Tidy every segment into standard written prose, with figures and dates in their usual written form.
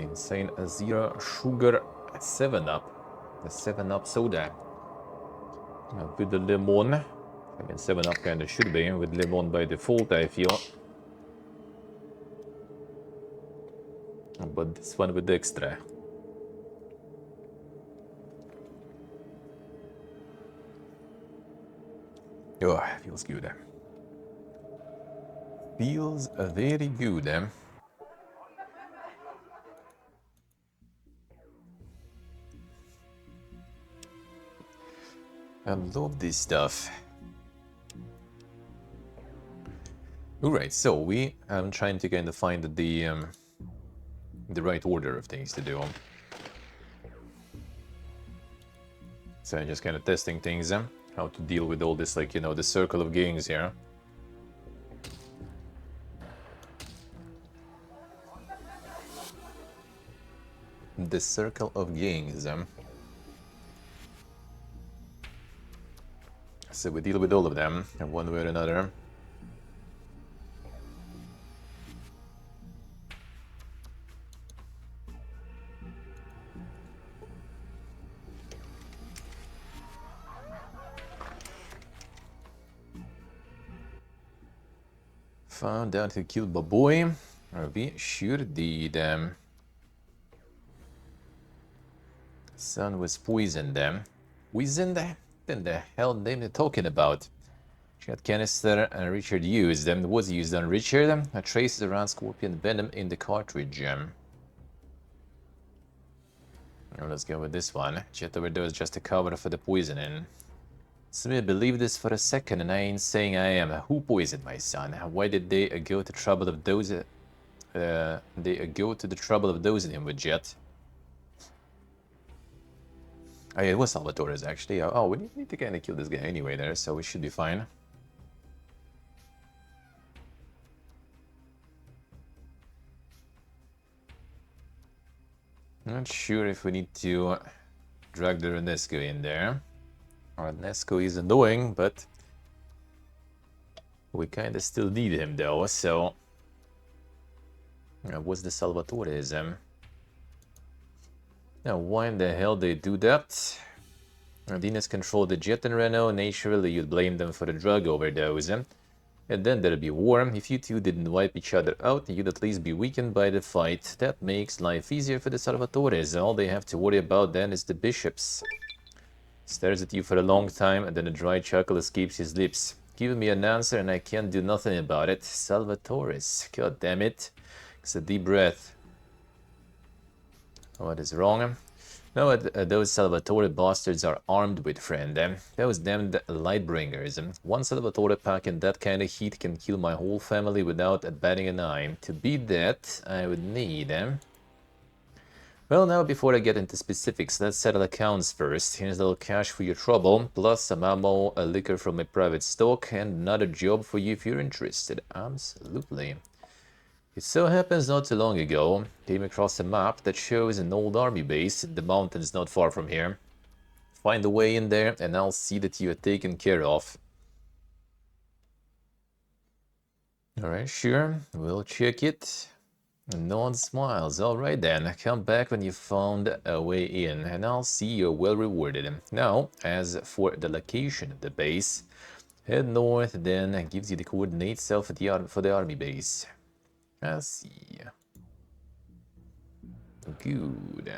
the insane zero sugar 7-Up. The 7-Up soda. With the lemon. I mean, 7-Up kind of should be with lemon by default, I feel. But this one with the extra. Oh, feels good. Feels very good. I love this stuff. Alright, so I'm trying to kind of find the right order of things to do. So I'm just kind of testing things, how to deal with all this, like, you know, the circle of gangs here. The circle of gangs. So we deal with all of them in one way or another. Found out who killed Baboy. We sure did. Son was poisoned. Poisoned? Then the hell name they talking about? Shot canister Richard used. Was used on Richard. Traces around scorpion venom in the cartridge. Now let's go with this one. Jet overdose just a cover for the poisoning. Smith, believe this for a second, and I ain't saying I am. Who poisoned my son? Why did they go to trouble of dosing? They go to the trouble of dosing him with Jet? Oh, yeah, it was Salvatore's actually. Oh, we need to kind of kill this guy anyway there, so we should be fine. Not sure if we need to drag the Renesco in there. Renesco is annoying, but we kind of still need him though, so... what's the Salvatore's? Now, why in the hell they do that? Venus controlled the Jet and Reno. Naturally, you'd blame them for the drug overdose. And then there'd be war. If you two didn't wipe each other out, you'd at least be weakened by the fight. That makes life easier for the Salvatores. All they have to worry about then is the bishops. Stares at you for a long time, and then a dry chuckle escapes his lips. Give me an answer and I can't do nothing about it. Salvatores. God damn it. It's a deep breath. What is wrong? No, those Salvatore bastards are armed with, friend. Those damned Lightbringers. One Salvatore pack in that kind of heat can kill my whole family without batting an eye. To beat that, I would need... Well, now, before I get into specifics, let's settle accounts first. Here's a little cash for your trouble, plus some ammo, a liquor from my private stock, and another job for you if you're interested. Absolutely. It so happens not too long ago, came across a map that shows an old army base in the mountains not far from here. Find a way in there and I'll see that you are taken care of. Alright, sure, we'll check it. Nod smiles. Alright then, come back when you found a way in and I'll see you're well rewarded. Now, as for the location of the base, head north then gives you the coordinates for the army base. I see. Good.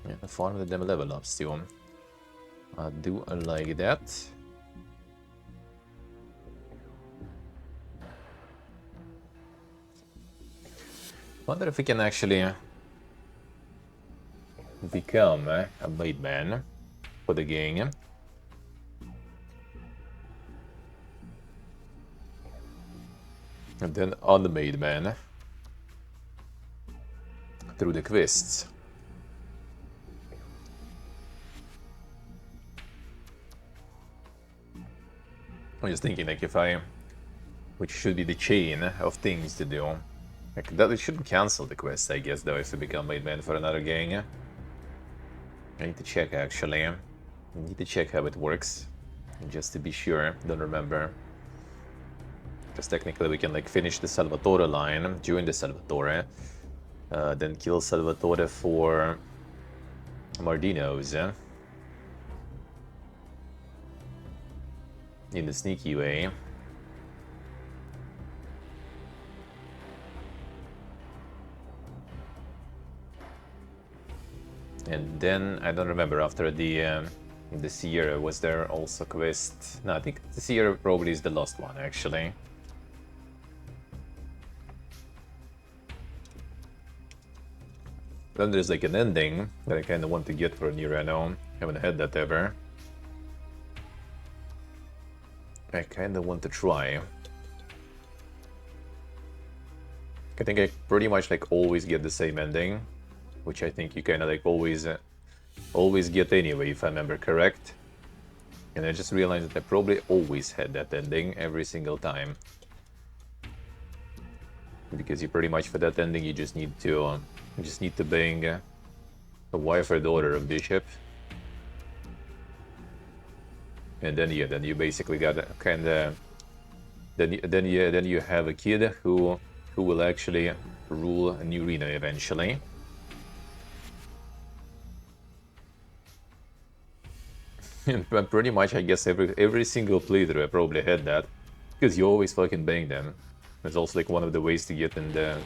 Yeah, farm them level up still. I do like that. Wonder if we can actually become a maid man for the gang. And then on the maid man through the quests. I'm just thinking, like, which should be the chain of things to do. Like, that it shouldn't cancel the quest, I guess, though, if we become maid man for another gang. I need to check, actually. I need to check how it works, just to be sure. Don't remember. Because technically we can, like, finish the Salvatore line, join the Salvatore, Then kill Salvatore for Mardino's, in the sneaky way. And then, I don't remember, after the Sierra, was there also quest? No, I think the Sierra probably is the last one, actually. Then there's like an ending that I kind of want to get for New Reno. Haven't had that ever. I kind of want to try. I think I pretty much like always get the same ending, which I think you kind of like always get anyway, if I remember correct. And I just realized that I probably always had that ending every single time. Because you pretty much, for that ending, you just need to bang a wife or daughter of Bishop. And then yeah, then you basically got kind of then you have a kid who will actually rule New Reno eventually. And pretty much, I guess every single playthrough I probably had that, because you always fucking bang them. It's also like one of the ways to get in the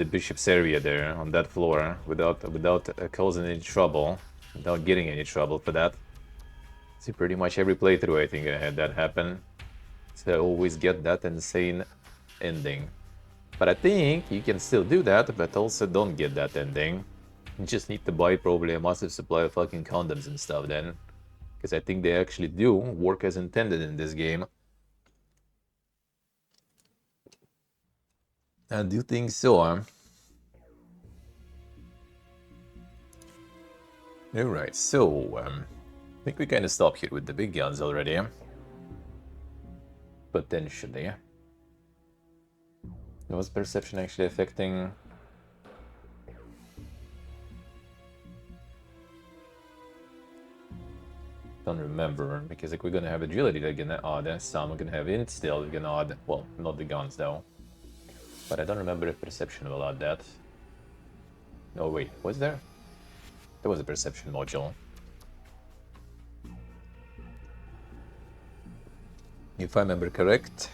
Bishop's area there on that floor without causing any trouble, without getting any trouble for that. See, pretty much every playthrough I think I had that happen. So I always get that insane ending. But I think you can still do that, but also don't get that ending. You just need to buy probably a massive supply of fucking condoms and stuff then. Because I think they actually do work as intended in this game. I do think so. Alright, so I think we kind of stop here with the big guns already. Potentially. Was perception actually affecting... Don't remember, because like we're gonna have agility, they're gonna add some, we're gonna have int still, we're gonna add, well, not the guns though. But I don't remember if perception will add that. No, wait, was there? There was a perception module. If I remember correct.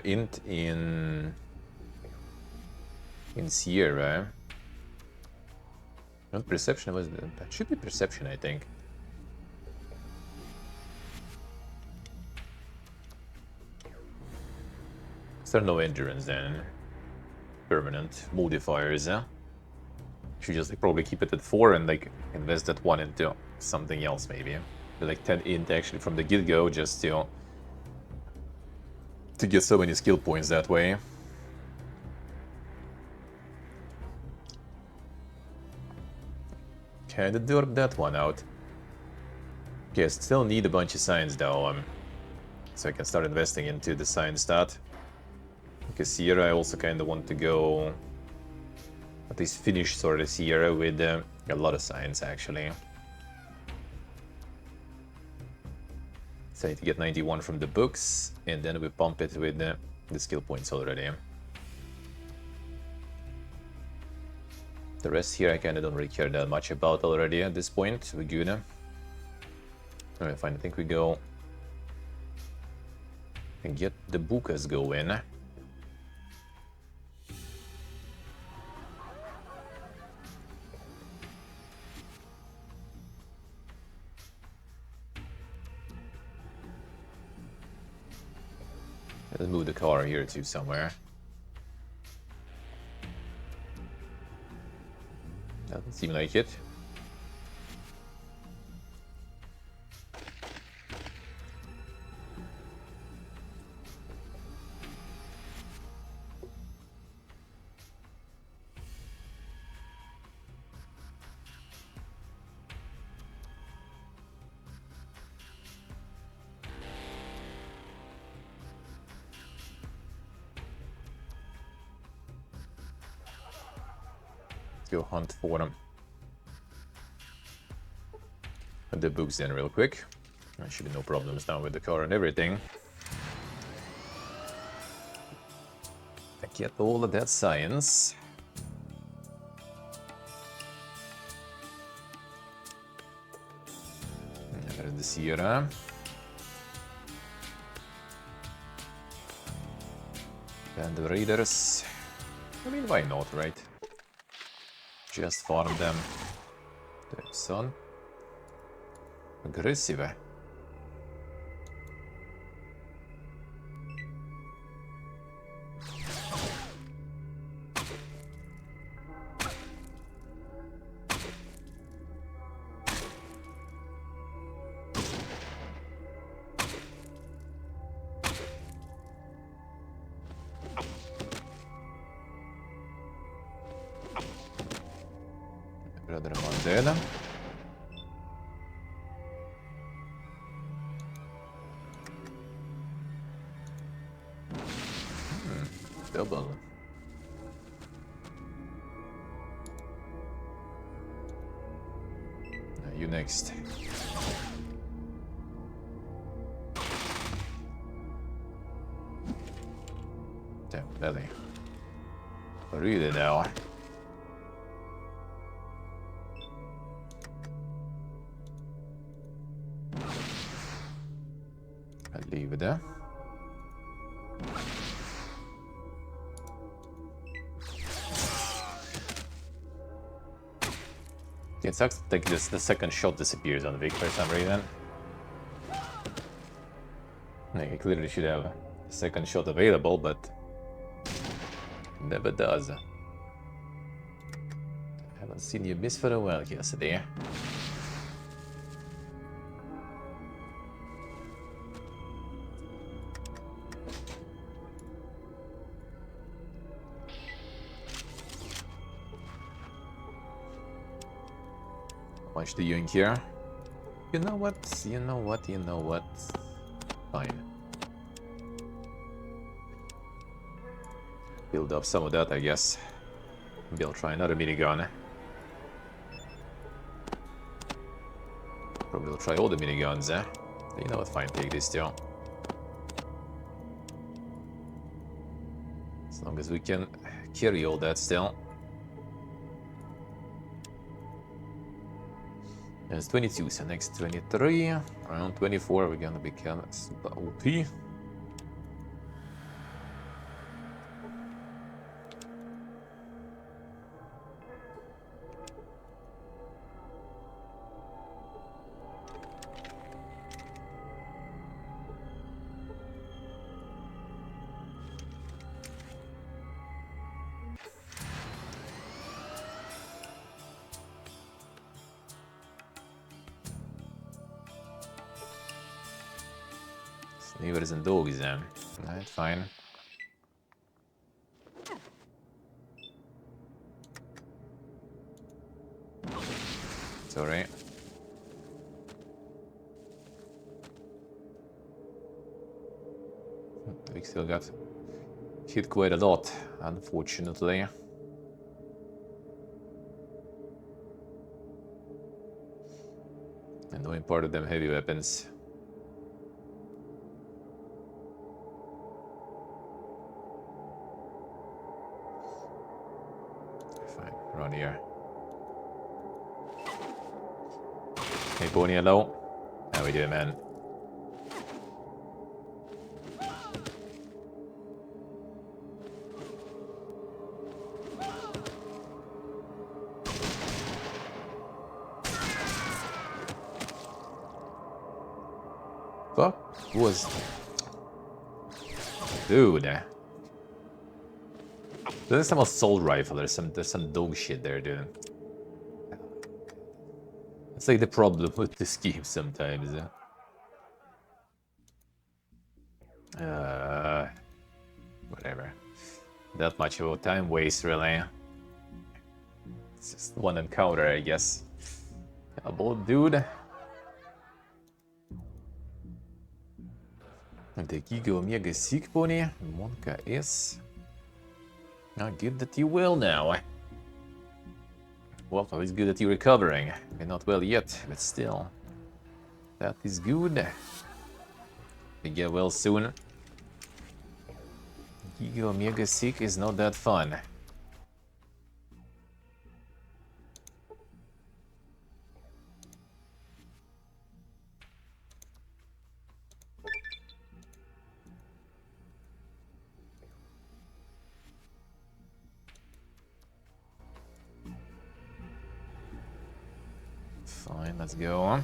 Int in Sierra. Not perception, was that should be perception, I think. Is there no endurance then? Permanent modifiers, should just like probably keep it at 4 and like invest that 1 into something else maybe. Like 10 int actually from the get-go, just to get so many skill points that way. Kinda derp that one out. Okay, I still need a bunch of science though, so I can start investing into the science stat. Because Sierra, I also kinda want to go, at least finish sort of Sierra with a lot of science actually. So I need to get 91 from the books, and then we pump it with the skill points already. The rest here I kinda don't really care that much about already at this point. We're good. Alright, fine. I think we go and get the bukas going. Let's move the car here to somewhere. Doesn't seem like it. Go hunt for them. The books in real quick. There should be no problems now with the car and everything. Get all of that science. Never this year, huh? And the raiders. I mean, why not, right? Just farm them. Damn, son. Aggressive. Brother Mandela. Double. You next. Damn, belly. Really now. I'll leave it there. It sucks like this, the second shot disappears on Vic for some reason. Like, he clearly should have a second shot available, but never does. Haven't seen you miss for a while yesterday. How much do you in here? You know what? You know what? You know what? Fine. Build up some of that, I guess. Maybe I'll try another minigun. Probably will try all the miniguns, eh? You know what? Fine, take this too. As long as we can carry all that still. It's 22, so next 23, around 24 we're gonna become super OP. Snivers and dogs, Alright, fine. Sorry. We still got hit quite a lot, unfortunately. Annoying part of them heavy weapons. Fine, run here. Hey, pony, hello. How we doing, man? Fuck was, dude. There's some assault rifle. There's some dog shit there, dude. It's like the problem with this game sometimes. Whatever. That much of a time waste, really. It's just one encounter, I guess. A bold dude. The Giga Omega Sick Pony, Monka S. Now, good that you will now. Well, it's good that you're recovering. You're not well yet, but still. That is good. We get well soon. Yo, Omega Sick is not that fun. Fine, let's go.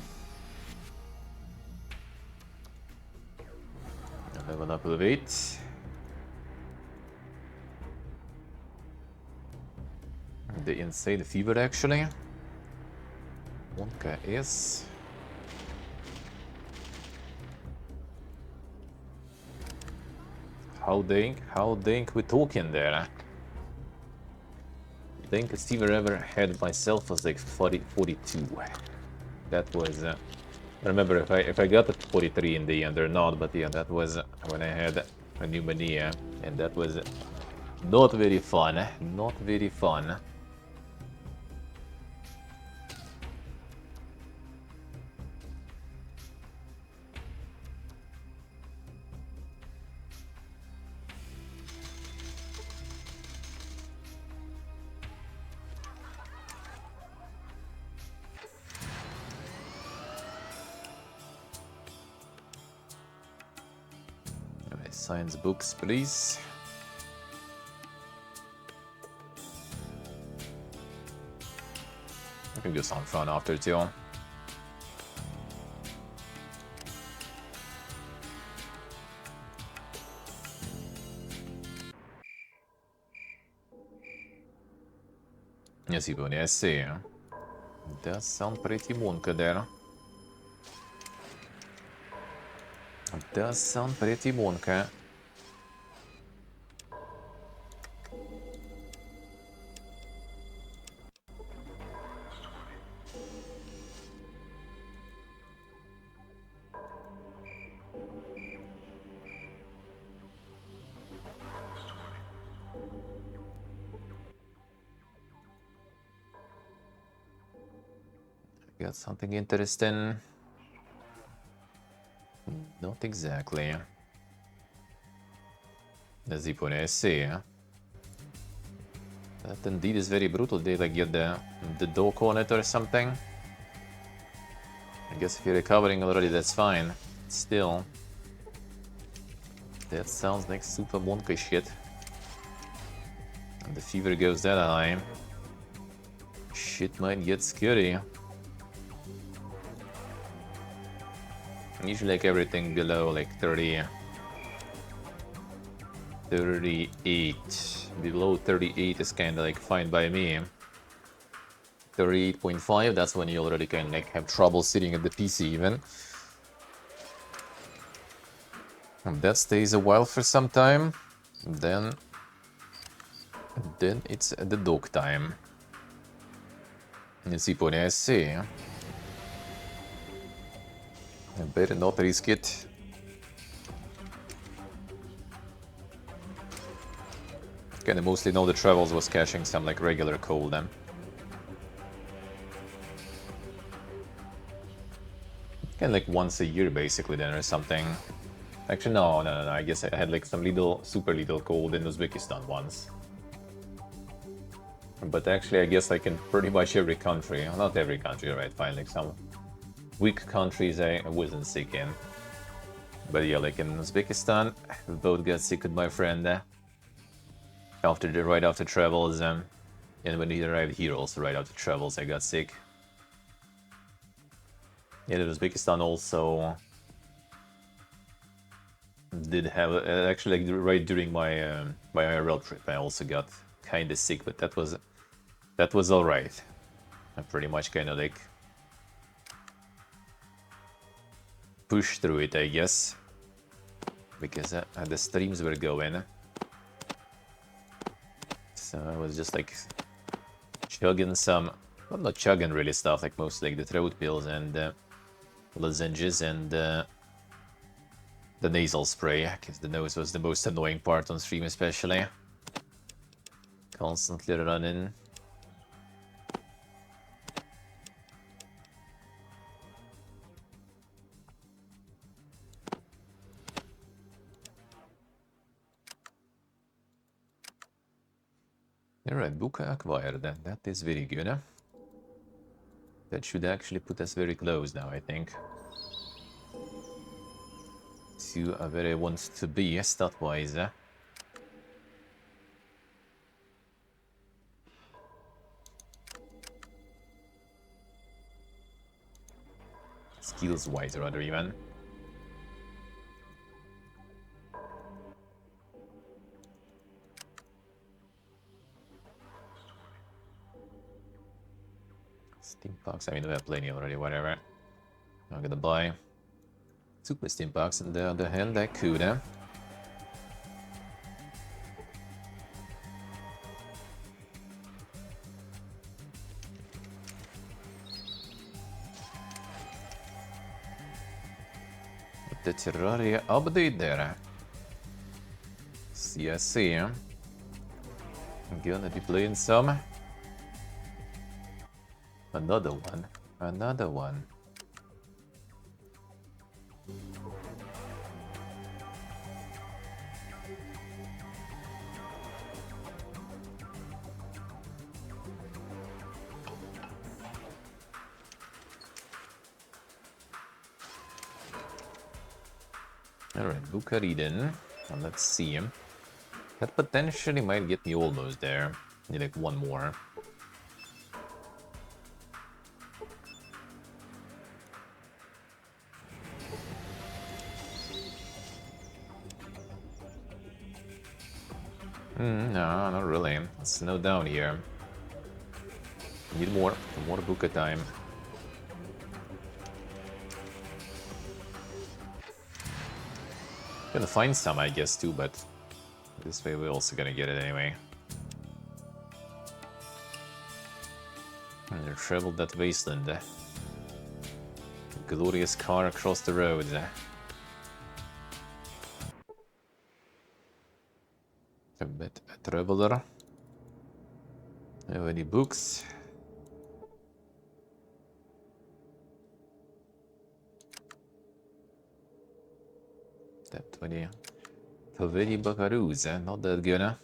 Level up a bit. The insane fever, actually. Wonka is. How dink we talking there? I think fever ever had myself was like 42. That was. I remember if I got it 43 in the end or not, but yeah, that was when I had a pneumonia, and that was not very fun. Not very fun. Science books, please. I can do some fun after too. Yes, Iboni, I see. Does sound pretty Monka there. Does sound pretty Monka. Got something interesting. Not exactly. The Zipone, I see. That indeed is very brutal. They like get the dock on it or something. I guess if you're recovering already, that's fine. Still, that sounds like super Monka shit. And the fever goes that high. Shit might get scary. Usually like everything below like 30. 38. Below 38 is kind of like fine by me. 38.5, that's when you already kind of like have trouble sitting at the PC even. And that stays a while for some time. Then it's the dog time. You see, Pony, I see. I better not risk it. Kinda mostly know the travels was catching some like regular cold then. Kinda like once a year basically then or something. Actually no, I guess I had like some super little cold in Uzbekistan once. But actually I guess like in pretty much every country, not every country, right, fine, like some weak countries I wasn't sick in. But yeah, like in Uzbekistan, we both got sick with my friend right after travels, and when he arrived here also right after travels I got sick. Yeah, Uzbekistan also did have actually like right during my my IRL trip I also got kind of sick, but that was all right. I pretty much kind of like pushed through it, I guess, because the streams were going. So I was just like chugging some, well, not chugging really stuff, like mostly like the throat pills and lozenges and the nasal spray, because the nose was the most annoying part on stream especially. Constantly running. Alright, book acquired. That is very good. That should actually put us very close now, I think. To where I want to be, stat-wise. Skills-wise, rather, even. Steam packs, I mean, we have plenty already, whatever. I'm gonna buy super steam packs, on the other hand, I could, the Terraria update there. See, I'm gonna be playing some. Another one. Another one. Alright, Bukariden. And let's see him. That potentially might get me almost there. Need like one more. No, not really. Snow down here. Need more Buka time. Gonna find some, I guess, too, but this way we're also gonna get it anyway. And traveled that wasteland. Glorious car across the road. A bit a traveler. Have any books? That 20 buckaroos, not that good, huh?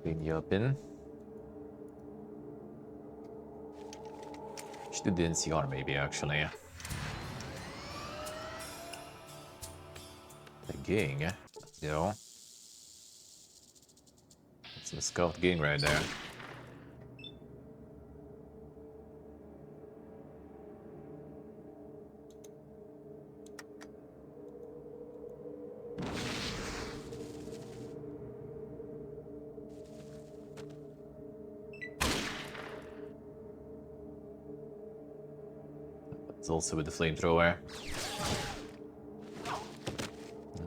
Clean you up in. Should do the NCR maybe, actually. The gang, yo. It's a scout gang right there. It's also with the flamethrower.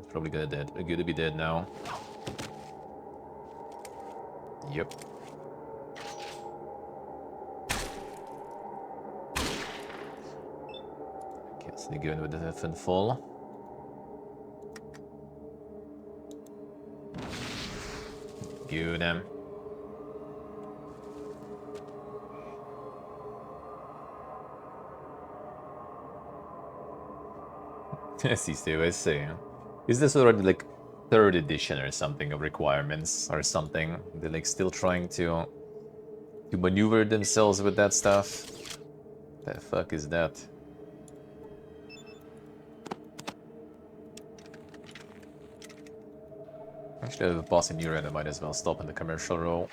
Probably gonna be dead now. Yep. Guess they're going with the F and fall. Good. As they always say. Is this already like 3rd edition or something of requirements or something? They're like still trying to maneuver themselves with that stuff. The fuck is that? Actually, I have a boss in Europe, I might as well stop in the commercial role.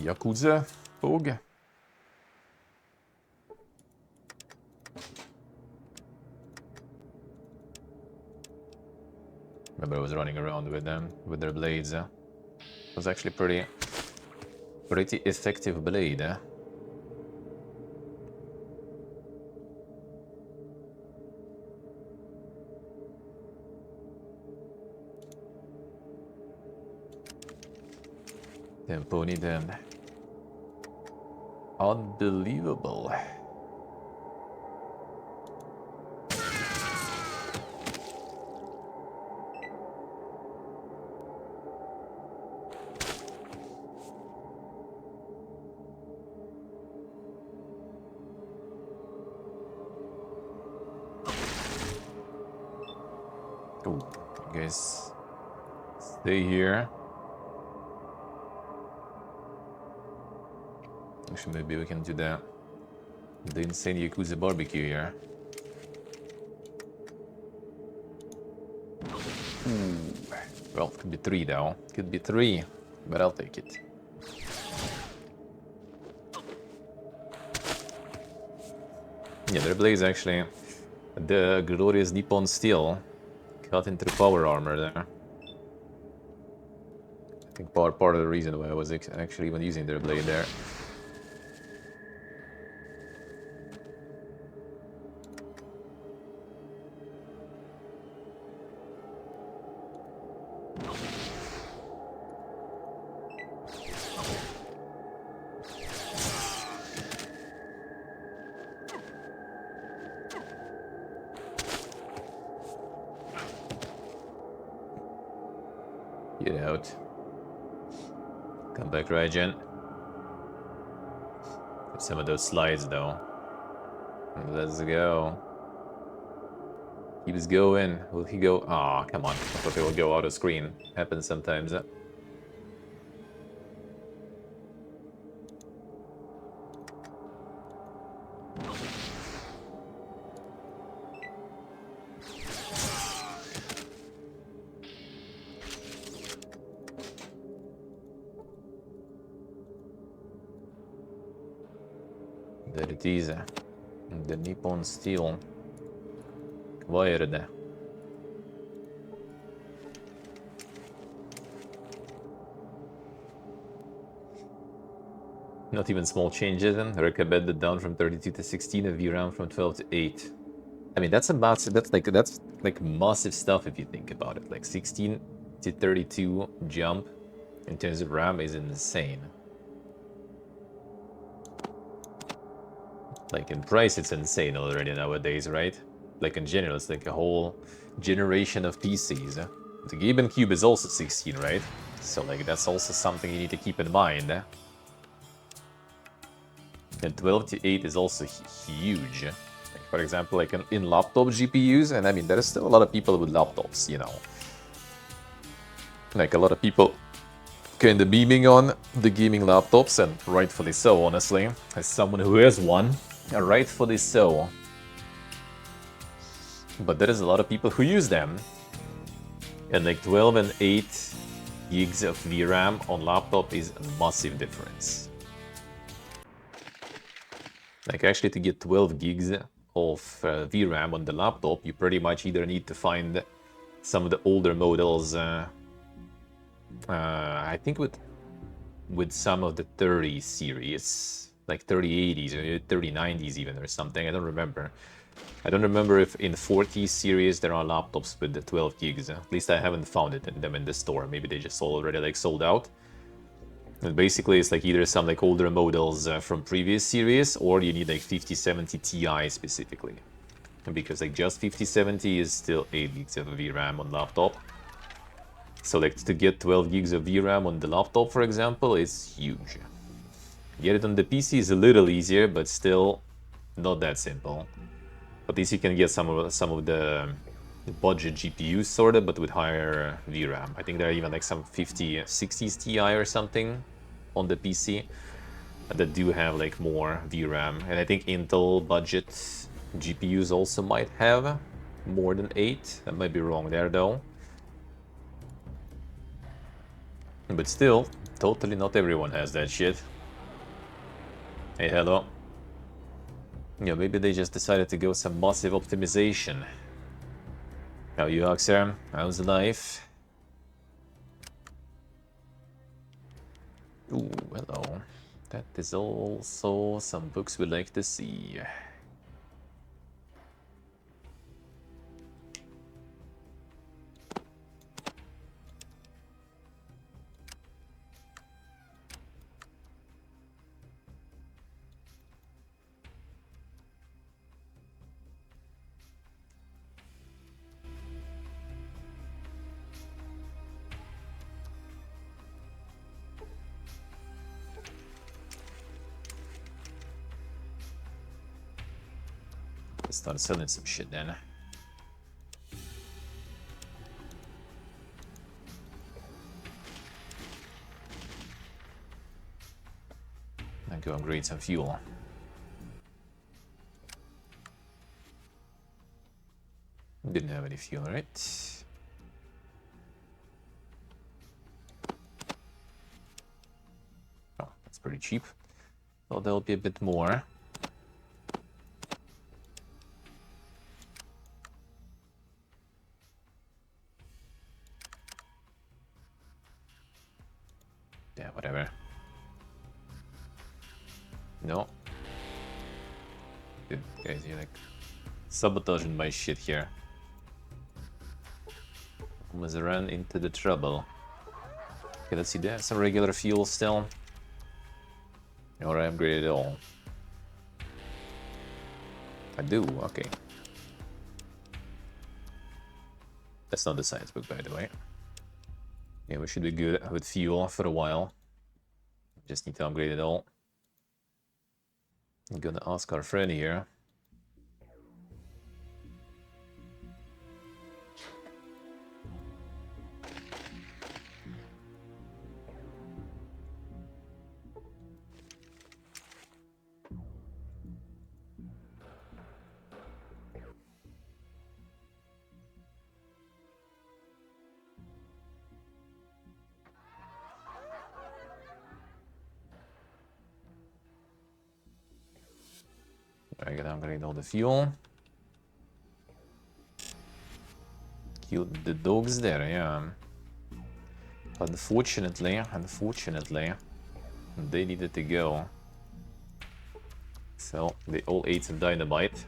Yakuza, Pog. Remember I was running around with them, with their blades. It was actually pretty effective blade. Damn pony, damn. Unbelievable. guys stay here. Actually, maybe we can do the insane Yakuza barbecue here. Well, could be 3 though. Could be 3, but I'll take it. Yeah, their blades actually. The glorious Nippon steel cut into the power armor there. I think part of the reason why I was actually even using their blade there. Get out. Come back, Raijin. Some of those slides, though. Let's go. Keeps going. Will he go? Aw, oh, come on. I thought they will go out of screen. Happens sometimes. There it is. The Nippon steel. Wired. Not even small changes. Recommended down from 32 to 16, and VRAM from 12 to 8. I mean, that's like massive stuff if you think about it. Like 16 to 32 jump in terms of RAM is insane. Like in price, it's insane already nowadays, right? Like in general, it's like a whole generation of PCs. The GameCube is also 16, right? So like that's also something you need to keep in mind. And 12 to 8 is also huge. Like for example, like in laptop GPUs, and I mean, there is still a lot of people with laptops, you know. Like a lot of people kind of beaming on the gaming laptops, and rightfully so, honestly. As someone who has one, rightfully so. But there is a lot of people who use them. And like 12 and 8 gigs of VRAM on laptop is a massive difference. Like actually to get 12 gigs of VRAM on the laptop, you pretty much either need to find some of the older models. I think with some of the 30 series, like 3080s or 3090s even or something. I don't remember. I don't remember if in 40 series there are laptops with the 12 gigs. At least I haven't found them in the store. Maybe they just already like sold out. And basically it's like either some like older models from previous series, or you need like 5070 Ti specifically. Because like just 5070 is still 8 gigs of VRAM on laptop. So like to get 12 gigs of VRAM on the laptop, for example, is huge. Get it on the PC is a little easier, but still not that simple. At least you can get some of the budget GPUs sort of, but with higher VRAM. I think there are even like some 5060s Ti or something on the PC that do have like more VRAM. And I think Intel budget GPUs also might have more than 8. I might be wrong there though. But still, totally not everyone has that shit. Hey, hello. Yeah, maybe they just decided to go some massive optimization. How you, Oxer? How's life? Ooh, hello. That is also some books we'd like to see. Start selling some shit then. and go upgrade some fuel. Didn't have any fuel, right? Oh, that's pretty cheap. Well, there'll be a bit more. Yeah, whatever. No. Dude, guys, you're like sabotaging my shit here. Almost ran into the trouble. Okay, let's see, do I have some regular fuel still? Or I upgraded it all? I do, okay. That's not the science book, by the way. Yeah, we should be good with fuel for a while. Just need to upgrade it all. I'm gonna ask our friend here. I gotta upgrade all the fuel. Killed the dogs there, yeah. Unfortunately, they needed to go. So they all ate some dynamite.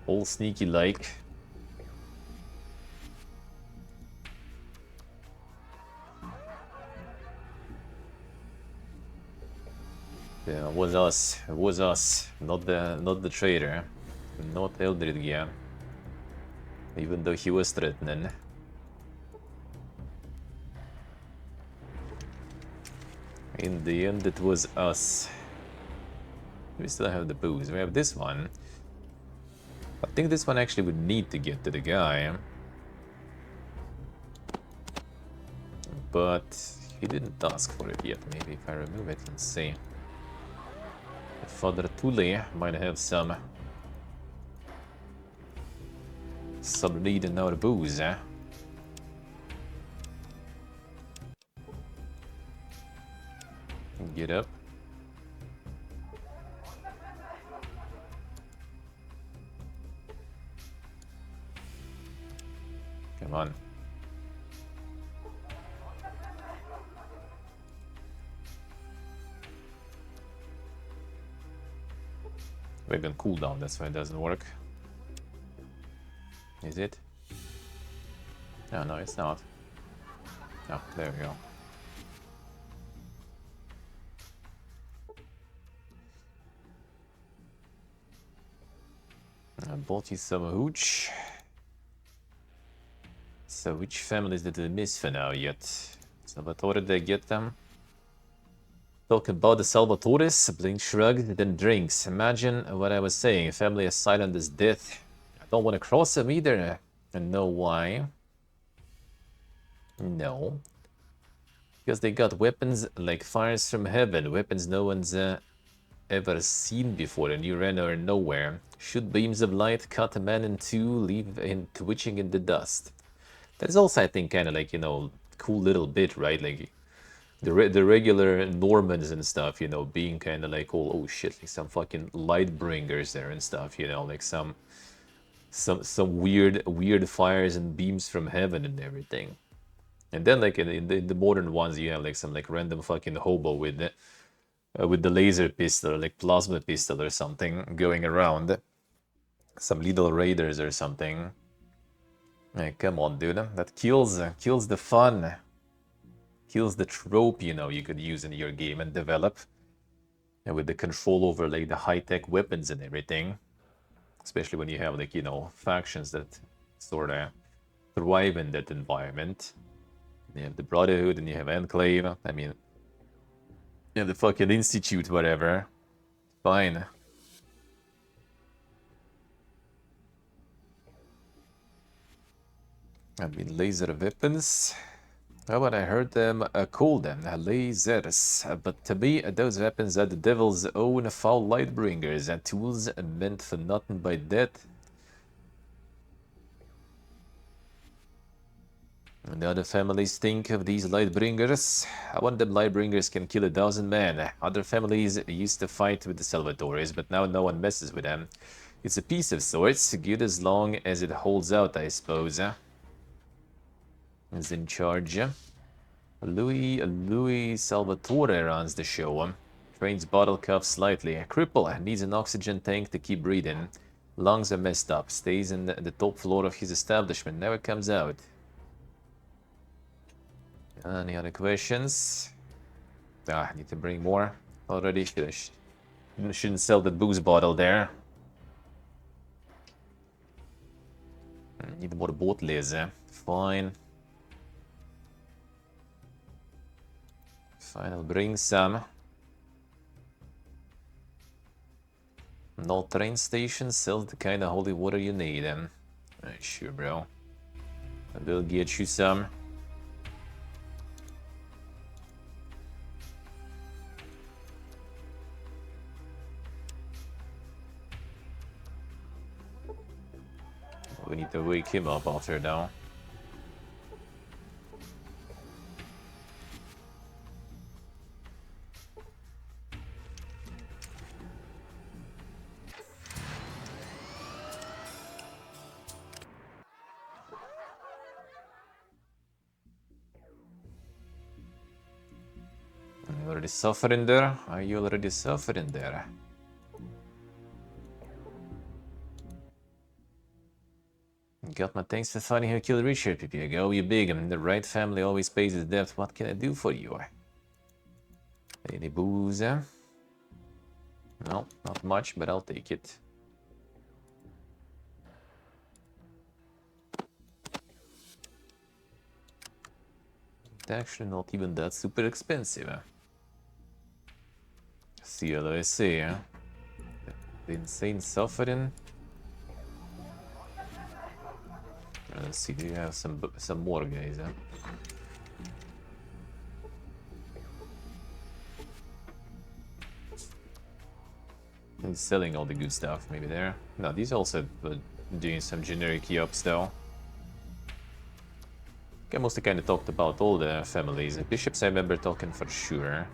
All sneaky like. Yeah, it was us, not the traitor, not Eldridge, even though he was threatening. In the end, it was us. We still have the booze. We have this one. I think this one actually would need to get to the guy, but he didn't ask for it yet. Maybe if I remove it, let's see. Father Tule might have some need in our booze, eh? Get up. Come on. We're gonna cool down, that's why it doesn't work. Is it? Oh, no, it's not. Oh, there we go. I bought you some hooch. So which families did we miss for now yet? Salvatore, did I get them? Talk about the Salvatores, Blink shrugged, then drinks. Imagine what I was saying, a family as silent as death. I don't want to cross them either. And know why? No. Because they got weapons like fires from heaven, weapons no one's ever seen before, and you ran out of nowhere. Shoot beams of light, cut a man in two, leave him twitching in the dust. That is also, I think, kind of like, you know, cool little bit, right? Like the regular Normans and stuff, you know, being kind of like, oh shit, like some fucking light bringers there and stuff, you know, like some weird fires and beams from heaven and everything. And then like in the modern ones, you have like some like random fucking hobo with the laser pistol, like plasma pistol or something, going around. Some little raiders or something. Hey, come on, dude, that kills the fun. Kills the trope, you know, you could use in your game and develop. And with the control over like the high-tech weapons and everything. Especially when you have like, you know, factions that sort of thrive in that environment. You have the Brotherhood and you have Enclave. I mean, you have the fucking Institute, whatever. Fine. I mean, laser weapons. Oh, but I heard them call them lasers. But to me, those weapons are the devil's own foul lightbringers and tools meant for nothing but death. And the other families think of these lightbringers. One of them lightbringers can kill 1,000 men. Other families used to fight with the Salvatores, but now no one messes with them. It's a piece of sorts, good as long as it holds out, I suppose. Is in charge. Louis Salvatore runs the show. Trains bottle cuff slightly. A cripple needs an oxygen tank to keep breathing. Lungs are messed up. Stays in the top floor of his establishment. Never comes out. Any other questions? I need to bring more. Already shouldn't sell the booze bottle there. Need more bottles. Fine. Fine, I'll bring some. No train station sells the kind of holy water you need. Sure, bro. I will get you some. We need to wake him up after now. Are you already suffering there? Are you already suffering there? Got my thanks for finding who killed Richard, Pipiago. You big, and the right family always pays his debt. What can I do for you? Any booze? No, not much, but I'll take it. It's actually not even that super expensive. CLOSC, huh? The insane suffering. Let's see, do you have some more guys, huh? He's selling all the good stuff, maybe there. No, these also doing some generic yops though. I mostly kind of talked about all the families. Bishops I remember talking for sure.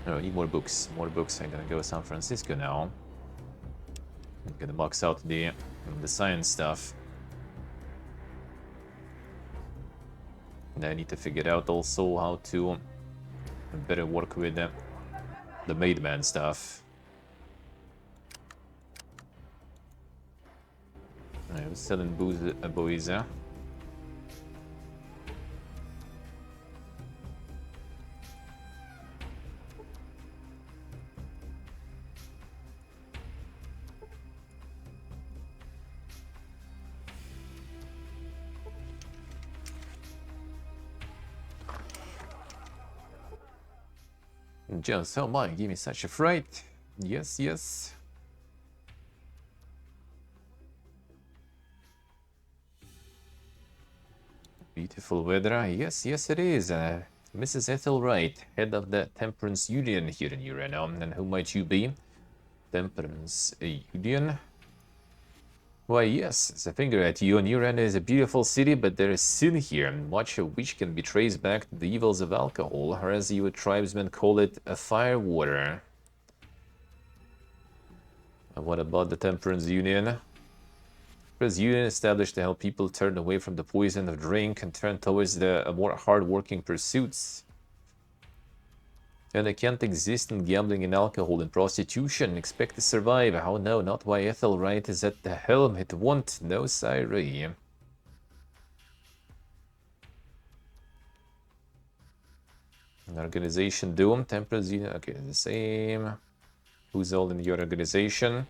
Oh, I need more books. More books. I'm gonna go to San Francisco now. I'm gonna box out the science stuff. And I need to figure out also how to better work with the maidman stuff. I was selling booze, boys, huh? Just oh my, give me such a fright. Yes, yes. Beautiful weather. Yes, yes it is. Mrs. Ethel Wright, head of the Temperance Union here in Urano. And who might you be? Temperance Union? Why, yes, it's a finger at you. Urano is a beautiful city, but there is sin here, much of which can be traced back to the evils of alcohol, or as you tribesmen call it, a firewater. And what about the Temperance Union? Temperance Union established to help people turn away from the poison of drink and turn towards the more hard-working pursuits. And they can't exist in gambling and alcohol and prostitution and expect to survive. Oh no, not why Ethel Wright is at the helm. It won't. No siree. An organization Doom, Temperance Union. Okay, the same. Who's all in your organization?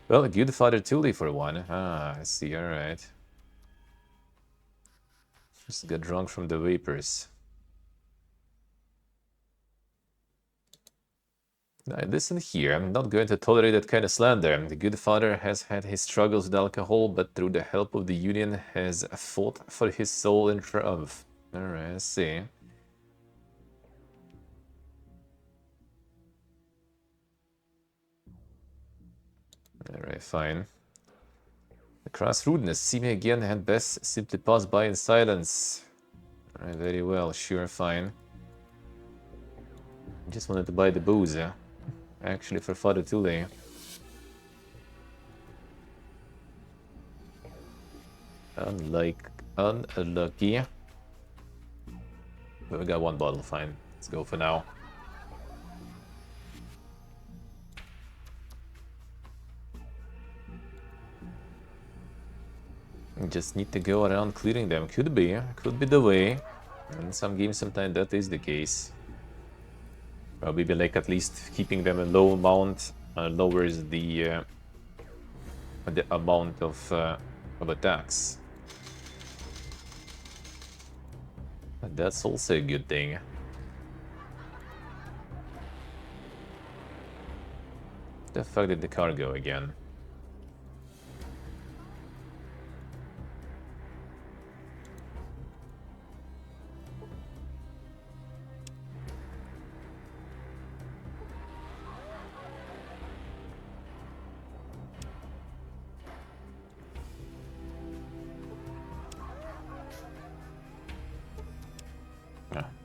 Well, a good Father Tully for one. Ah, I see, alright. Just got drunk from the vapors. Now, listen here, I'm not going to tolerate that kind of slander. The good father has had his struggles with alcohol, but through the help of the union has fought for his soul in triumph. Alright, I see. Alright, fine. The crass rudeness, see me again and best simply pass by in silence. Alright, very well, sure, fine. Just wanted to buy the booze, actually, for Father Tule. Unlucky. But we got one bottle, fine. Let's go for now. Just need to go around clearing them. Could be the way. In some games, sometimes that is the case. Well, maybe like at least keeping them a low amount lowers the amount of attacks. But that's also a good thing. The fuck did the car go again?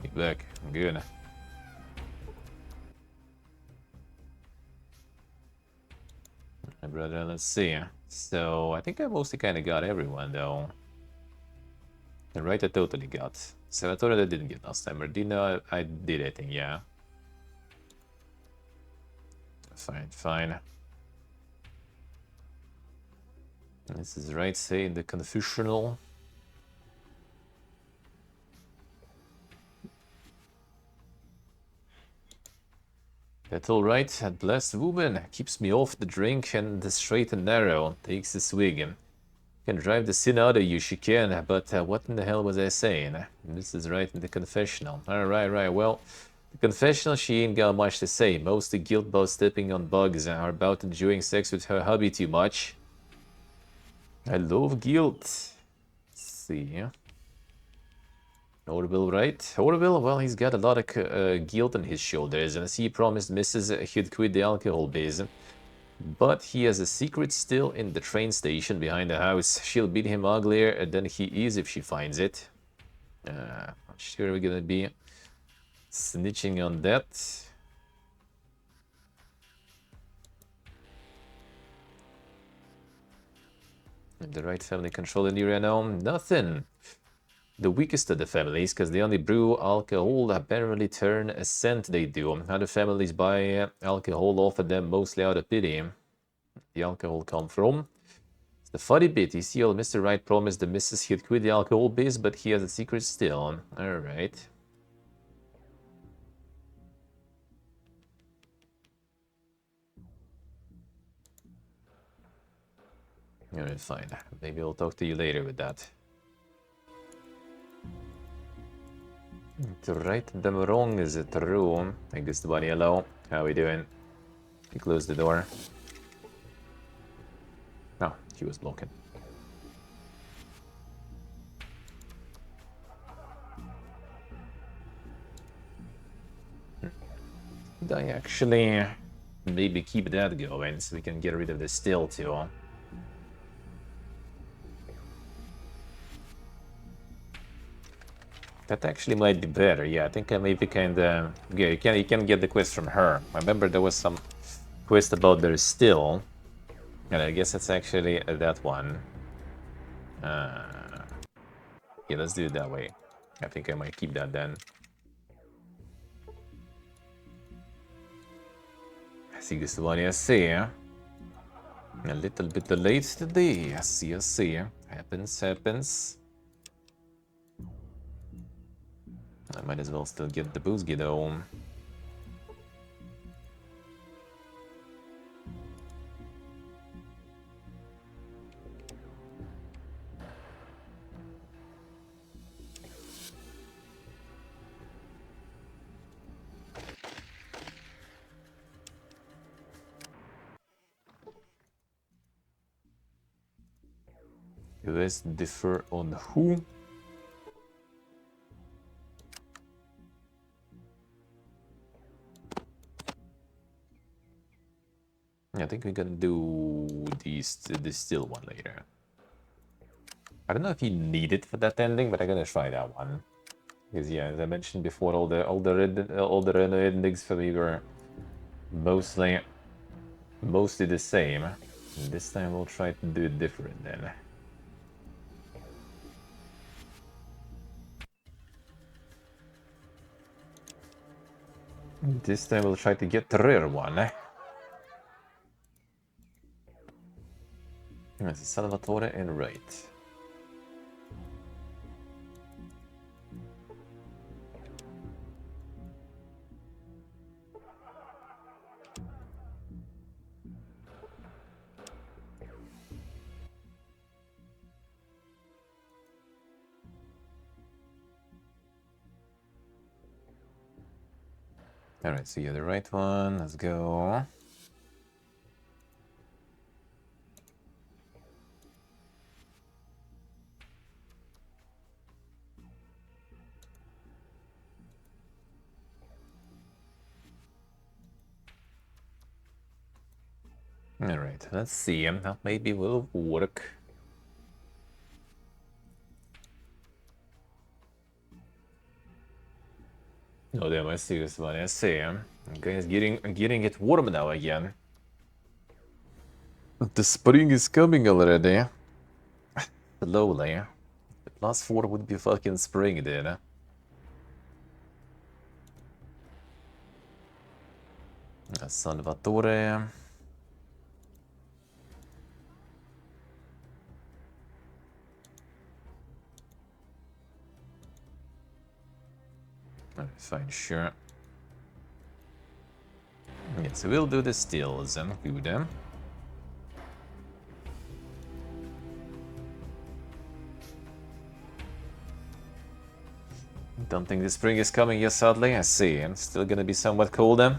Get back. Good. My brother, let's see. So, I think I mostly kind of got everyone, though. And right, I totally got. Salvatore, I didn't get last time. Merdino, I did, I think, yeah. Fine, fine. This is right, say, in the confessional. That's alright, that blessed woman keeps me off the drink and the straight and narrow, takes a swig. Can drive the sin out of you, she can, but what in the hell was I saying? This is right in the confessional. Alright, right, well, the confessional, she ain't got much to say. Mostly guilt about stepping on bugs or about enjoying sex with her hubby too much. I love guilt. Let's see. Orville, right? Orville, well, he's got a lot of guilt on his shoulders, and as he promised Mrs. he'd quit the alcohol biz. But he has a secret still in the train station behind the house. She'll beat him uglier than he is if she finds it. I'm sure we're gonna be snitching on that. The right family control in area now? Nothing. The weakest of the families, because they only brew alcohol, apparently turn a scent they do. Other families buy alcohol off of them mostly out of pity. The alcohol come from? It's the funny bit, you see, old Mr. Wright promised the missus he'd quit the alcohol biz, but he has a secret still. Alright. Alright, fine. Maybe I'll talk to you later with that. To right them wrong is it true? I guess the bunny hello. How we doing? He closed the door. Oh, he was blocking. I actually maybe keep that going so we can get rid of the still too. That actually might be better. Yeah, I think I maybe kinda... Yeah, you can get the quest from her. I remember there was some quest about their still. And I guess it's actually that one. Yeah, let's do it that way. I think I might keep that then. I see this one, I see. A little bit late today. I see. Happens. I might as well still get the Boozgy though. US differ on who? I think we're gonna do this still one later. I don't know if you need it for that ending, but I'm gonna try that one. Because yeah, as I mentioned before, all the red endings for me were mostly the same. And this time we'll try to do it different then. This time we'll try to get the rare one. It's Salvatore and Wright. Alright, so you're the right one. Let's go. Alright, let's see. That maybe will work. Oh damn, I see this one. I see him. Okay, it's getting it warm now again. The spring is coming already. Slowly. The +4 would be fucking spring then. Salvatore. Fine, sure. Yes, we'll do the stills and do them. Don't think the spring is coming yet, sadly. I see. It's still gonna be somewhat cold.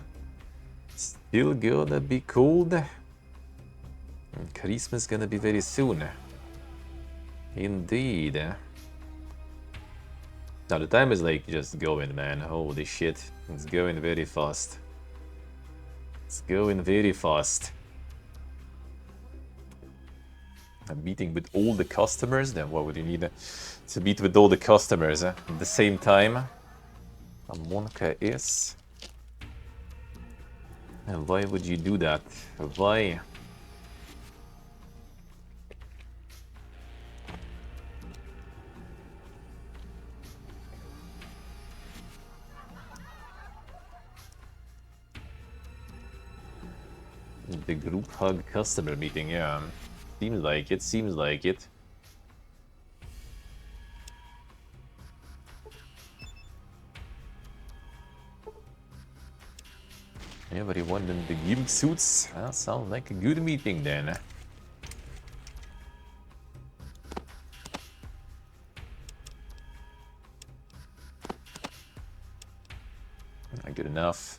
Still gonna be cold. And Christmas gonna be very soon. Indeed. Now the time is like just going, man. Holy shit. It's going very fast. It's going very fast. A meeting with all the customers? Then what would you need to meet with all the customers at the same time? Monka is. And why would you do that? Why? The group hug customer meeting, yeah. Seems like it, seems like it. Everyone in the gimp suits? That sounds like a good meeting then. Not good enough.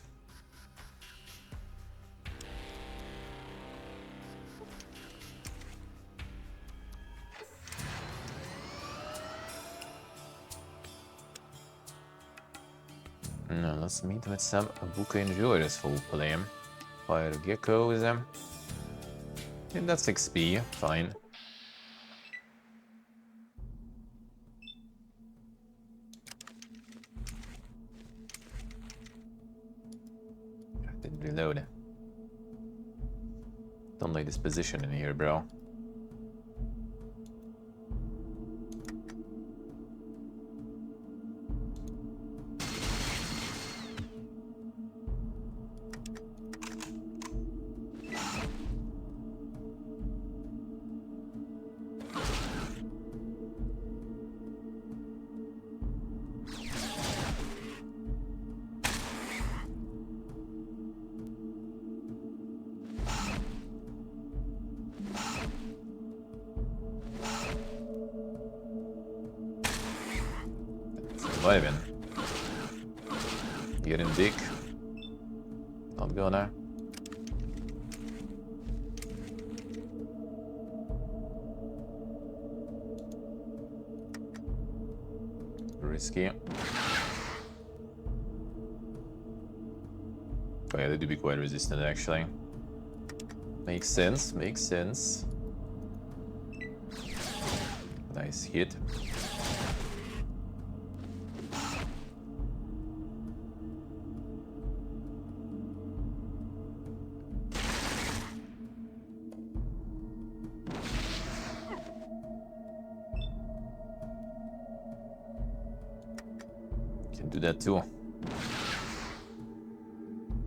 No, let's meet with some Buka enjoyers full play. Fire geckos. And that's XP, fine. Didn't reload. Don't like this position in here, bro. Surviving. Getting dick. Not gonna. risky. Oh yeah, they do be quite resistant actually. Makes sense, makes sense. Nice hit. Can do that too.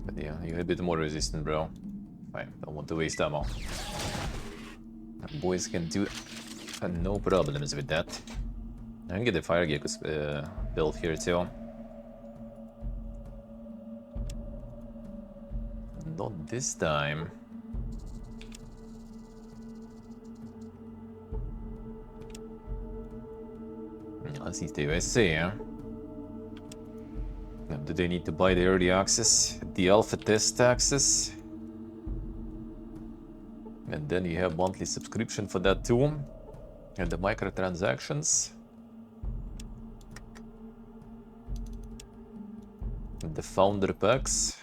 But yeah, you're a bit more resistant, bro. Fine, don't want to waste ammo. Boys can do no problems with that. I can get the fire gecko built here too. Not this time. Let's see if I see, yeah. Do they need to buy the early access, the alpha test access? And then you have monthly subscription for that too. And the microtransactions. And the founder packs.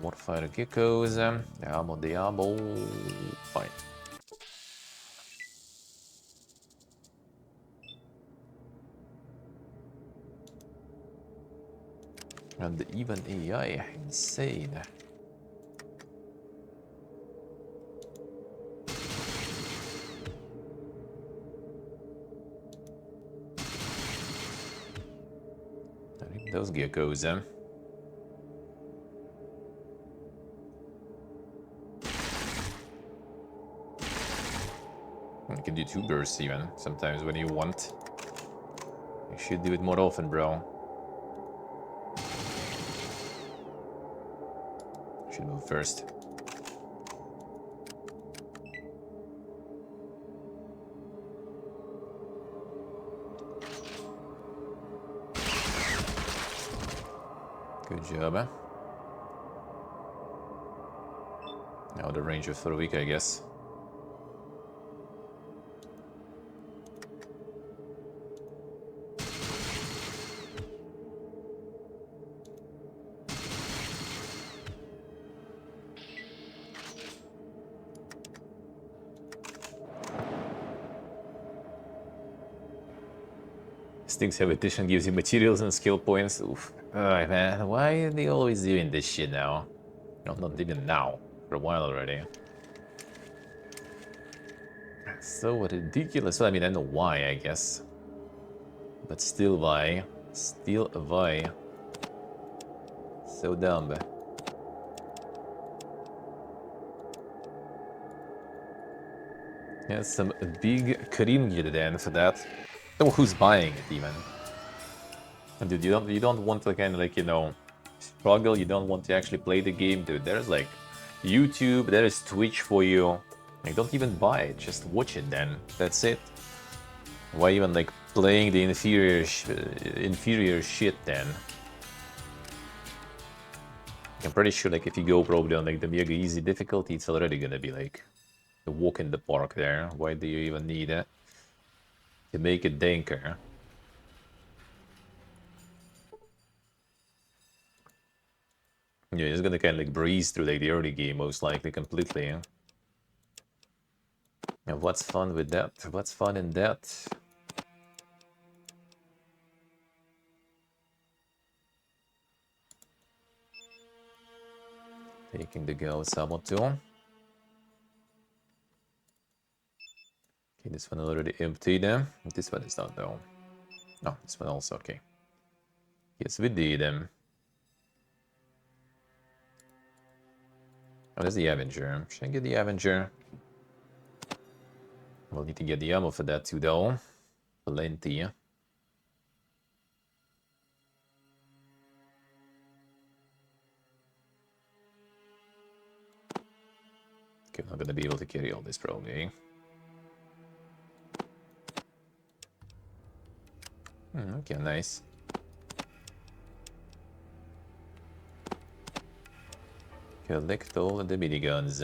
More fire geckos. Ammo, the ammo. Fine. And even AI, insane. I think those geckos, You can do 2 bursts even, sometimes when you want. You should do it more often, bro. Should move first. Good job, Now the ranger for a week, I guess. Things have addition gives you materials and skill points. Oof. Alright, man. Why are they always doing this shit now? No, not even now. For a while already. So ridiculous. Well, I mean, I know why, I guess. But still why? Still why? So dumb. Yeah, some big cream gear then for that. Oh, who's buying it even? And dude, you don't want to kind of like, you know, struggle. You don't want to actually play the game, dude. There's like YouTube, there is Twitch for you. Like, don't even buy it, just watch it then. That's it. Why even like playing the inferior shit then? I'm pretty sure like if you go probably on like the mega easy difficulty, it's already gonna be like a walk in the park there. Why do you even need it? To make it danker. Yeah, it's gonna kind of like breeze through like the early game most likely completely. And what's fun with that? What's fun in that? Taking the girl Samo too. Okay, this one already emptied. This one is not though. No, this one also okay. Yes, we did. Oh, there's the Avenger. Should I get the Avenger? We'll need to get the ammo for that too, though. Plenty. Okay, I'm not gonna be able to carry all this probably. Okay, nice. Collect all the miniguns.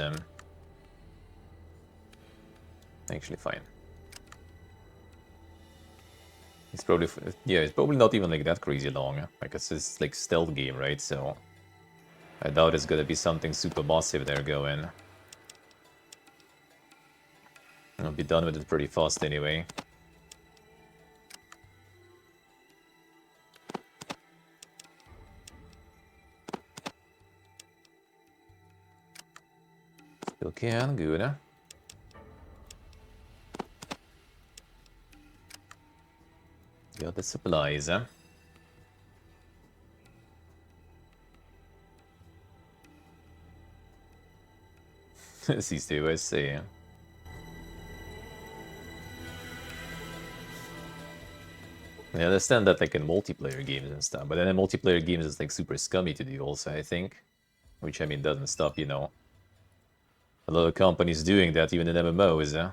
Actually, fine. It's probably, yeah, it's probably not even like that crazy long. Like it's just like stealth game, right? So I doubt it's gonna be something super massive there going. I'll be done with it pretty fast anyway. Still can, good. Got the supplies. Siste USA. I understand that like in multiplayer games and stuff, but then in multiplayer games it's like super scummy to do also, I think. Which, I mean, doesn't stop, you know, a lot of companies doing that even in MMOs.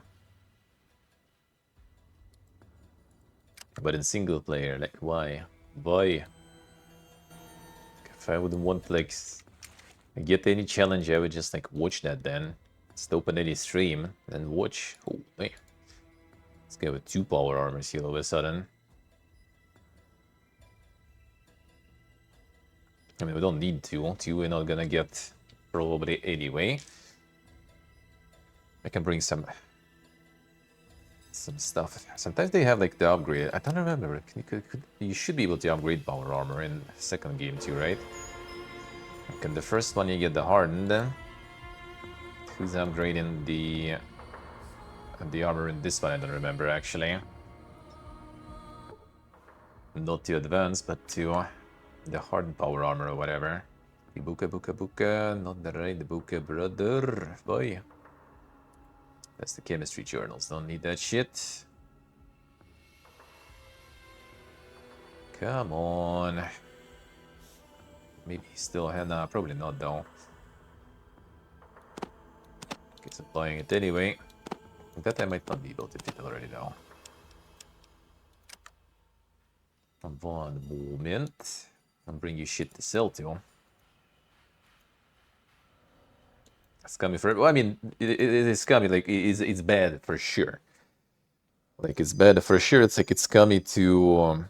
But in single player, like, why? Why? If I wouldn't want like get any challenge, I would just like watch that then. Just open any stream and watch. Oh, wait. Let's go with 2 power armors here all of a sudden. I mean, we don't need 2. 2 we're not gonna get probably anyway. I can bring some stuff. Sometimes they have like the upgrade. I don't remember. You should be able to upgrade power armor in second game too, right? Okay, the first one you get the hardened. Who's upgrading the armor in this one? I don't remember actually. Not too advanced, but to the hardened power armor or whatever. Buka buka buka, not the right buka brother. Boy. That's the chemistry journals. Don't need that shit. Come on. Maybe still had. Nah, probably not though. Guess I'm buying it anyway. That I might not be able to fit already though. One moment. I'll bring you shit to sell to. Scummy for. Well, I mean, it is scummy. Like it's bad for sure. Like it's bad for sure. It's like it's scummy to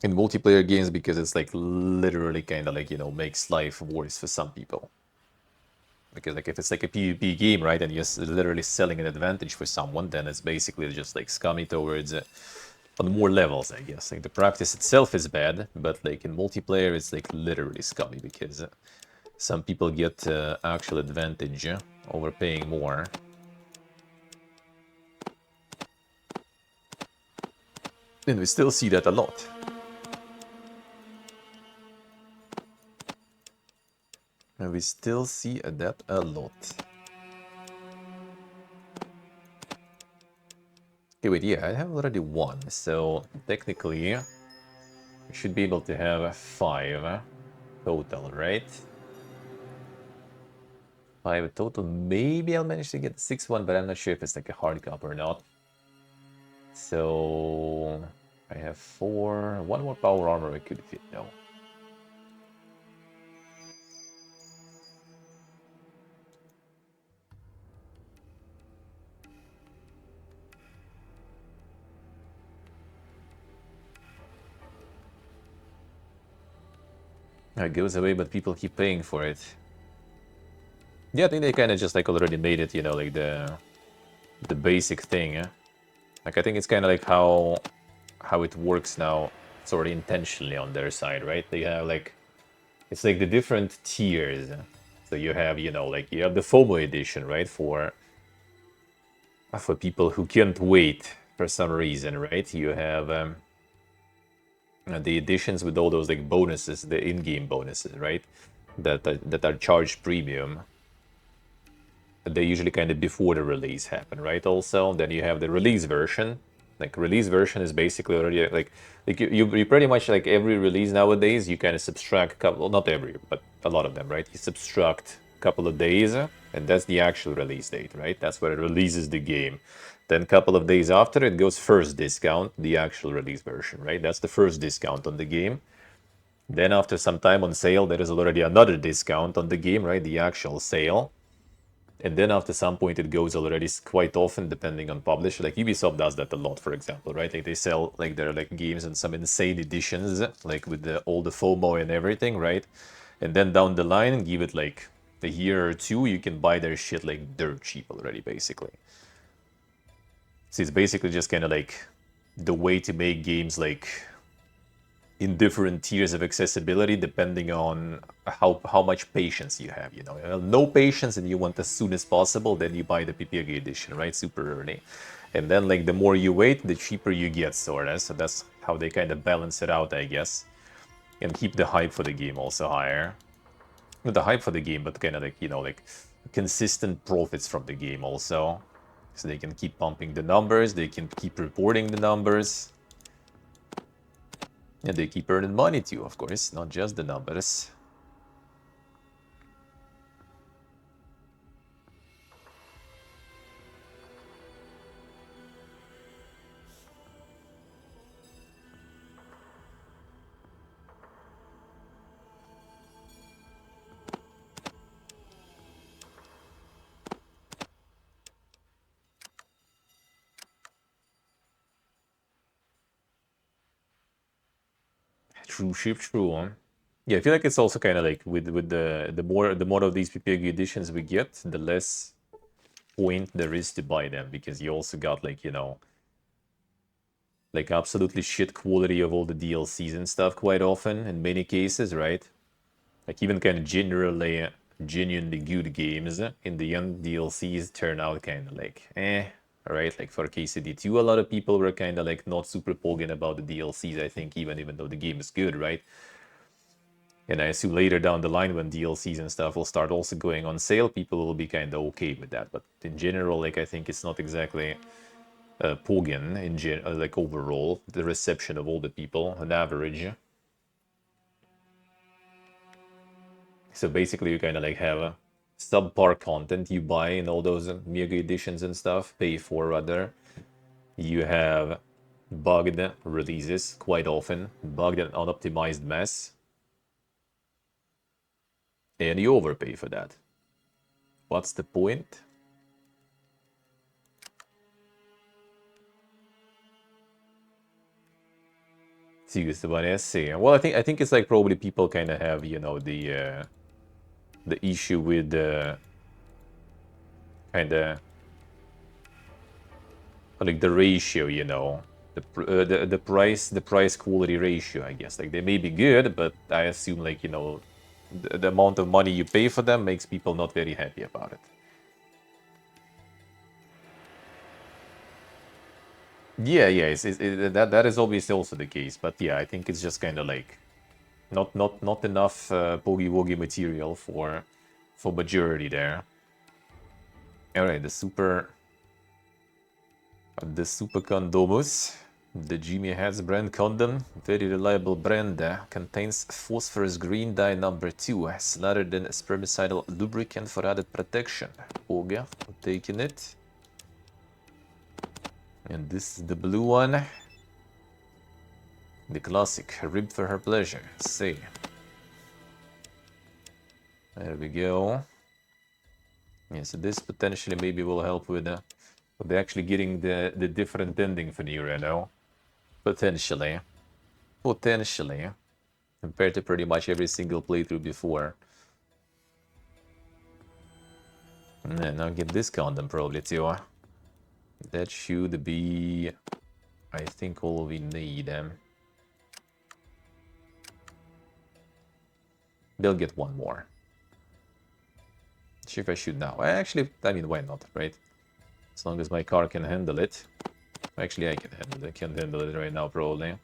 in multiplayer games because it's like literally kind of like, you know, makes life worse for some people. Because like if it's like a PvP game, right, and you're literally selling an advantage for someone, then it's basically just like scummy towards on more levels, I guess. Like the practice itself is bad, but like in multiplayer, it's like literally scummy because some people get actual advantage over paying more. And we still see that a lot. And we still see that a lot. Okay, wait, yeah, I have already 1, so technically we should be able to have 5 total, right? 5 total. Maybe I'll manage to get the 6th one, but I'm not sure if it's like a hard cop or not. So I have 4. 1 more power armor I could fit now. It goes away, but people keep paying for it. Yeah, I think they kind of just like already made it, you know, like the basic thing. Like I think it's kind of like how it works now, sort of intentionally on their side, right? They have like it's like the different tiers. So you have, you know, like you have the FOMO edition, right? For people who can't wait for some reason, right? You have the editions with all those like bonuses, the in-game bonuses, right? That are charged premium. They usually kind of before the release happen, right? Also, then you have the release version. Like release version is basically already like you pretty much like every release nowadays you kind of subtract a couple, well, not every, but a lot of them, right? You subtract a couple of days, and that's the actual release date, right? That's where it releases the game. Then a couple of days after it goes first discount, the actual release version, right? That's the first discount on the game. Then after some time on sale, there is already another discount on the game, right? The actual sale. And then after some point, it goes already quite often, depending on publisher. Like Ubisoft does that a lot, for example, right? Like they sell like their like games in some insane editions, like with all the FOMO and everything, right? And then down the line, give it like a year or two, you can buy their shit like dirt cheap already, basically. So it's basically just kind of like the way to make games like in different tiers of accessibility depending on how much patience you have, you know. No patience and you want as soon as possible, then you buy the PPG edition, right? Super early. And then like the more you wait, the cheaper you get, sort of. So that's how they kind of balance it out, I guess. And keep the hype for the game also higher. Not the hype for the game, but kind of like, you know, like consistent profits from the game also. So they can keep pumping the numbers, they can keep reporting the numbers. And they keep earning money too, of course, not just the numbers. True, ship, true. Huh? Yeah, I feel like it's also kind of like with the more of these PPG editions we get, the less point there is to buy them, because you also got like, you know, like absolutely shit quality of all the DLCs and stuff quite often in many cases, right? Like even kind of genuinely good games in the end, DLCs turn out kind of like right? Like for KCD2, a lot of people were kind of like not super pogging about the DLCs, I think, even though the game is good, right? And I assume later down the line when DLCs and stuff will start also going on sale, people will be kind of okay with that. But in general, like I think it's not exactly pogging in like overall, the reception of all the people on average. So basically, you kind of like have a subpar content you buy in all those mega editions and stuff, pay for rather. You have bugged releases quite often, bugged and unoptimized mess, and you overpay for that. What's the point? Seriously, what I say. Well, I think it's like probably people kind of have, you know, the issue with kind of like the ratio, you know, the price quality ratio, I guess. Like they may be good, but I assume like, you know, the amount of money you pay for them makes people not very happy about it. Yeah, yeah, that is obviously also the case, but yeah, I think it's just kind of like not enough boogie woogie material for majority there. All right, the super condomus, the Jimmy Hats brand condom, very reliable brand, contains phosphorus green dye number 2, slathered in spermicidal lubricant for added protection. Okay, I'm taking it. And this is the blue one, the classic, ribbed for her pleasure. See, there we go. Yeah, so this potentially maybe will help with actually getting the different ending for you, you know? Potentially. Potentially. Compared to pretty much every single playthrough before. And now get this condom probably too. That should be, I think, all we need. They'll get one more. See if I should now. Actually, I mean, why not, right? As long as my car can handle it. Actually, I can handle it. I can handle it right now, probably.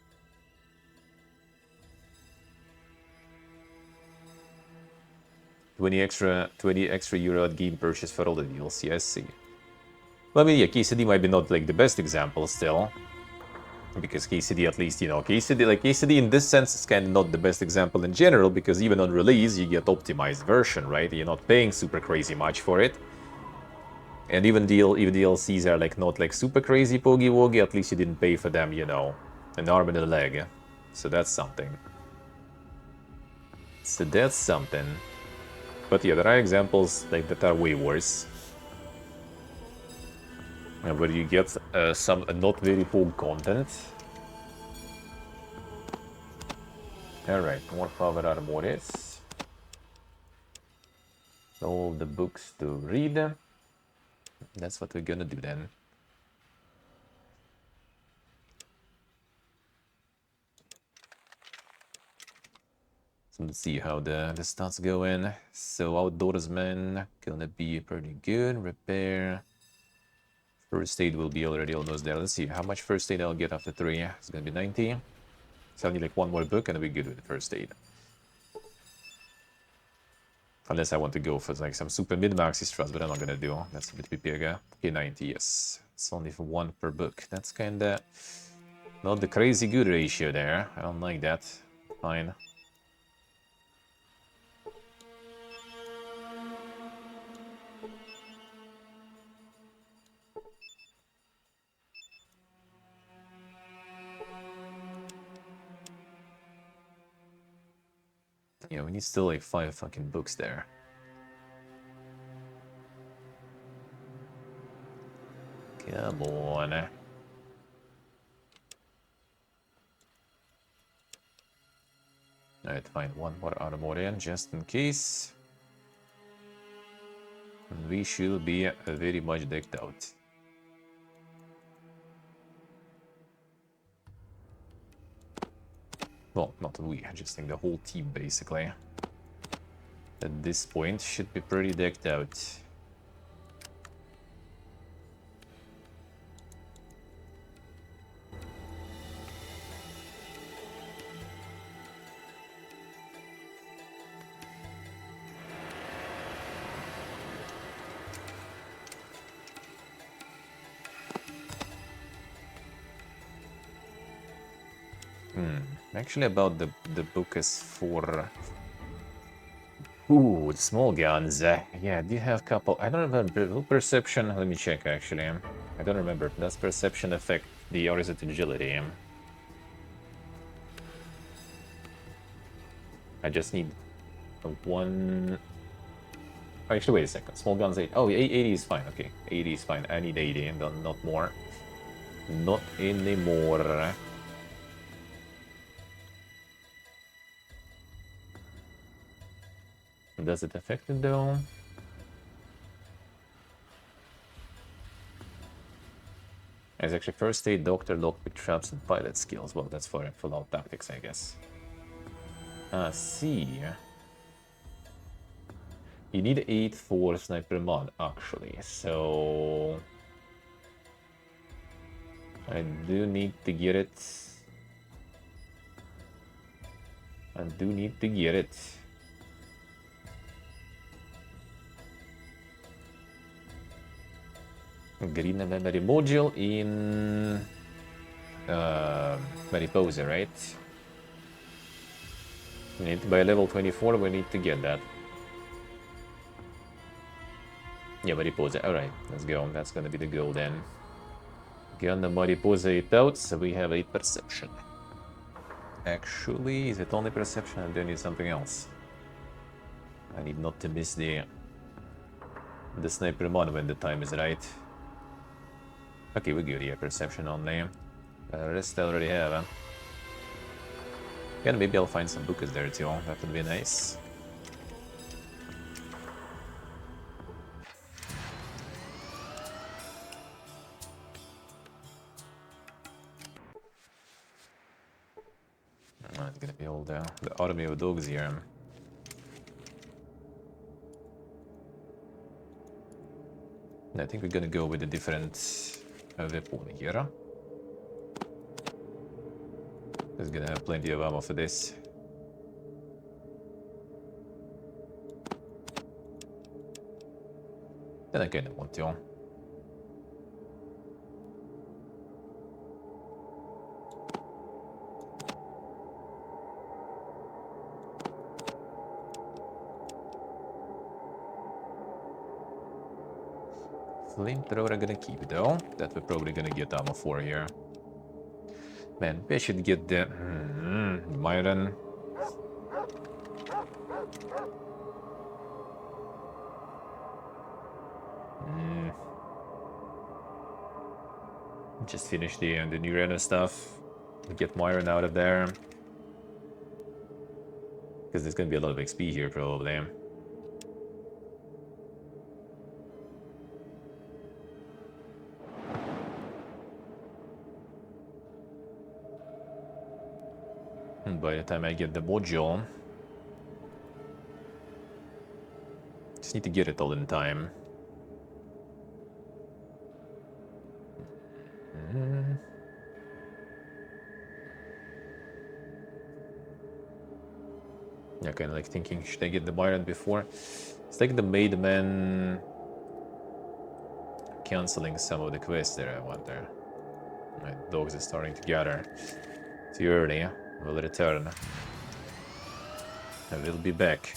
20 extra euro at game purchase for all the DLC, I see. Well, I mean, yeah, KCD might be not like the best example still. Because KCD at least, you know, KCD in this sense is kind of not the best example in general, because even on release you get optimized version, right? You're not paying super crazy much for it. And even DLCs are like not like super crazy poggy woggy, at least you didn't pay for them, you know, an arm and a leg. So that's something. So that's something. But yeah, there are examples like that are way worse. Where you get some not very full content. Alright, more power armores. All the books to read. That's what we're gonna do then. So let's see how the stats go in. So outdoorsman gonna be pretty good. Repair. First aid will be already almost there. Let's see how much first aid I'll get after 3. It's gonna be 90. So I need like one more book and I'll be good with the first aid. Unless I want to go for like some super mid-max strats, but I'm not gonna do. That's a bit bigger. Okay, 90, yes. It's only for 1 per book. That's kinda not the crazy good ratio there. I don't like that. Fine. Yeah, we need still like 5 fucking books there. Come on. Alright, fine. 1 more Armorian just in case. And we should be very much decked out. Well, not we, just like the whole team basically. At this point should be pretty decked out. Actually, about the book is for... Ooh, the small guns. Yeah, do you have a couple? I don't remember. Will perception... Let me check, actually. I don't remember. Does perception affect the... Or is it agility? I just need one... Actually, wait a second. Small guns 8. Oh, 80 is fine. Okay, 80 is fine. I need 80, not more. Not anymore. Does it affect it though? It's actually first aid, doctor, lockpick, traps, and pilot skills. Well, that's for full-out tactics, I guess. See. You need 8 for sniper mod, actually. So I do need to get it. I do need to get it. Green memory module in Mariposa, right? We need by level 24. We need to get that. Yeah, Mariposa. All right, let's go. That's gonna be the goal then. Get the Mariposa 8 out, so we have 8 perception. Actually, is it only perception? I do need something else. I need not to miss the sniper mod when the time is right. Okay, we're good. Yeah, perception only. Rest I already have. Huh? Yeah, maybe I'll find some bookers there too. That would be nice. It's gonna be all the army of dogs here. I think we're gonna go with a different weapon here. Just gonna have plenty of ammo for this. Then I kinda want to. Flamethrower I'm gonna keep though. That we're probably gonna get ammo for here. Man, we should get the Myron. Just finish the new random stuff. Get Myron out of there. Because there's going to be a lot of XP here, probably. And by the time I get the module, just need to get it all in time. Yeah, kind of like thinking, should I get the Byron before? It's like the Maidman canceling some of the quests there, I wonder. My dogs are starting to gather. Too early, will return. I will be back.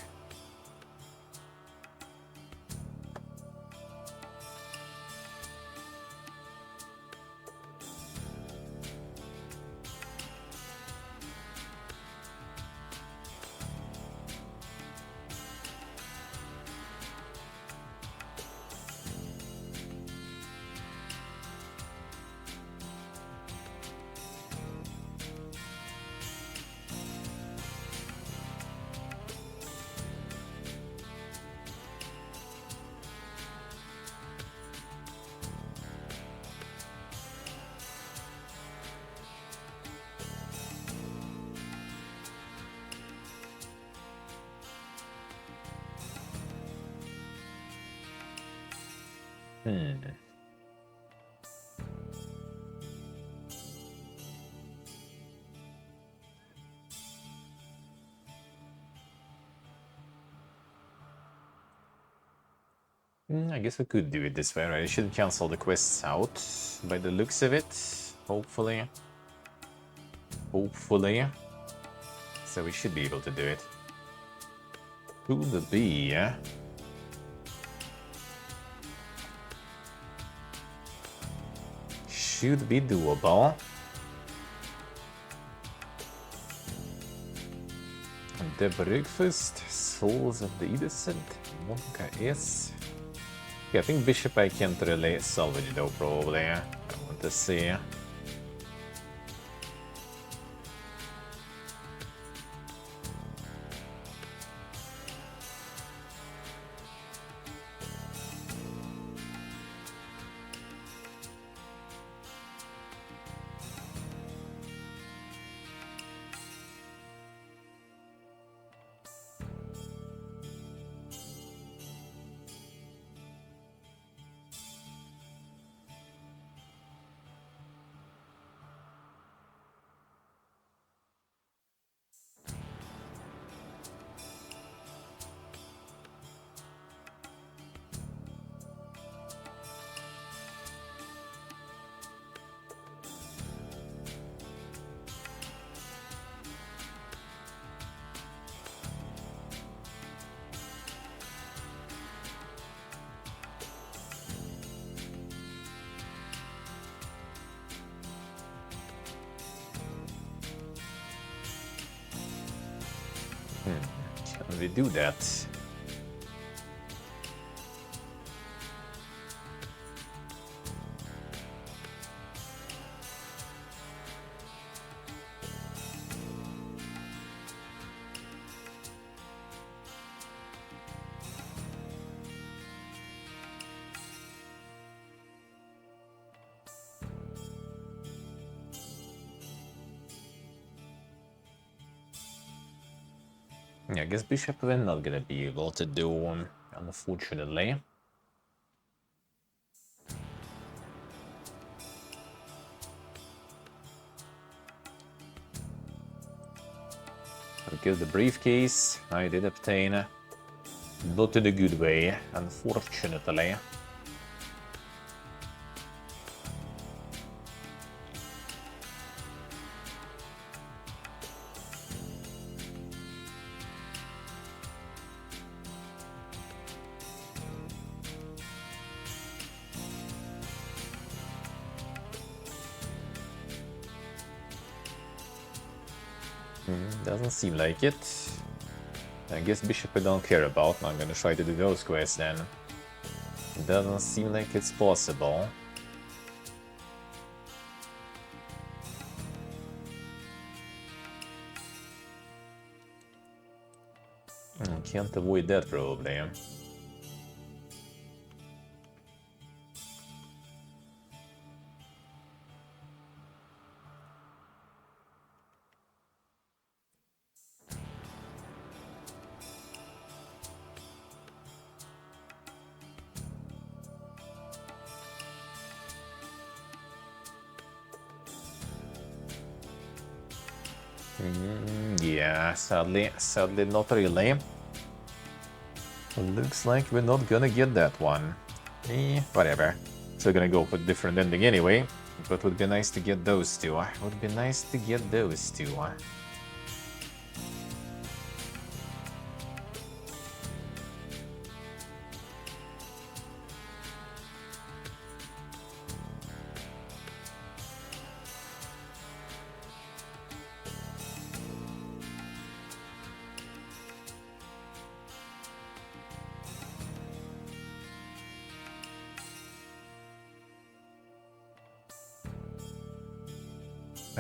I guess we could do it this way, right? I shouldn't cancel the quests out by the looks of it. Hopefully. Hopefully. So we should be able to do it. Could be, yeah? Should be doable. The breakfast, souls of the innocent, Monka is. Yeah, I think Bishop I can't really salvage though, probably. I want to see. Can we do that? Yeah, I guess Bishop we're not gonna be able to do, unfortunately. Because the briefcase I did obtain, not in a good way, unfortunately. Doesn't seem like it. I guess bishop I don't care about. I'm gonna try to do those quests then. Doesn't seem like it's possible. Can't avoid that probably. Yeah, sadly not really. Looks like we're not gonna get that one. Whatever. Still gonna go for a different ending anyway. But would be nice to get those two. Would be nice to get those two.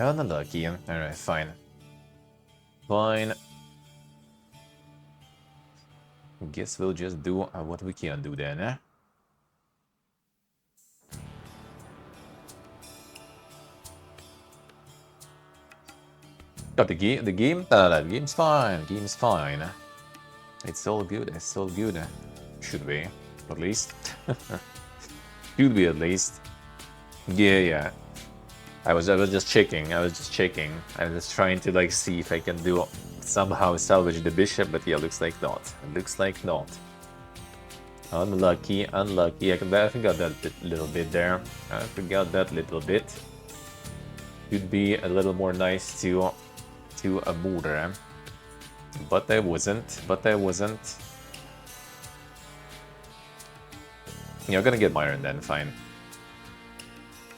Unlucky. Alright, fine. Fine. Guess we'll just do what we can do then, eh? Got the game's fine. Game's fine. It's all good. It's all good. Should be, at least. Should be at least. Yeah. I was just checking. I was just trying to like see if I can do somehow salvage the bishop, but yeah, looks like not. Looks like not. Unlucky. I forgot that little bit there. I forgot that little bit. Would be a little more nice to a border, but I wasn't. Yeah, I'm gonna get Myron then. Fine.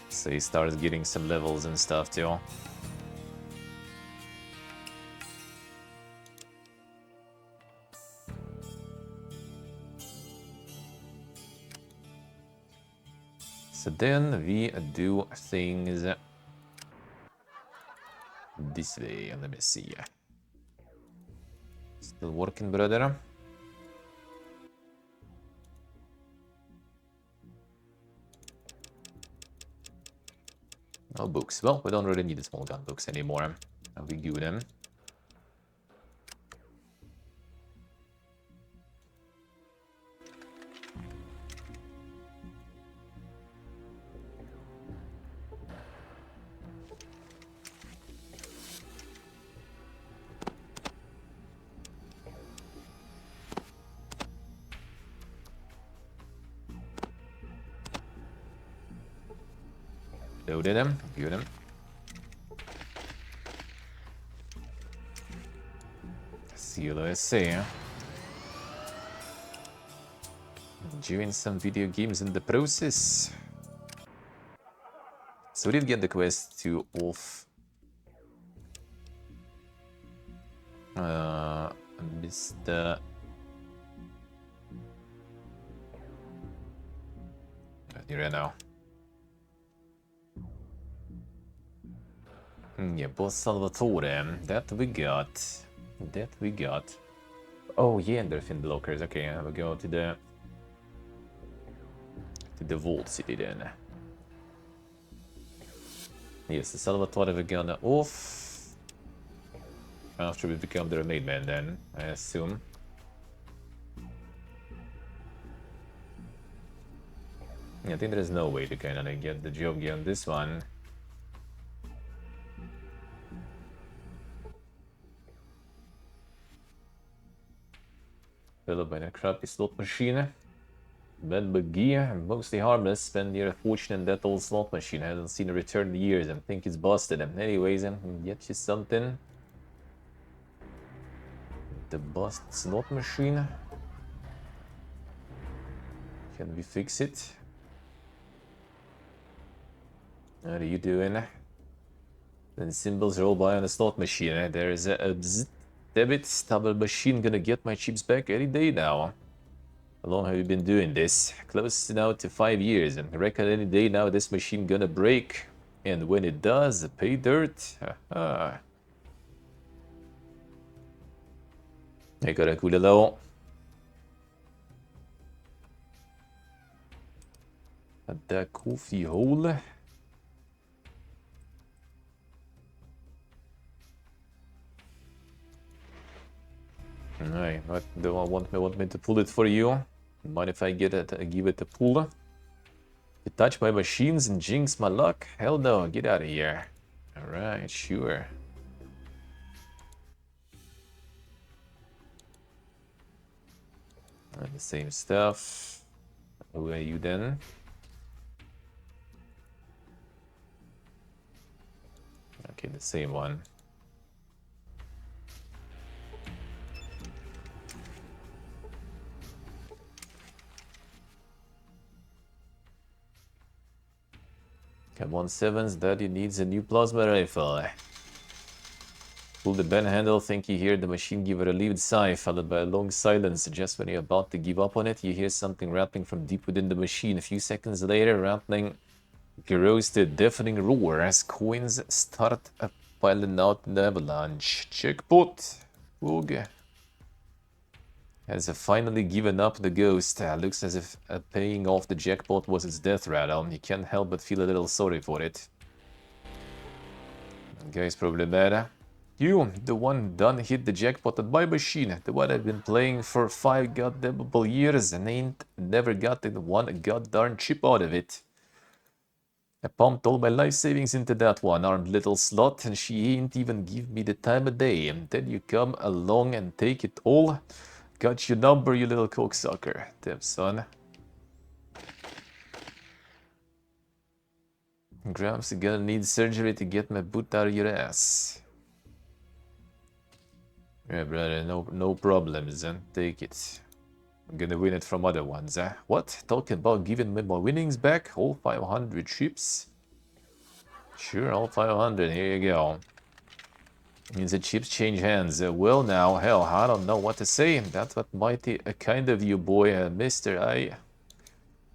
So he starts getting some levels and stuff too. So then we do things this way. Let me see. Still working, brother. No books. Well, we don't really need the small gun books anymore. We do them. Loaded them. View them. See, let's see. Doing some video games in the process. So we did get the quest to off Mr. Here now. Yeah, boss Salvatore. That we got. Oh yeah, and they're fin blockers. Okay, I will go to the Vault City then. Yes, the Salvatore we got off. After we become their main man then, I assume. Yeah, I think there's no way to kind of like get the job on this one. Followed by a crappy slot machine. Bad buggy, mostly harmless. Spend near a fortune in that old slot machine. Hasn't seen a return in years and think it's busted. Anyways, get you something. The bust slot machine. Can we fix it? What are you doing? Then symbols roll by on the slot machine. There is a bzzzt. damn it, stubborn machine gonna get my chips back any day now. How long have you been doing this? Close now to 5 years, and I reckon any day now this machine gonna break. And when it does, pay dirt. Haha. Eccola qui là. At that coffee hole. Alright, what do I want me to pull it for you? Mind if I get it, give it a pull? You touch my machines and jinx my luck? Hell no, get out of here. Alright, sure. The same stuff. Who are you then? Okay, the same one. Come on, Sevens, Daddy needs a new plasma rifle. Pull the bend handle, think you hear the machine give a relieved sigh, followed by a long silence. Just when you're about to give up on it, you hear something rattling from deep within the machine. A few seconds later, rattling grows to a deafening roar as coins start piling out in the avalanche. Jackpot! Oog. Has finally given up the ghost. Looks as if paying off the jackpot was its death rattle. You can't help but feel a little sorry for it. Guy's probably mad. You, the one done hit the jackpot at my machine, the one I've been playing for 5 goddamnable years and ain't never gotten one goddamn chip out of it. I pumped all my life savings into that one armed little slut, and she ain't even give me the time of day. And then you come along and take it all. Got your number, you little cocksucker. Damn, son. Gramps, you're gonna need surgery to get my boot out of your ass. Yeah, brother, no problems, take it. I'm gonna win it from other ones, What? Talking about giving me my winnings back? All 500 chips? Sure, all 500, here you go. Means the chips change hands. Well now, hell, I don't know what to say. That's what mighty kind of you, boy, mister.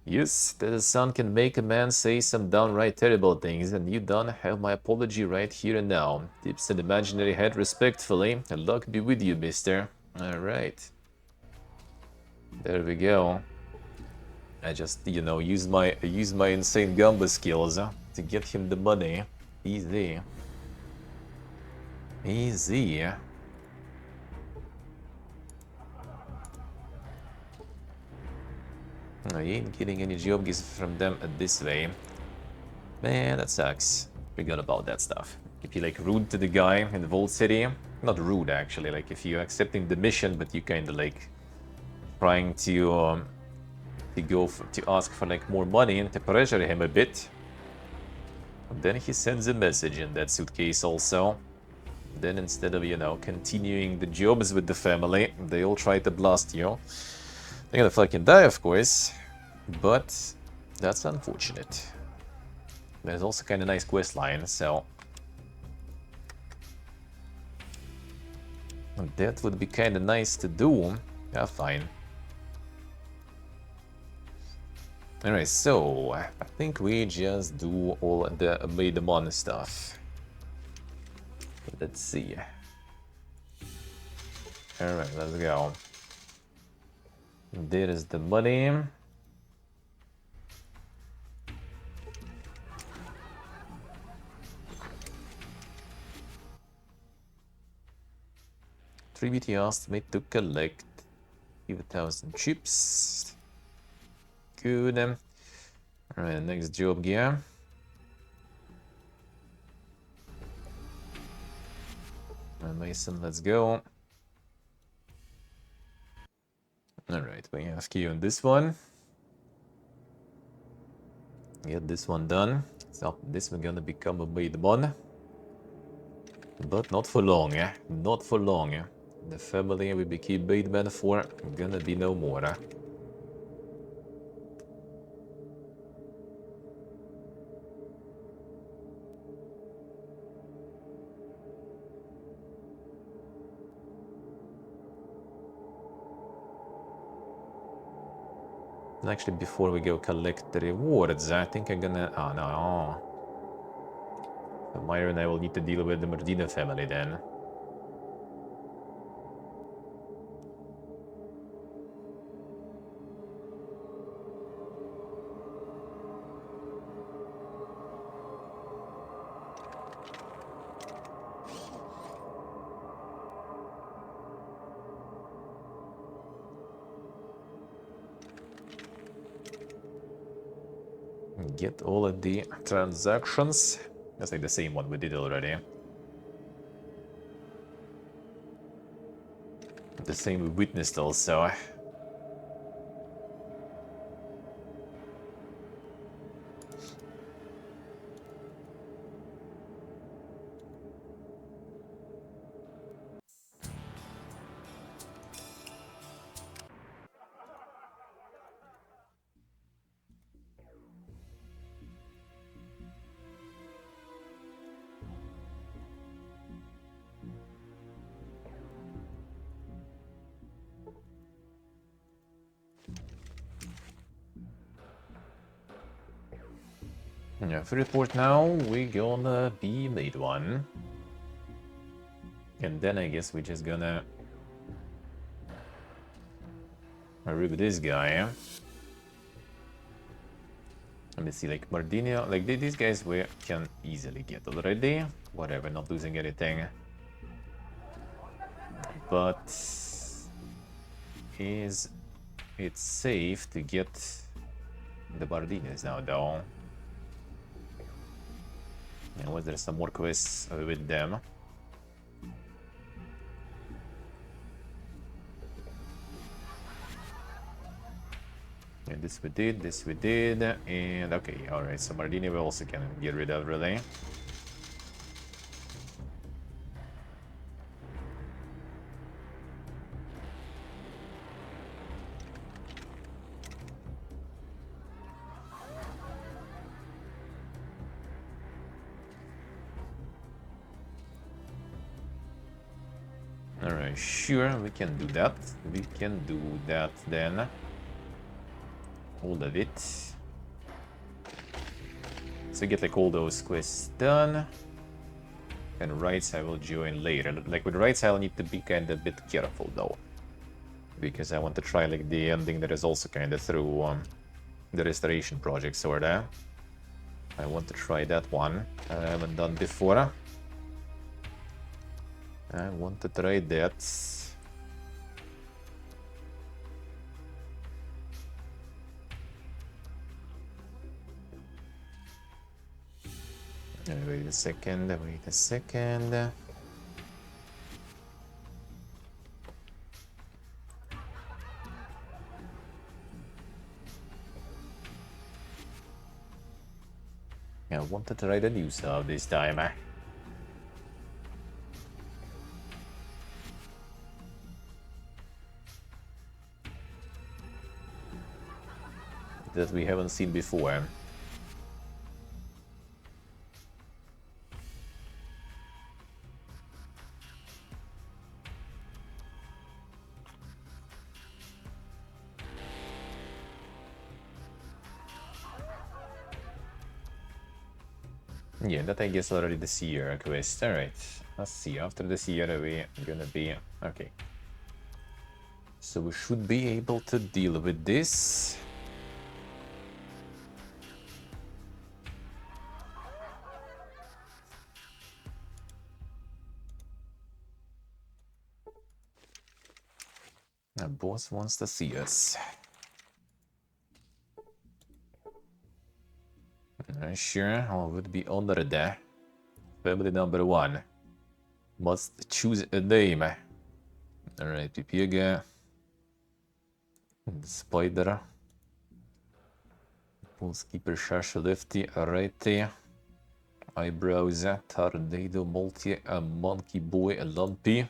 Yes, the sun can make a man say some downright terrible things, and you done have my apology right here and now. Tips an imaginary head respectfully, and luck be with you, mister. Alright. There we go. I just, you know, use my insane gumbo skills to get him the money. Easy. Easy. No, you ain't getting any job gigs from them this way. Man, that sucks. Forgot about that stuff. If you like rude to the guy in the Vault City, not rude actually, like if you're accepting the mission but you kind of like trying to to ask for like more money and to pressure him a bit, then he sends a message in that suitcase also. Then instead of, you know, continuing the jobs with the family, they all try to blast you. They're gonna fucking die, of course, but that's unfortunate. There's also kind of nice quest line, so that would be kind of nice to do. Yeah, fine. Alright, so I think we just do all the made the money stuff. Let's see. Alright, let's go. There is the money. Tribute asked me to collect 5,000 chips. Good. Alright, next job gear. Mason, let's go. Alright, we have key on this one. Get this one done. So this one gonna become a made one. But not for long, Not for long, The family we became made man for gonna be no more, And actually, before we go collect the rewards, I think I'm gonna... Oh, no. So Myra and I will need to deal with the Merdina family then. Get all of the transactions. That's like the same one we did already. The same we witnessed also. Yeah, for report now, we gonna be made one. And then I guess we're just gonna rip this guy. Let me see, like Mardinio, like these guys we can easily get already. Whatever, not losing anything. But is it safe to get the Bardinis now though? And was there some more quests with them? And this we did, and okay, alright, so Mardini we also can get rid of, really. Alright, sure, we can do that. We can do that then. All of it. So get like all those quests done. And rights I will join later. Like with rights I'll need to be kind of a bit careful though. Because I want to try like the ending that is also kind of through the restoration project sorta. I want to try that one. I haven't done before. I want to try that. Wait a second, wait a second. I want to try the new stuff this time. That we haven't seen before. Yeah, that I guess already the Seer quest. Alright, let's see. After the Seer, we're gonna be... Okay. So we should be able to deal with this. The boss wants to see us. Sure, I would be honored there. Family number 1. Must choose a name. Alright, Pipiega. Spider. Pulsekeeper, Shasha, Lefty, Righty. Eyebrows, Tornado, Multi, a Monkey Boy, a Lumpy.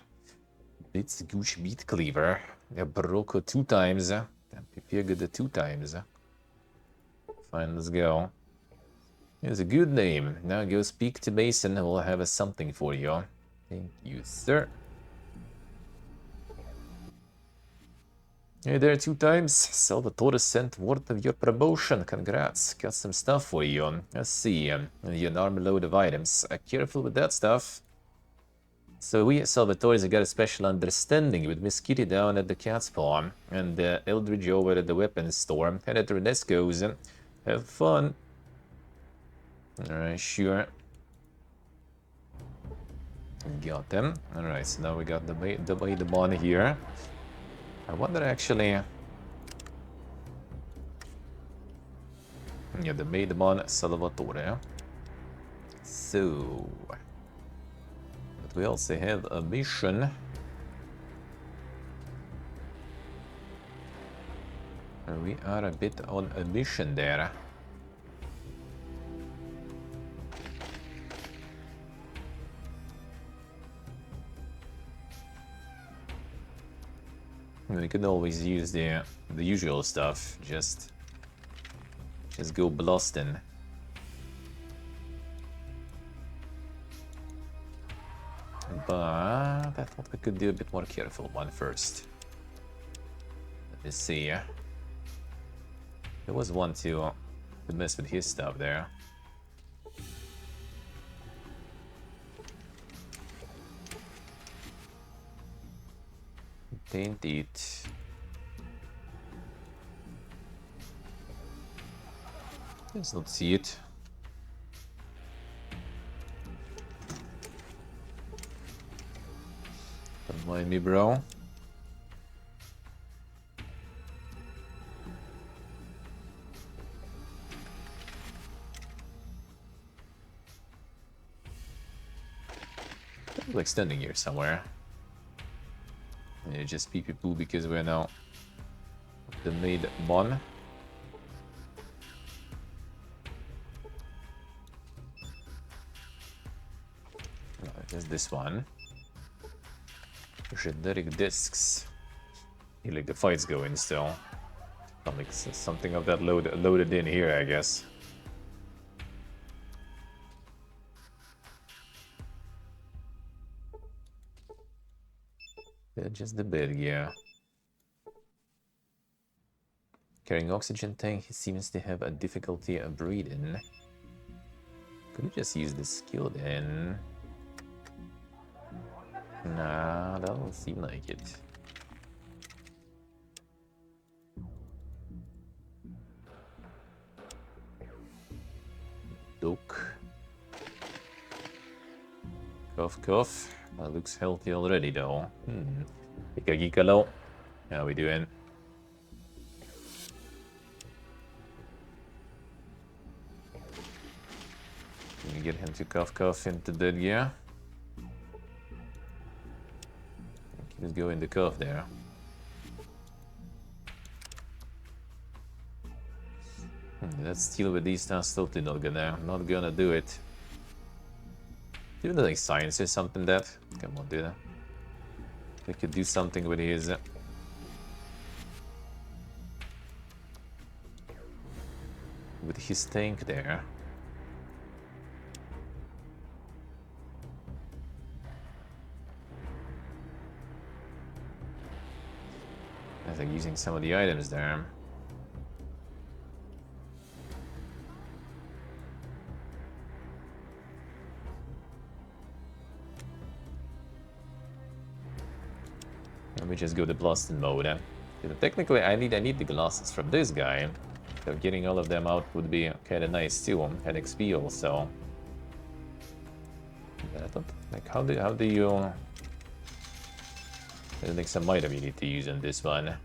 Bits, Gooch, Meat Cleaver. A Barocco 2 times. And Pipiega the 2 times. Fine, let's go. It's a good name. Now go speak to Mason and we'll have something for you. Thank you, sir. Hey there 2 times. Salvatore sent word of your promotion. Congrats. Got some stuff for you. Let's see. An army load of items. Careful with that stuff. So we Salvatore's got a special understanding with Miss Kitty down at the cat's paw and Eldridge over at the weapons store. And at Renesco's. Have fun. Alright, sure. Got them. Alright, so now we got the bond here. I wonder actually... Yeah, the Maidmon Salvatore. So... But we also have a mission. We are a bit on a mission there. We could always use the usual stuff, just go blasting. But I thought we could do a bit more careful one first. Let me see. There was one to mess with his stuff there. Paint it. Let's not see it. Don't mind me, bro. Like standing here somewhere. Yeah, just pee pee poo because we're now the maid mon. There's this one. Generic discs. You like the fights going still. Like something of that loaded in here, I guess. Yeah, just a bit, yeah. Carrying oxygen tank, he seems to have a difficulty breathing. Could we just use this skill then? Nah, that don't seem like it. Doke. Cough, cough. That looks healthy already, though. Ikagikalo. How we doing? Can we get him to cough, cough into bed, yeah? Let's go in the cough there. Let's deal with these tasks. Totally not gonna do it. Do you know, like science or something that? Come on, dude. We could do something with his... with his tank there. I think using some of the items there. Let me just go to blasting mode. Technically, I need the glasses from this guy. So getting all of them out would be kind of nice too. And XP also. But I thought, like, how do you? There's like some item you need to use in this one.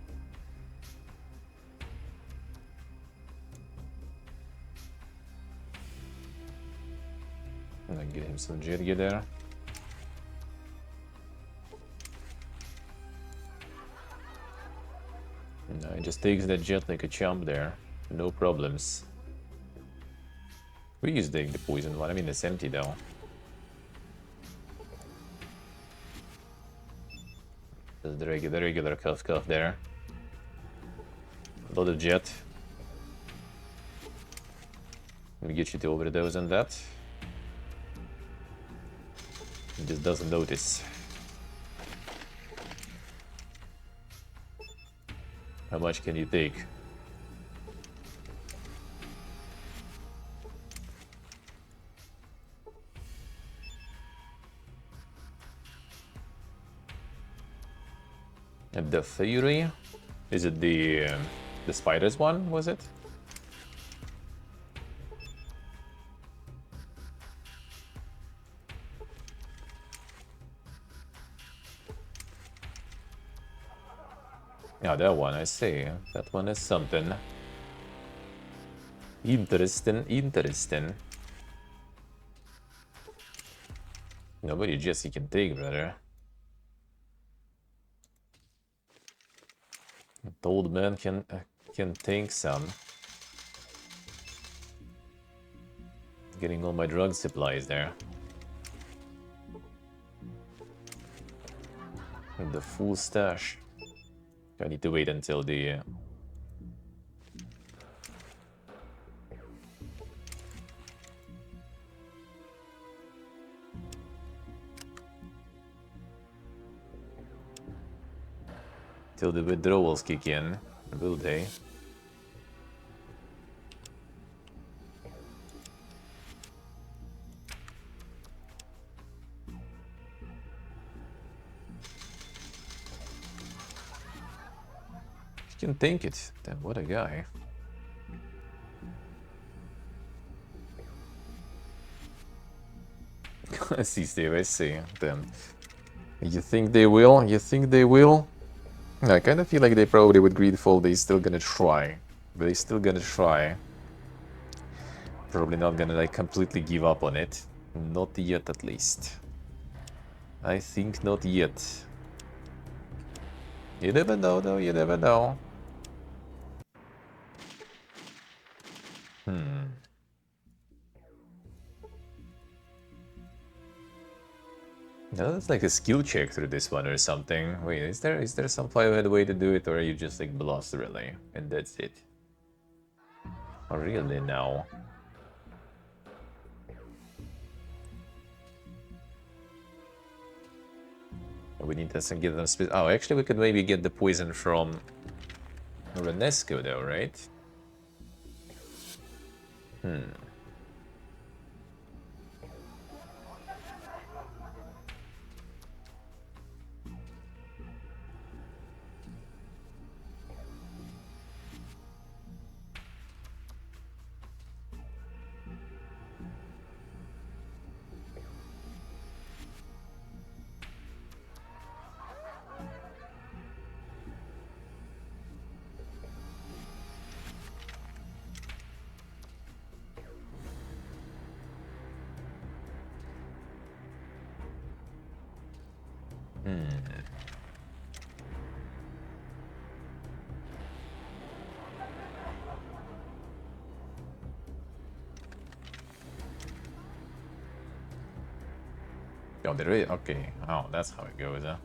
And then get him some Jirgi there. No, he just takes that jet like a champ there. No problems. We use the poison one. I mean, it's empty though. There's the regular cuff there. A lot of jet. Let me get you to overdose on that. He just doesn't notice. How much can you take? And the theory? Is it the spiders one, was it? Yeah, that one, I see. That one is something. Interesting, interesting. Nobody just you can take, brother. The old man can take some. Getting all my drug supplies there. And the full stash. I need to wait until the... till the withdrawals kick in, will they? You can think it. Damn, what a guy. I see, Steve, I see. Then you think they will? You think they will? I kind of feel like they probably with Greedfall they're still gonna try. They're still gonna try. Probably not gonna like completely give up on it. Not yet, at least. I think not yet. You never know, though. You never know. No, it's like a skill check through this one or something. Wait, is there some 5-head way to do it, or are you just like blast relay and that's it? Oh, really now? We need to get them oh, actually we could maybe get the poison from Renesco though, right? Oh, there is? Okay. Oh, that's how it goes, huh?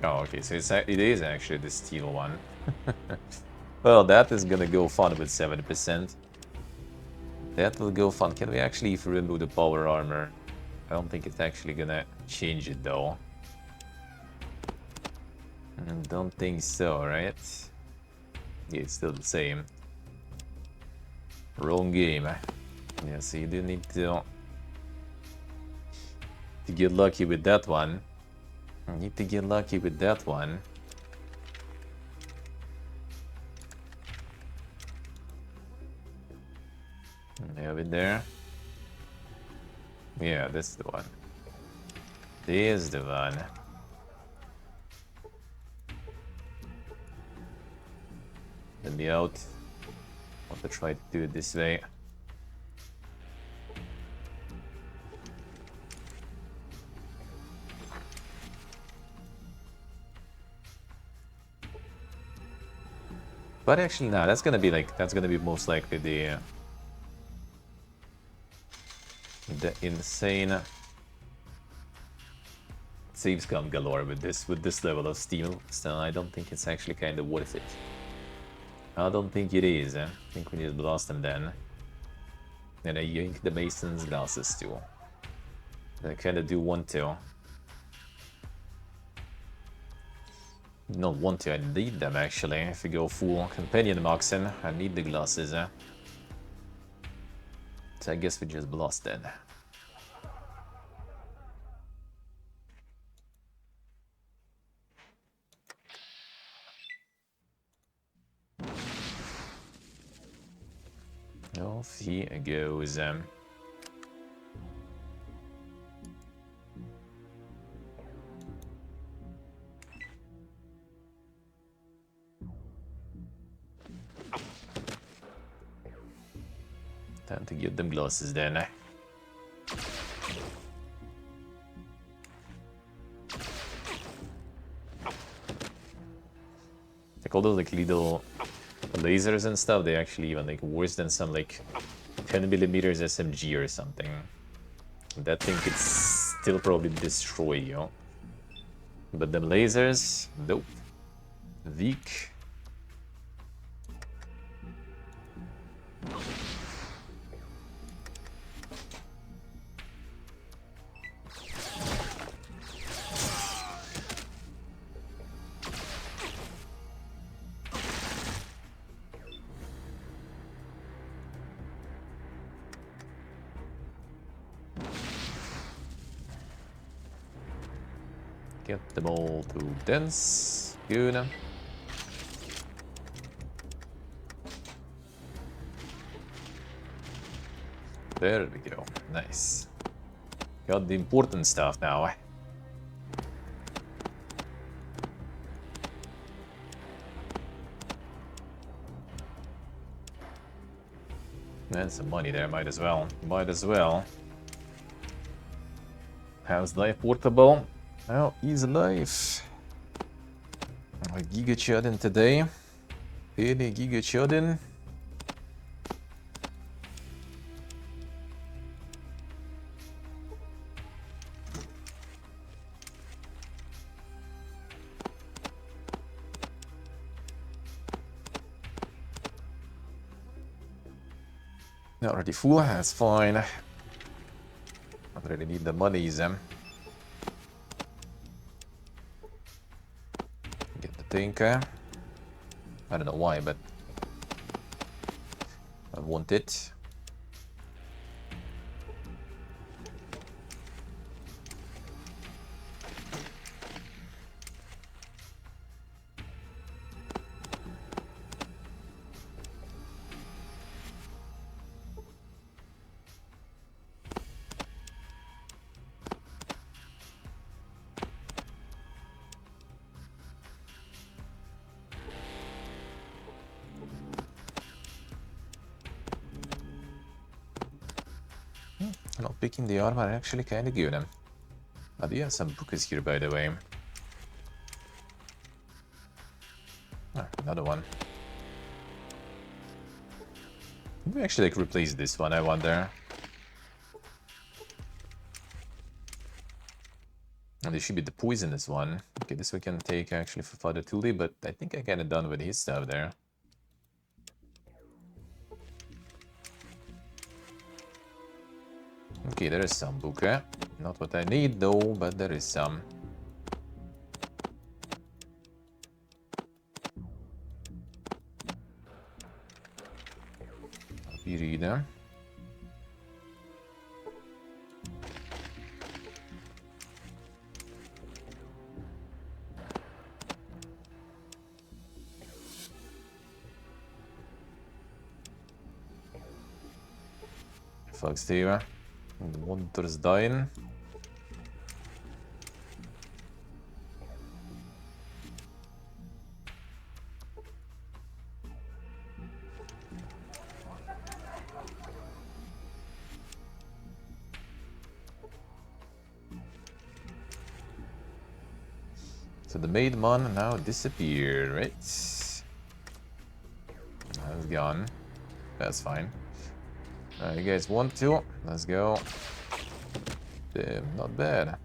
Oh, okay, so it is actually the steel one. Well, that is gonna go fun with 70%. That will go fun. Can we actually remove the power armor? I don't think it's actually gonna change it, though. Don't think so, right? Yeah, it's still the same. Wrong game. Yeah, so you do need to get lucky with that one. You need to get lucky with that one. Have it there. Yeah, this is the one. This is the one. Let me out. I want to try to do it this way. But actually, no, that's gonna be most likely the insane saves come galore with this level of steel. So I don't think it's actually kind of worth it. I don't think it is. I think we need to blast them then. And I yank the Mason's glasses too. I kind of do want to. Not want to, I need them actually. If we go full companion moxen, I need the glasses. So I guess we just blast then. Off he goes. Time to get them glasses then. Like all those like little lasers and stuff, they actually even like worse than some like 10mm SMG or something. That thing could still probably destroy you. But them lasers, nope. Weak. Get them all to dense. Good. There we go. Nice. Got the important stuff now. And some money there, might as well. Might as well. How's life portable? How is life? Giga Chudin today. Really Giga Chudin. Not already full, that's fine. I really need the monies. Get the tinker. I don't know why, but I want it. Not picking the armor actually kinda good. I do have some bookers here, by the way. Ah, another one. Maybe actually like replace this one, I wonder. And this should be the poisonous one. Okay, this we can take actually for Father Tuli, but I think I'm kinda done with his stuff there. Okay, there is some bouquet. Not what I need though, but there is some. Pirina. Fuck Steve. The monitor's dying. So the maid mon now disappeared, right? That's gone. That's fine. You guys want to? Let's go. Damn, not bad.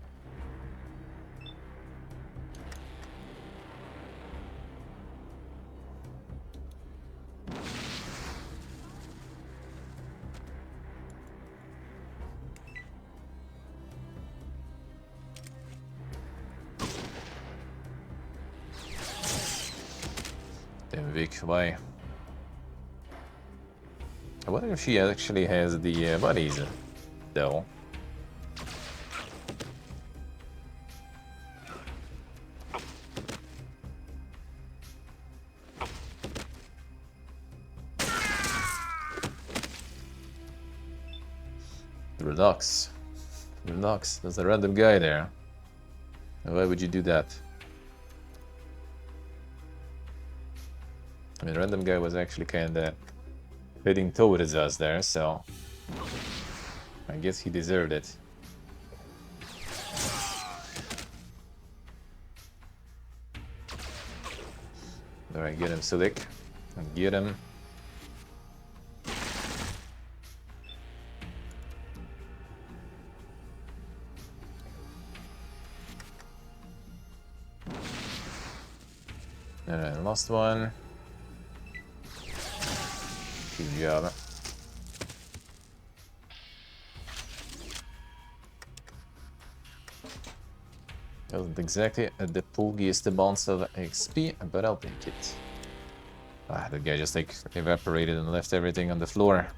Ludwig. Why? I wonder if she actually has the bodies, though. Relax. Relax. There's a random guy there. Why would you do that? I mean, random guy was actually kinda heading towards us there, so I guess he deserved it. Alright, get him, Sulik. Get him. Alright, last one. Good job. Wasn't exactly the poogiest amounts of XP, but I'll take it. Ah, the guy just like evaporated and left everything on the floor.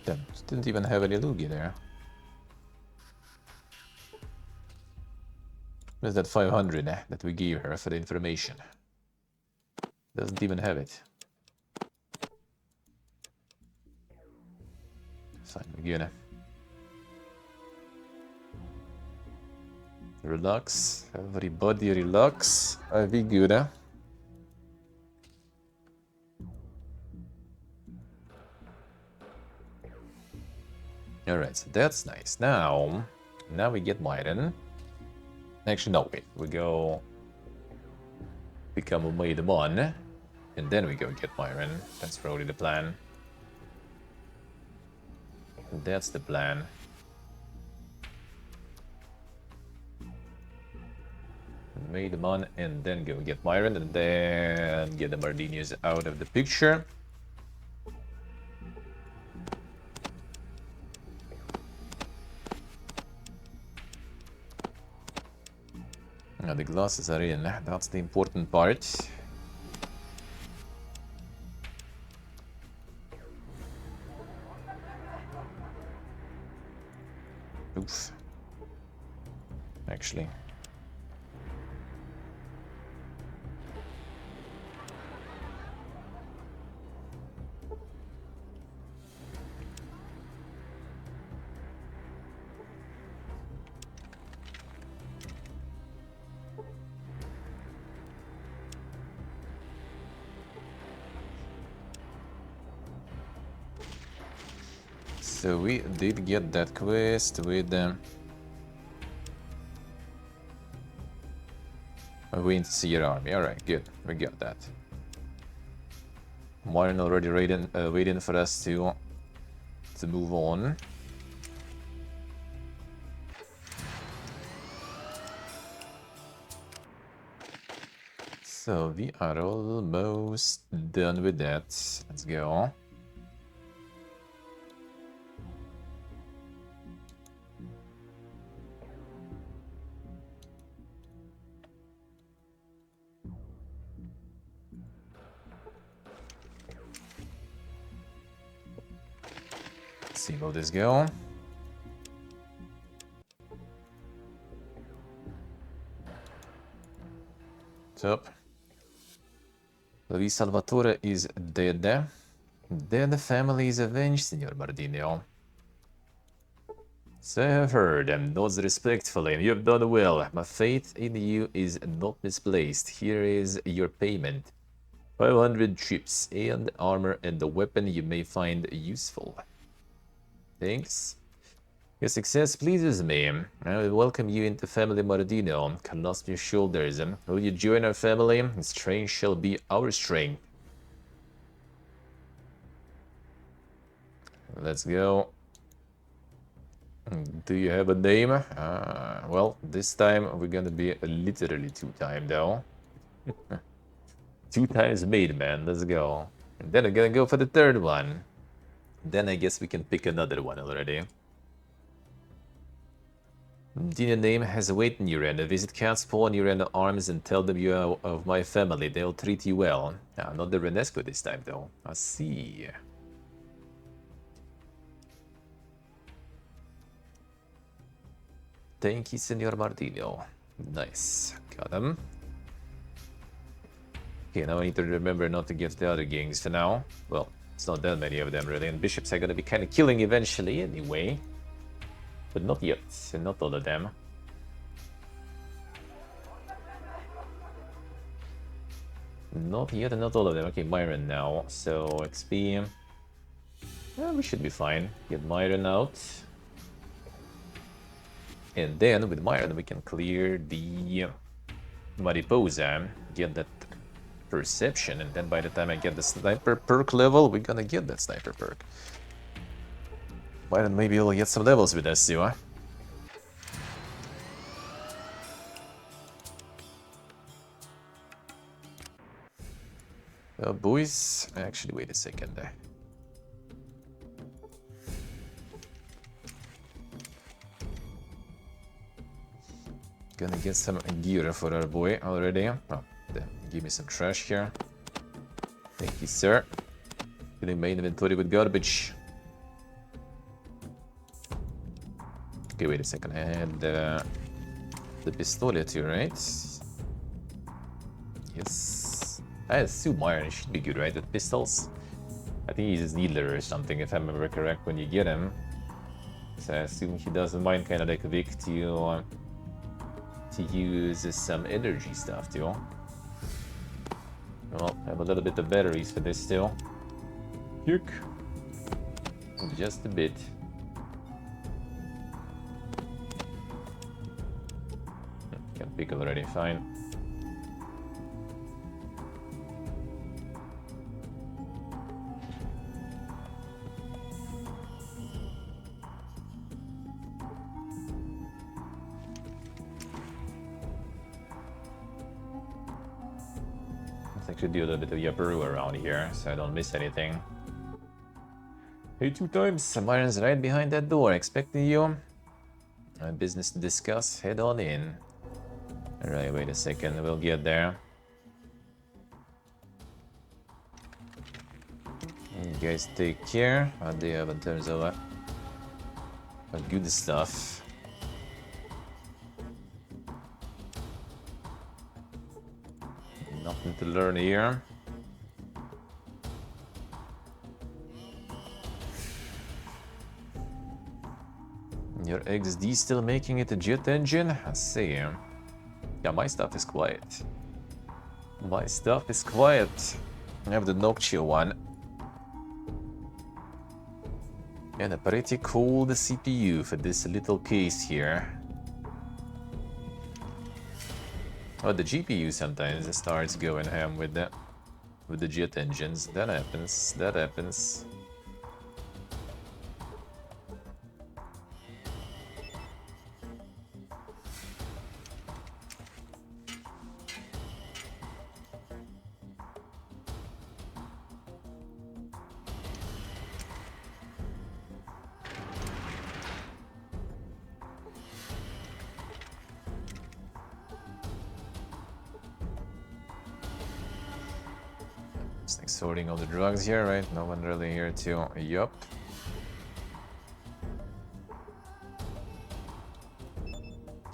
Damn, didn't even have any loogie there. Where's that 500 that we gave her for the information? Doesn't even have it. Fine, we're gonna relax. Everybody relax. I'll be good, huh? Alright, so that's nice. Now we get Myron. Actually, no, wait. We go become a Maid One, and then we go get Myron. That's probably the plan. That's the plan. Maid One, and then go get Myron, and then get the Mardinius out of the picture. Now the glasses are in, that's the important part. Oof. Actually. So we did get that quest with Wind Seer Army. Alright, good. We got that. Myron already waiting for us to move on. So we are almost done with that. Let's go. See how this go. Top. Luis Salvatore is dead. Dead family is avenged, Signor Bardino. So I have heard, and nods respectfully. You have done well. My faith in you is not misplaced. Here is your payment. 500 chips and armor and the weapon you may find useful. Thanks. Your success pleases me. I will welcome you into Family Mardino. Clasp your shoulders. Will you join our family? Strength shall be our strength. Let's go. Do you have a name? Well, this time we're gonna be literally two-time though. Two times made, man. Let's go. And then I'm gonna go for the third one. Then I guess we can pick another one already. The name has a weight in your end. Visit cats, paw on your end arms and tell them you are of my family. They'll treat you well. Not the Renesco this time though. I see. Thank you, Senor Martino. Nice. Got him. Okay, now I need to remember not to give the other gangs for now. Well, it's not that many of them really, and bishops are gonna be kind of killing eventually anyway. But not yet, and not all of them. Not yet, and not all of them. Okay, Myron now. So, XP. We should be fine. Get Myron out. And then, with Myron, we can clear the Mariposa. Get that perception, and then by the time I get the sniper perk level, we're gonna get that sniper perk. Myron, maybe we'll get some levels with us too, huh? Boys, actually, wait a second. Gonna get some gear for our boy already. Oh, then give me some trash here. Thank you, sir. Filling my inventory with garbage. Okay, wait a second. I had the pistolet too, right? Yes. I assume iron should be good, right? With pistols. I think he's a needler or something, if I remember correct, when you get him. So I assume he doesn't mind, kind of like Vic, to use some energy stuff too. Well, I have a little bit of batteries for this still. Yuck. Just a bit. Can pick already, fine. Actually do a little bit of Yaperu around here, so I don't miss anything. Hey, 2 times. Myron's right behind that door, expecting you. Business to discuss, head on in. Alright, wait a second, we'll get there. You guys take care. What do you have in terms of good stuff? Nothing to learn here. Your XD still making it a jet engine? I see. Yeah, my stuff is quiet. My stuff is quiet. I have the Noctua one. And a pretty cool CPU for this little case here. Oh, the GPU sometimes starts going ham with the jet engines. That happens. That happens. Just like sorting all the drugs here, right? No one really here to... Yup.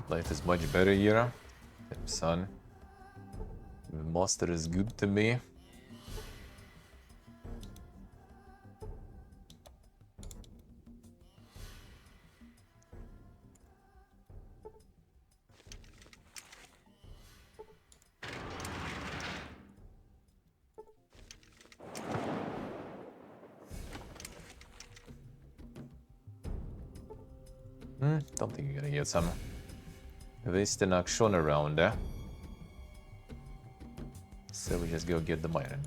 Life is much better here. Yep, son. The master is good to me. Don't think you're gonna get some wasting action around there. So we just go get the Myron.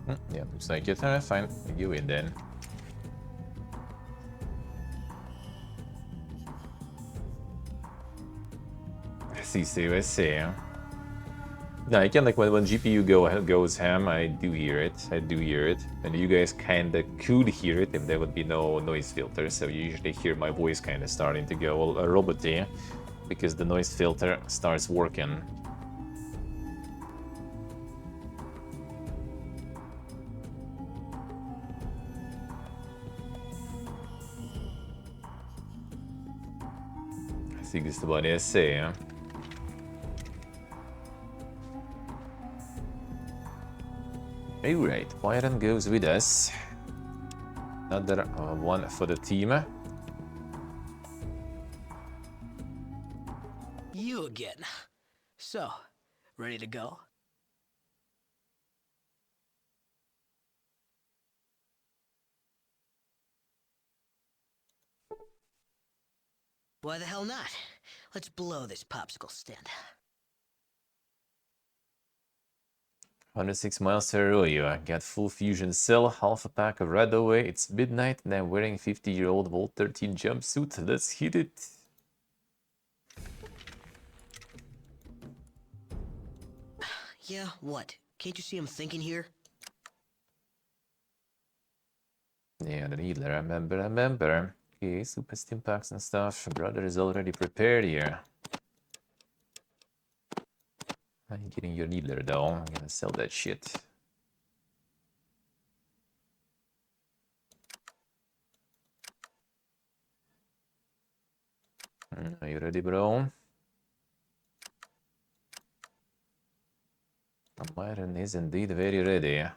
Yeah, looks like it. Alright, fine. You win then. I see. No, I can like when GPU goes ham, I do hear it. And you guys kinda could hear it if there would be no noise filter. So you usually hear my voice kinda starting to go roboty because the noise filter starts working. I think it's the one I say. Alright, Byron goes with us. Another one for the team. You again. So, ready to go? Why the hell not? Let's blow this popsicle stand. 106 miles to Arroyo. I got full fusion cell, half a pack of red away. It's midnight and I'm wearing 50-year-old Volt 13 jumpsuit. Let's hit it. Yeah, what? Can't you see I'm thinking here? Yeah, the needler, I remember. Okay, super stim packs and stuff. Brother is already prepared here. I'm getting your needler though. I'm gonna sell that shit. Are you ready, bro? Myron is indeed very ready. I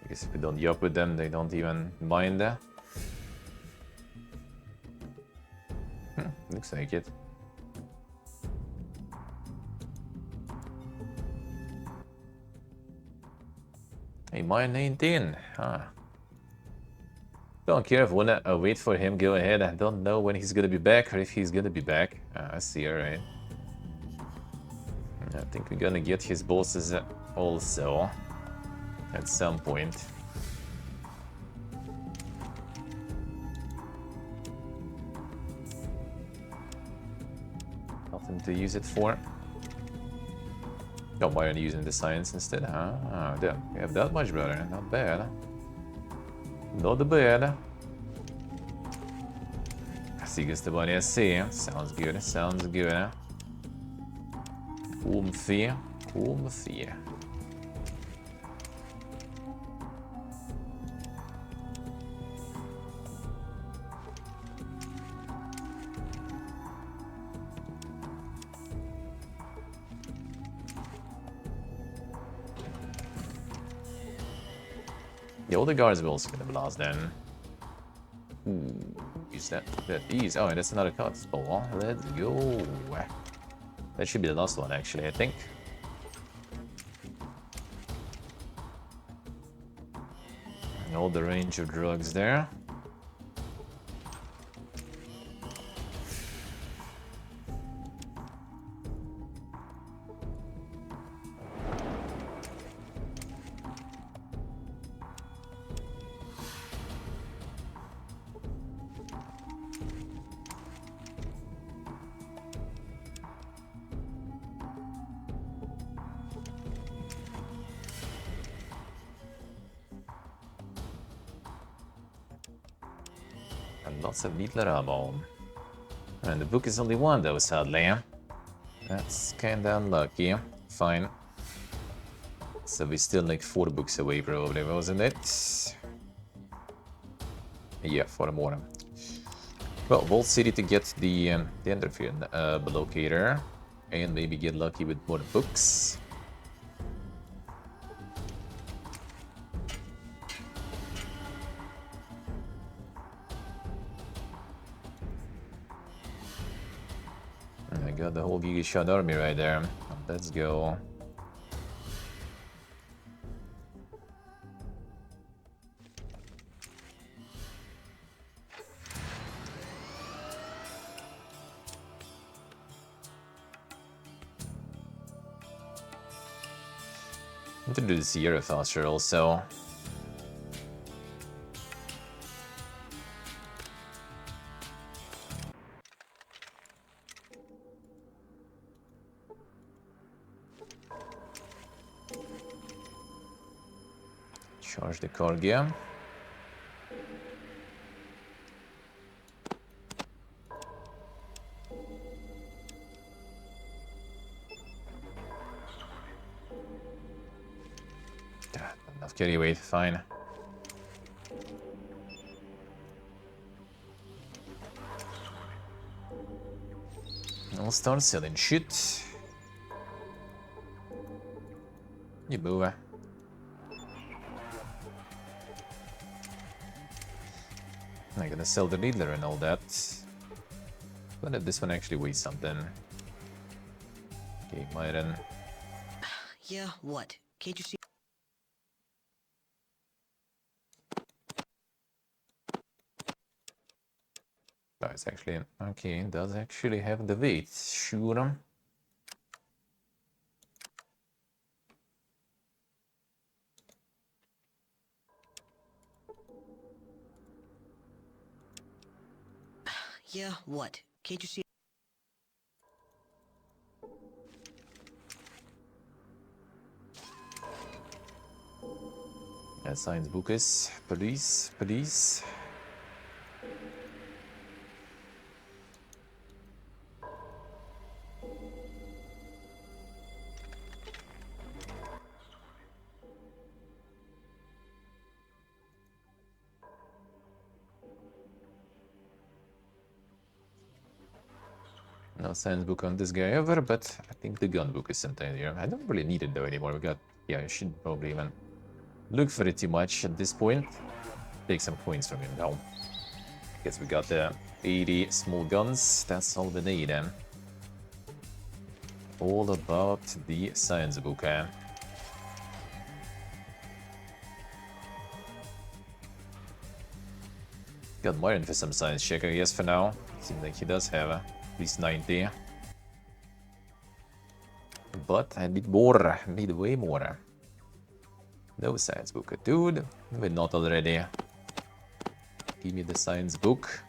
guess if we don't yup with them, they don't even mind that. Looks like it. Hey, mine 19. Don't care if I wanna wait for him, go ahead. I don't know when he's gonna be back or if he's gonna be back. I see, alright. I think we're gonna get his bosses also at some point. Nothing to use it for. Oh, why are you using the science instead, huh? Ah, damn. We have that much, brother. Not bad. Not bad. Sigues det bara se. Sounds good, sounds good. Comfy. The older guards will also gonna blast then. Ooh, use that ease. Oh, and that's another cut spell. Let's go. That should be the last one, actually, I think. And all the range of drugs there. And lots of needler ammo. And the book is only one though, sadly. That's kinda unlucky. Fine. So we're still like 4 books away probably, wasn't it? Yeah, 4 more. Well, Vault City to get the Enderfield locator. And maybe get lucky with more books. got the whole Giga Shot army right there. Let's go. I need to do the Sierra faster also. Charge the Corgia. Enough carry weight, fine. I'll start selling shit. You move. I'm gonna sell the Needler and all that. But if this one actually weighs something. Okay, Myron. Yeah, what? Can't you see? Oh, it's actually okay. It does actually have the weight. Sure. Yeah, what? Can't you see? Yeah, science book is police, police. No science book on this guy ever, but I think the gun book is sometime here. I don't really need it though anymore. We got, yeah, I should probably even look for it too much at this point. Take some points from him though. Guess we got the 80 small guns. That's all we need. All about the science book. Got Myron for some science check, I guess, for now. Seems like he does have at least 90. But I need more. I need way more. No science book. Dude, we're not already. Give me the science book.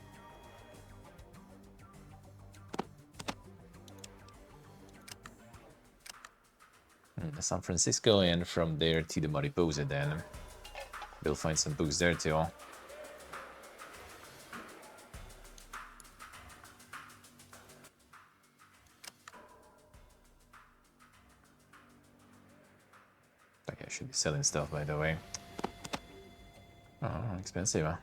San Francisco, and from there to the Mariposa then. We'll find some books there too. Okay, I should be selling stuff, by the way. Oh, expensive, huh?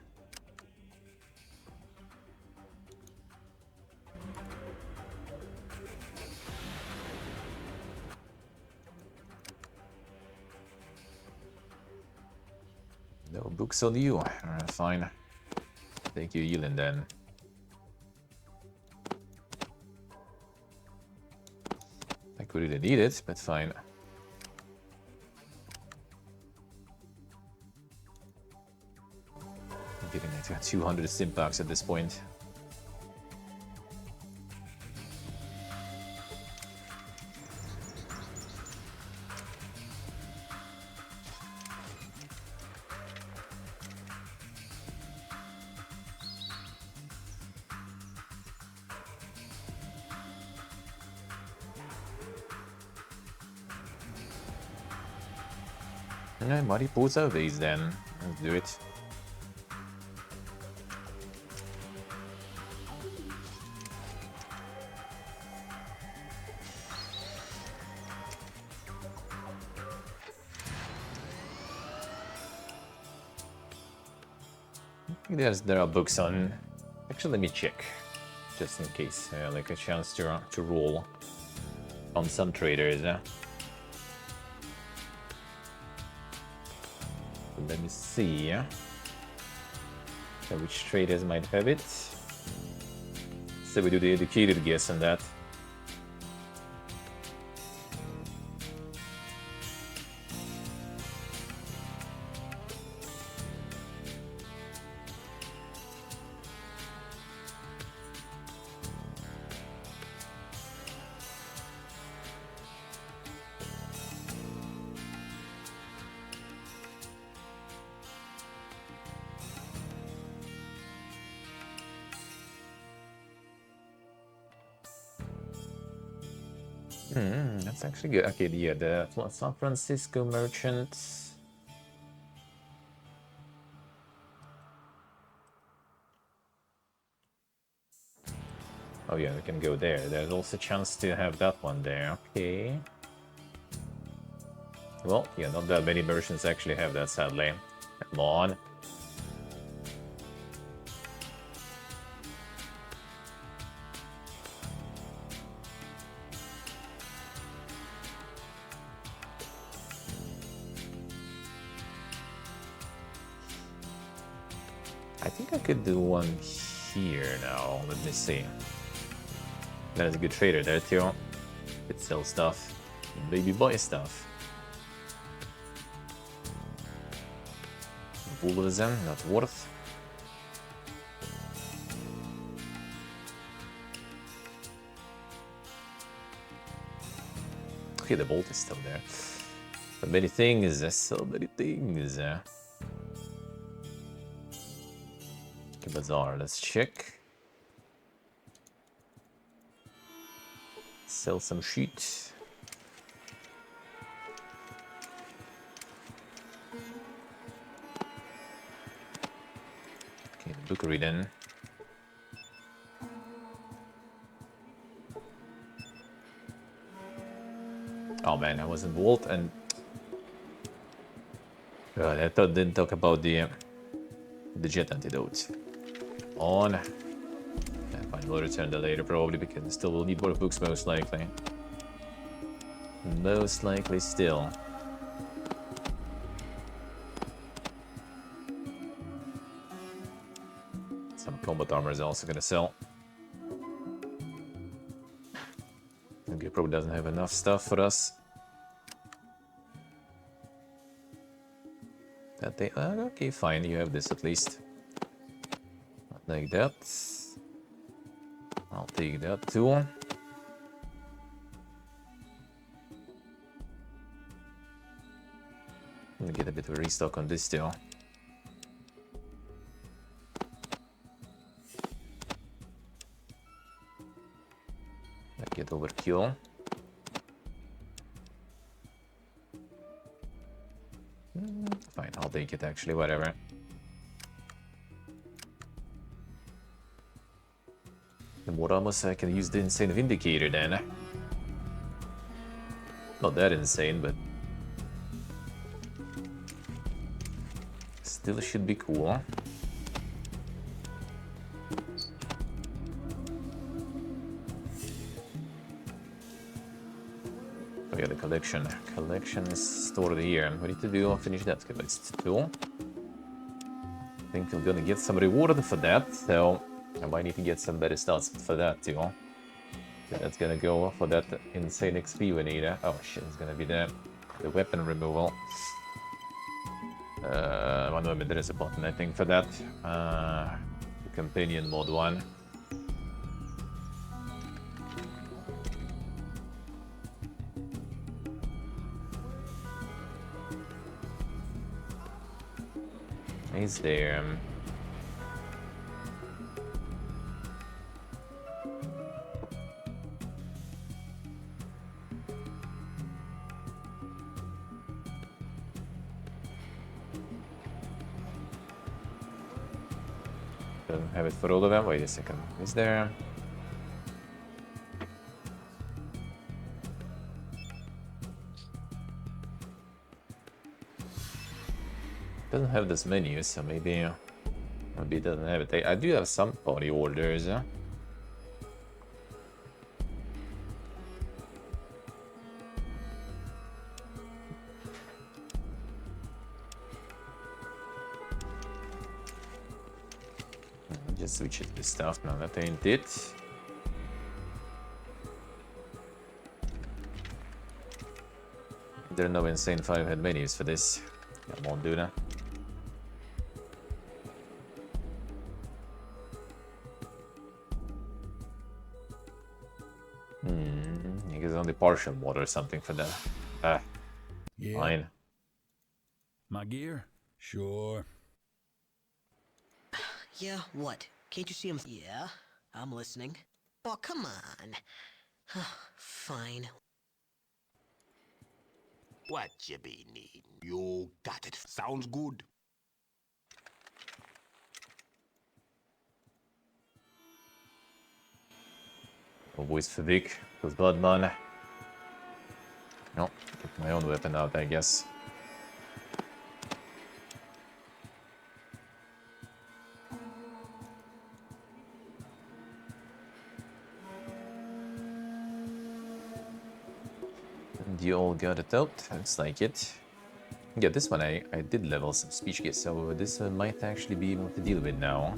No books on you. Fine. Thank you, Yulin, then. I could really need it, but fine. I'm getting into 200 stimpaks at this point. Alright, Mariposa base then. Let's do it. There are books on. Actually, let me check, just in case, like a chance to roll on some traders. Let me see. So which traders might have it? So we do the educated guess on that. That's actually good. Okay, yeah, the San Francisco merchant. Oh yeah, we can go there. There's also a chance to have that one there. Okay. Well, yeah, not that many merchants actually have that, sadly. Come on. I think I could do one here now. Let me see. That is a good trader there too. Could sell stuff. Maybe buy stuff. Bullism, not worth. Okay, the bolt is still there. So many things, so many things. Okay, bazaar, let's check. Sell some sheet. Okay, the bookery then. Oh man, I was in Vault and God, I didn't talk about the jet antidote. On. Yeah, fine, we'll return that later probably because still we'll need more books most likely. Most likely still. Some combat armor is also gonna sell. Okay, probably doesn't have enough stuff for us. That they okay, fine, you have this at least. Like that. I'll take that too. Get a bit of a restock on this too. Get overkill. Fine, I'll take it actually, whatever. The more almost I can use the insane vindicator then. Not that insane, but still should be cool. Oh yeah, the collection. Collection is stored here. What do you need to do? Finish that. Okay, it's 2. I think I'm gonna get some reward for that, so I might need to get some better stats for that too. Okay, that's gonna go for that insane XP we need. Oh shit, it's gonna be the weapon removal. One moment, there is a button I think for that. The companion mode one. He's there. Doesn't have it for all of them. Wait a second. Is there? Doesn't have this menu, so maybe it doesn't have it. I do have some party orders. Just switch it to stuff. No, that ain't it. There are no insane 5-head menus for this. I won't do that. I guess only partial mod or something for that. Yeah. Fine. My gear? Sure. Yeah, what? Can't you see him? Yeah, I'm listening. Oh, come on. Fine. What you be needing? You got it. Sounds good. Always for Vic, feels bad, man. No, get my own weapon out, I guess. And you all got it out, looks like it. Yeah, this one I did level some speech gifts, so this might actually be able to deal with now.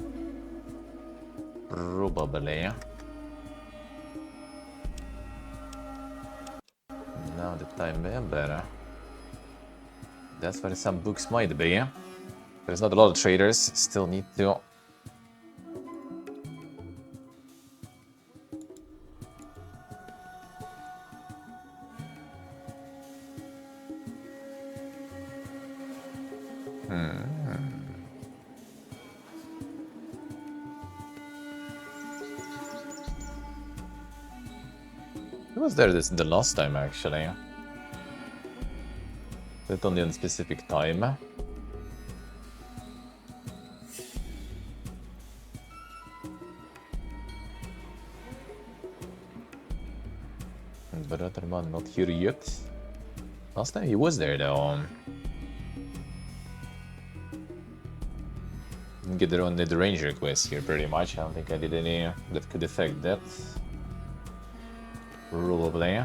Probably. Now that I remember, that's where some books might be. There's not a lot of traders, still need to... Who was there the last time, actually? But only on a specific time. But other man not here yet. Last time he was there, though. Didn't get the ranger quest here, pretty much. I don't think I did any that could affect that. Probably.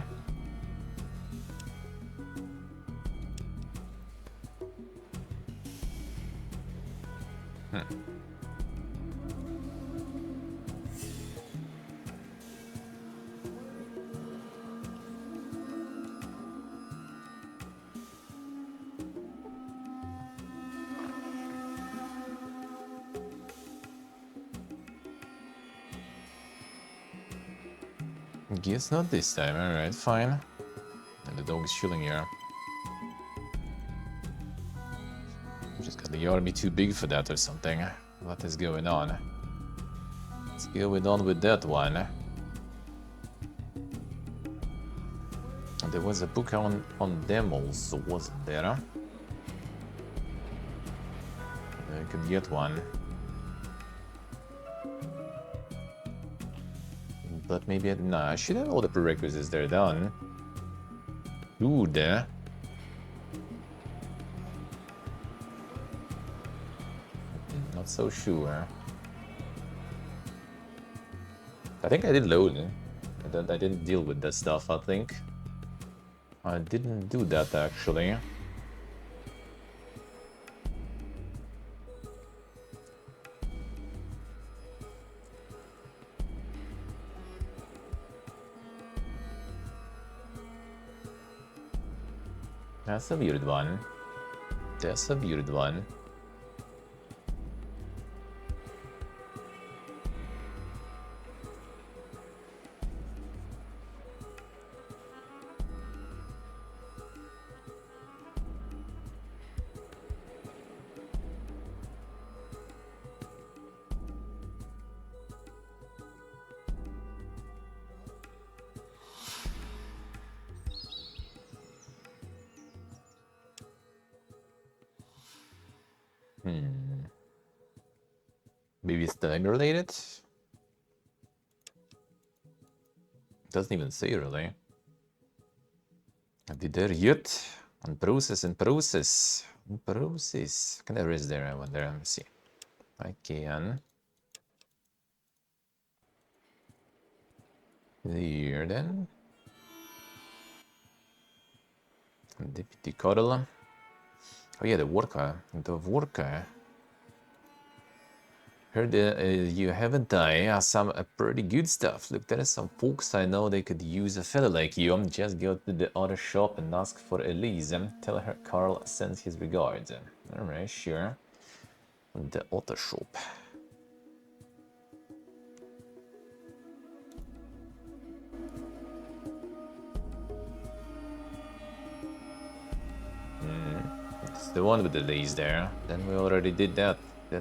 Guess not this time, alright, fine. And the dog is chilling here. Just got the army too big for that or something. What is going on? What's going on with that one? And there was a book on them also, wasn't there? I could get one. But maybe nah, I should have all the prerequisites there done. Dude. Not so sure. I think I did load it. I didn't deal with that stuff, I think. I didn't do that actually. That's a weird one. That's a weird one. Maybe it's time related? Doesn't even say really. Did there yet? On process and process. Process. Can I erase there? I wonder. Let me see. I can. Here then. Deputy Cuddle. Oh yeah, the worker. The worker. Heard you haven't I? Some pretty good stuff. Look, there are some folks I know they could use a fella like you. Just go to the other shop and ask for Elise. Tell her Carl sends his regards. Alright, sure. The other shop. It's the one with the lace there. Then we already did that. I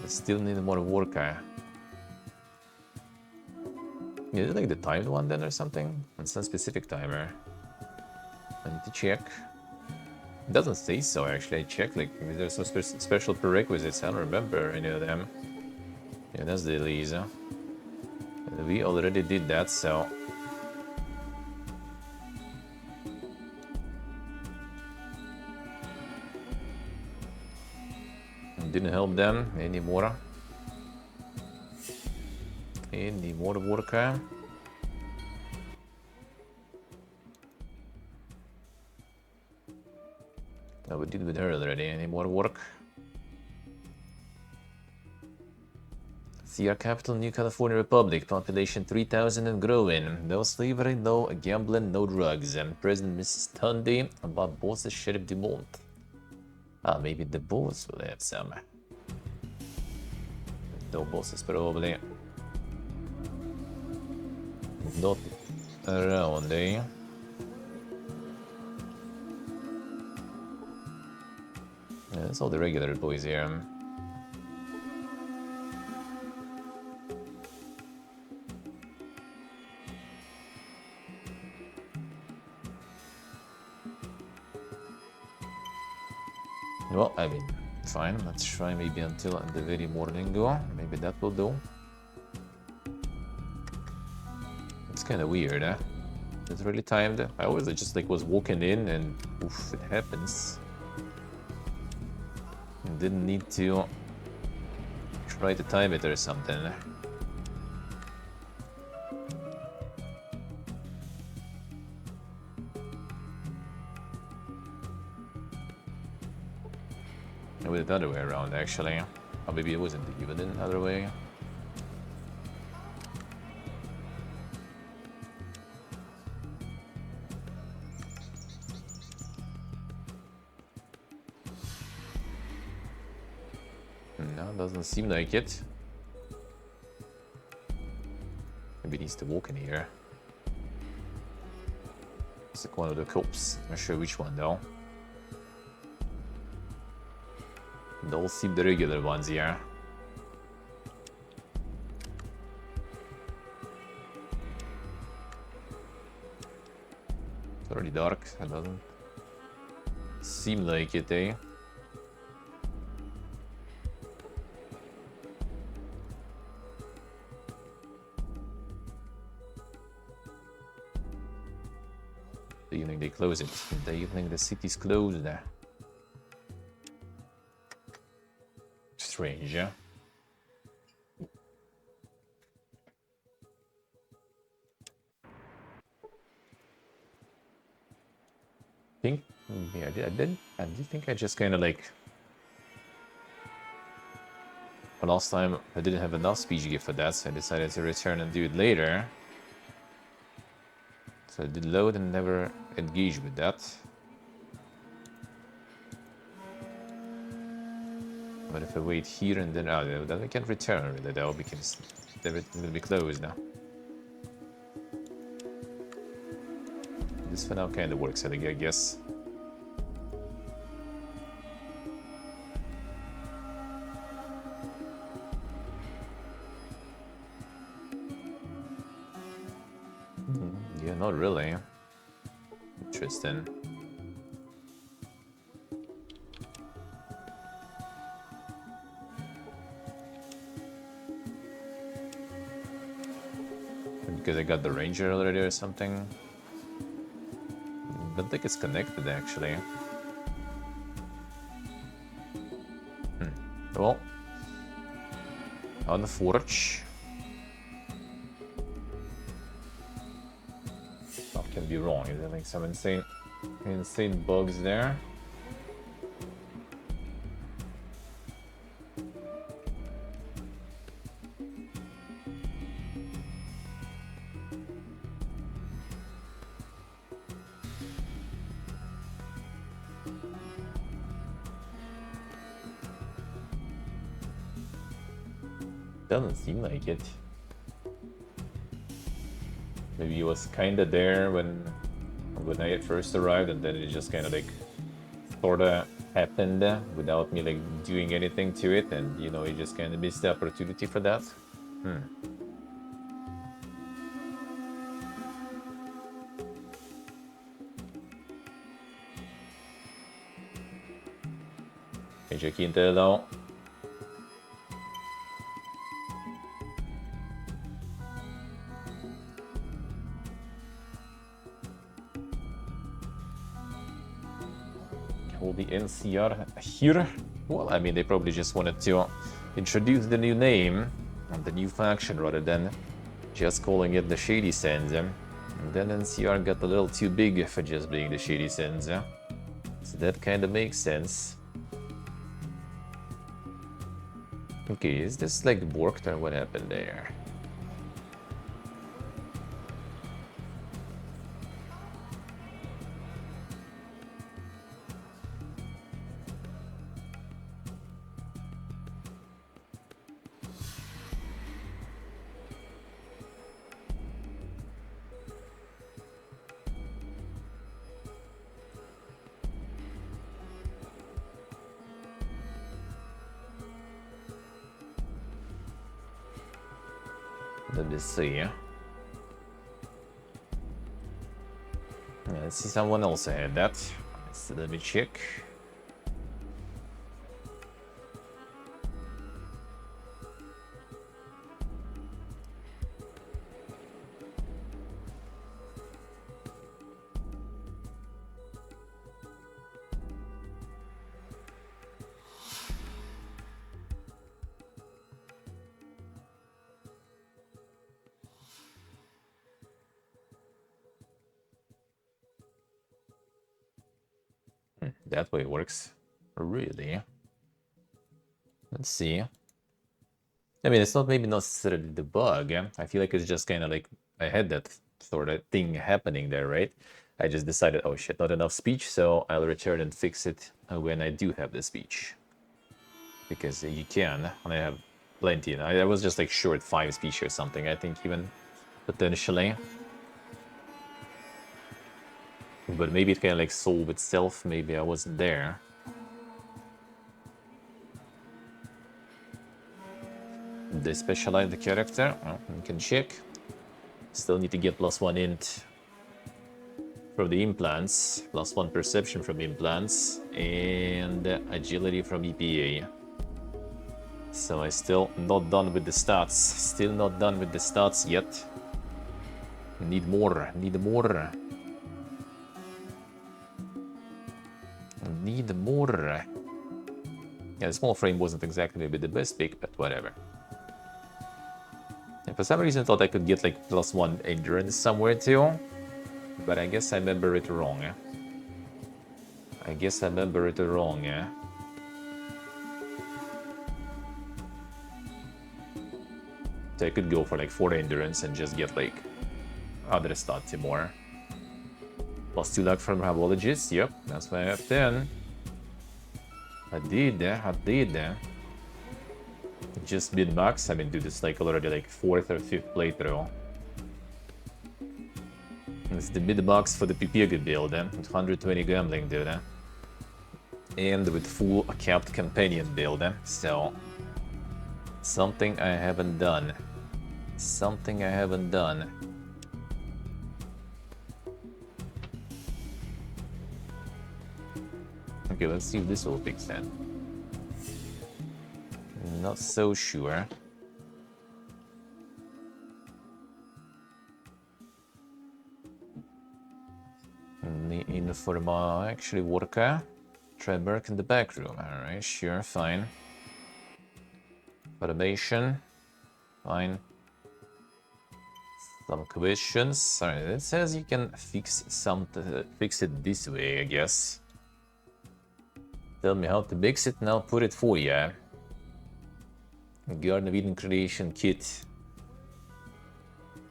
still need more worker. Is it like the timed one then or something? It's some specific timer. I need to check. It doesn't say so, actually. I checked, like, if there's some special prerequisites. I don't remember any of them. Yeah, that's the Elisa. We already did that, so... Didn't help them anymore. Any more worker? No, we did with her already. Any more work? Sierra capital, New California Republic. Population 3,000 and growing. No slavery, no gambling, no drugs. President Mrs. Tunde. About boss Sheriff Dumont. Ah, maybe the boss will have some. No bosses probably. Not around, eh? Yeah, that's all the regular boys here. Well, I mean, fine. Let's try maybe until the very morning go. Maybe that will do. It's kind of weird, eh? It's really timed. I always just like was walking in and oof, it happens. Didn't need to try to time it or something. I went the other way around actually. Or maybe it wasn't even the other way. No, doesn't seem like it. Maybe it needs to walk in here. It's like one of the cops. Not sure which one though. They all seem the regular ones here. It's already dark. It doesn't seem like it, eh? The evening they close it. The evening the city's closed. Strange, yeah? Yeah, I did think I just kind of like... But last time I didn't have enough speech gift for that, so I decided to return and do it later. So I did load and never engage with that. But if I wait here and then... Oh, then I can return with it though, because everything will be closed now. This for now kind of works, I guess. Yeah, not really. Interesting. Because I got the ranger already or something. Don't think it's connected actually. Well, on the forge. That can be wrong. Is there like some insane bugs there? Doesn't seem like it. Maybe it was kinda there when I first arrived, and then it just kind of like sorta happened without me like doing anything to it, and you know, you just kind of missed the opportunity for that. Medyo quinta though. Will the NCR here? Well, I mean, they probably just wanted to introduce the new name and the new faction rather than just calling it the Shady Sands. And then NCR got a little too big for just being the Shady Sands. So that kind of makes sense. Okay, is this like worked or what happened there? Let me see. Let's see, someone else had that. So let me check. That way it works. Really? Let's see. I mean, it's not maybe not necessarily the bug. I feel like it's just kind of like I had that sort of thing happening there, right? I just decided, oh shit, not enough speech, so I'll return and fix it when I do have the speech. Because you can, and I have plenty. And I was just like short 5 speech or something, I think, even potentially. But maybe it kind of like solved itself, maybe I wasn't there. They specialize the character, well, you can check. Still need to get +1 int from the implants, +1 perception from implants, and agility from EPA. So I still not done with the stats. Still not done with the stats yet. Need more, need more. Need more. Yeah, the small frame wasn't exactly maybe the best pick, but whatever. And for some reason I thought I could get like +1 endurance somewhere too. But I guess I remember it wrong. I guess I remember it wrong. So I could go for like 4 endurance and just get like other stats more. +2 luck from Herbologist, yep, that's why I have 10. I did. Just mid-max, I mean, dude, it's like already like 4th or 5th playthrough. It's the mid-max for the Pipirga build, with 120 gambling, dude. And with full capped companion build, so... Something I haven't done. Something I haven't done. Okay, let's see if this will fix that. Not so sure. The Informa actually worker. Try work in the back room. Alright, sure, fine. Automation. Fine. Some questions. Alright, it says you can fix fix it this way, I guess. Tell me how to fix it and I'll put it for you. Garden of Eden creation kit.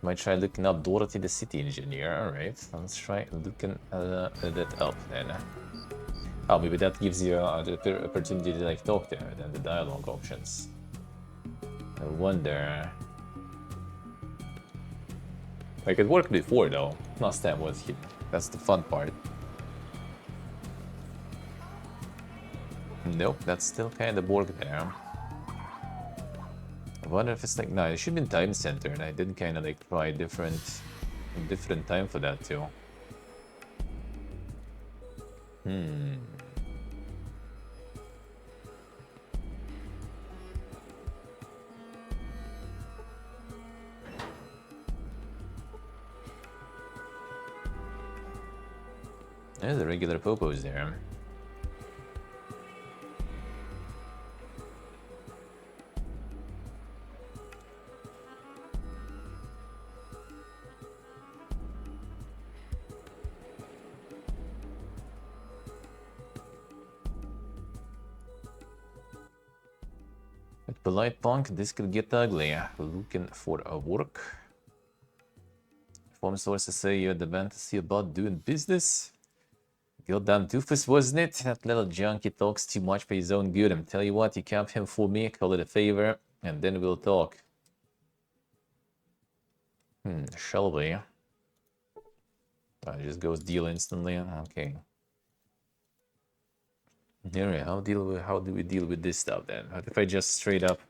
Might try looking up Dorothy the city engineer. Alright, let's try looking that up then. Oh, maybe that gives you the opportunity to like talk to her, then the dialogue options. I wonder. Like it worked before though. Last time was here. That's the fun part. Nope, that's still kind of Borg there. I wonder if it's like, no, it should be in Time Center, and I did kind of like try different time for that too. There's the regular popos there. With polite punk, this could get ugly. Looking for a work. Form sources say you had the fantasy about doing business. Goddamn doofus, wasn't it? That little junkie talks too much for his own good. Tell you what, you cap him for me, call it a favor, and then we'll talk. Shall we? Just goes deal instantly. Okay. Anyway, how do we deal with this stuff then? What if I just straight up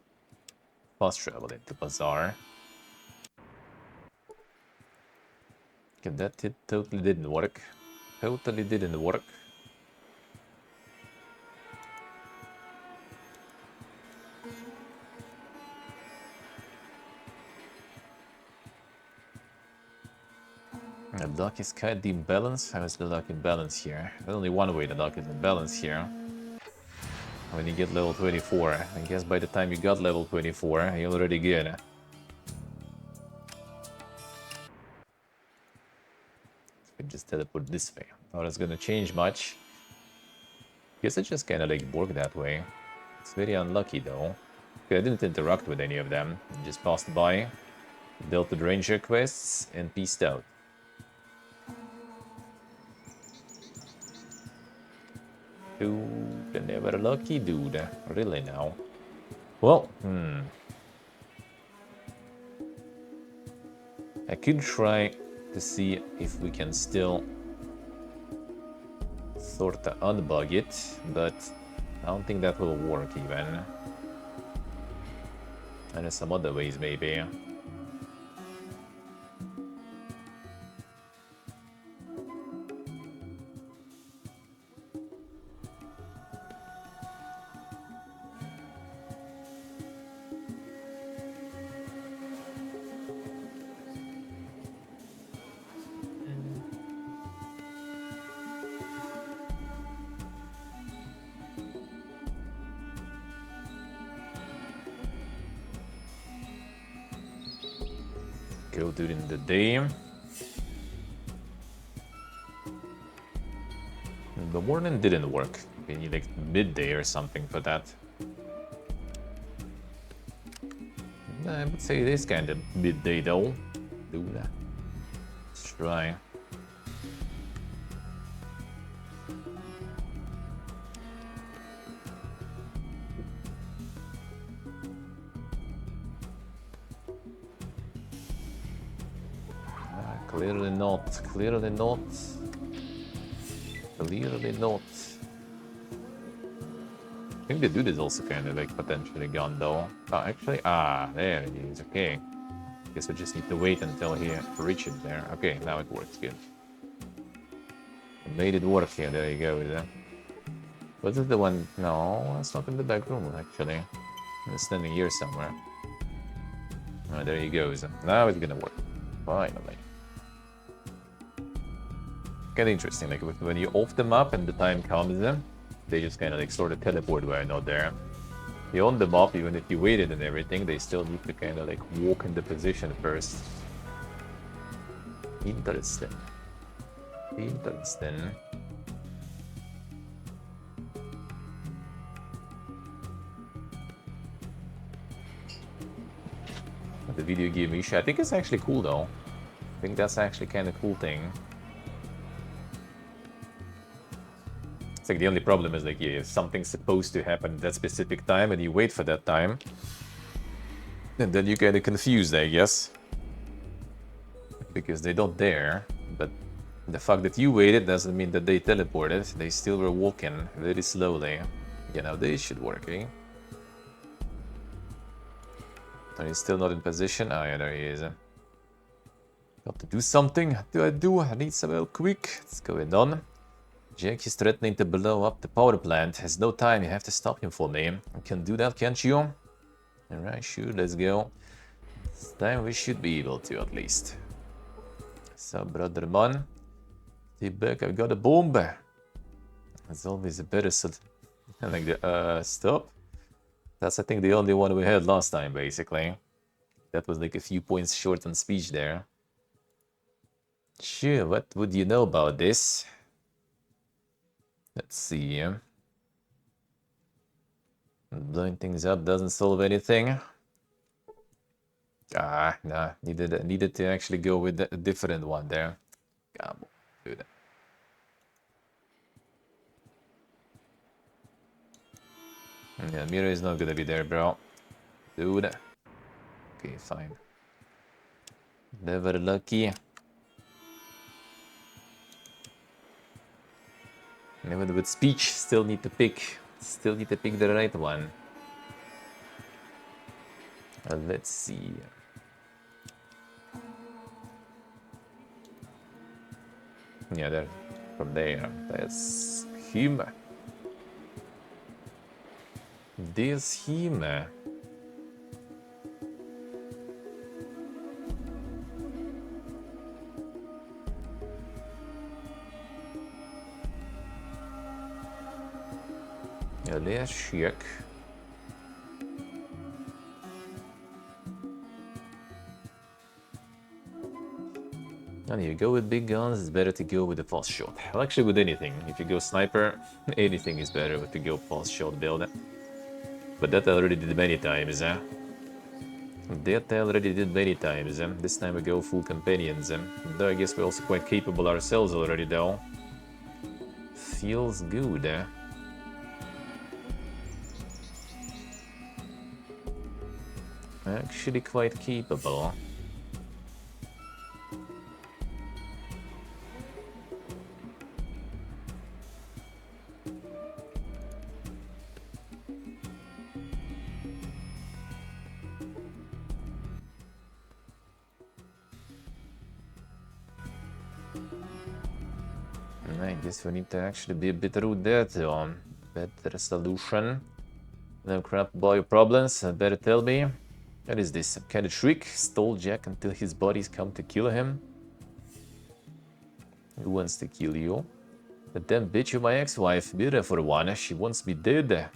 fast travel into Bazaar? Okay, that totally didn't work. Totally didn't work. The dock is kind of in balance. How is the dock in balance here? There's only one way the dock is in balance here. When you get level 24. I guess by the time you got level 24, you're already good. We just teleport this way. Not it's gonna change much. Guess it just kinda like worked that way. It's very unlucky though. Okay, I didn't interact with any of them. I just passed by, dealt with ranger quests, and peaced out. Dude, never lucky dude. Really now. Well, I could try to see if we can still sort of unbug it, but I don't think that will work even. And there's some other ways maybe. Go during the day. The morning didn't work. We need like midday or something for that. I would say it is kind of midday though. Do that. Let's try. Clearly not. Clearly not. Clearly not. I think the dude is also kind of like potentially gone though. Oh, actually, there he is. Okay. Guess we just need to wait until he reaches there. Okay, now it works good. I made it work here. There you go. Was it the one? No, it's not in the back room actually. It's standing here somewhere. Oh, there he goes. Now it's gonna work. Finally. Kind of interesting, like when you off them up and the time comes in, they just kind of like sort of teleport where I'm not there. You on them up, even if you waited and everything, they still need to kind of like walk in the position first. Interesting. Interesting. The video game issue, I think it's actually cool though. I think that's actually kind of cool thing. It's like the only problem is like if something's supposed to happen at that specific time and you wait for that time, and then you get confused, I guess. Because they don't dare, but the fact that you waited doesn't mean that they teleported. They still were walking very slowly. You know, they should work, eh? Are you still not in position? Oh yeah, there he is. Got to do something. What do? I need some help quick. What's going on? Jake is threatening to blow up the power plant. Has no time. You have to stop him for me. You can do that, can't you? Alright, sure, let's go. This time we should be able to, at least. So, brother man, back, I got a bomb. It's always a better solution. Like the stop. That's I think the only one we had last time, basically. That was like a few points short on speech there. Sure, what would you know about this? Let's see. Blowing things up doesn't solve anything. Ah, nah, needed to actually go with a different one there. Come on, dude. Yeah, Mira is not gonna be there, bro. Dude. Okay, fine. Never lucky. Even with speech, still need to pick. Still need to pick the right one. Let's see. Yeah, there. From there. That's him. This him. Yeah, let's check. And you go with big guns, it's better to go with the pulse shot. Well, actually with anything. If you go sniper, anything is better to go pulse shot build. But that I already did many times. That I already did many times. This time we go full companions. Though I guess we're also quite capable ourselves already though. Feels good. Actually quite capable. I guess we need to actually be a bit rude there too. Better solution. No crap about your problems, better tell me. What is this? Some kind of trick? Stole Jack until his buddies come to kill him? Who wants to kill you? The damn bitch, you're my ex-wife. Bira for one. She wants me dead.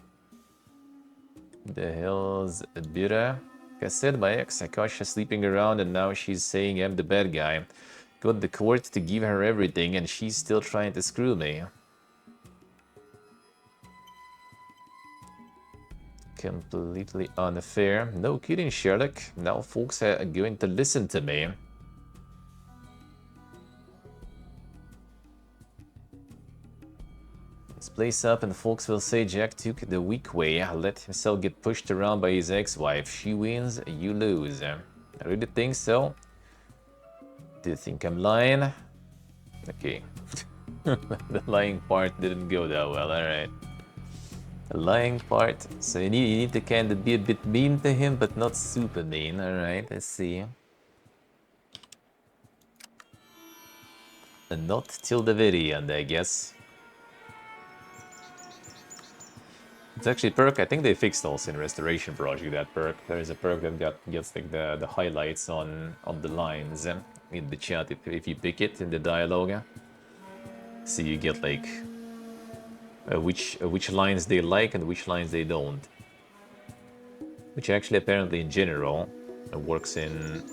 The hell's Bira? Like I said, my ex, I caught her sleeping around and now she's saying I'm the bad guy. Got the court to give her everything and she's still trying to screw me. Completely unfair. No kidding, Sherlock. Now folks are going to listen to me. Let's place up and folks will say Jack took the weak way, let himself get pushed around by his ex-wife. She wins, you lose. I really think so. Do you think I'm lying? Okay. The lying part didn't go that well, alright. The lying part. So you need to kind of be a bit mean to him, but not super mean. Alright, let's see. And not till the very end, I guess. It's actually a perk. I think they fixed also in Restoration Project that perk. There is a perk that gets like the highlights on the lines in the chat if you pick it in the dialogue. So you get like which lines they like and which lines they don't. Which actually apparently in general works in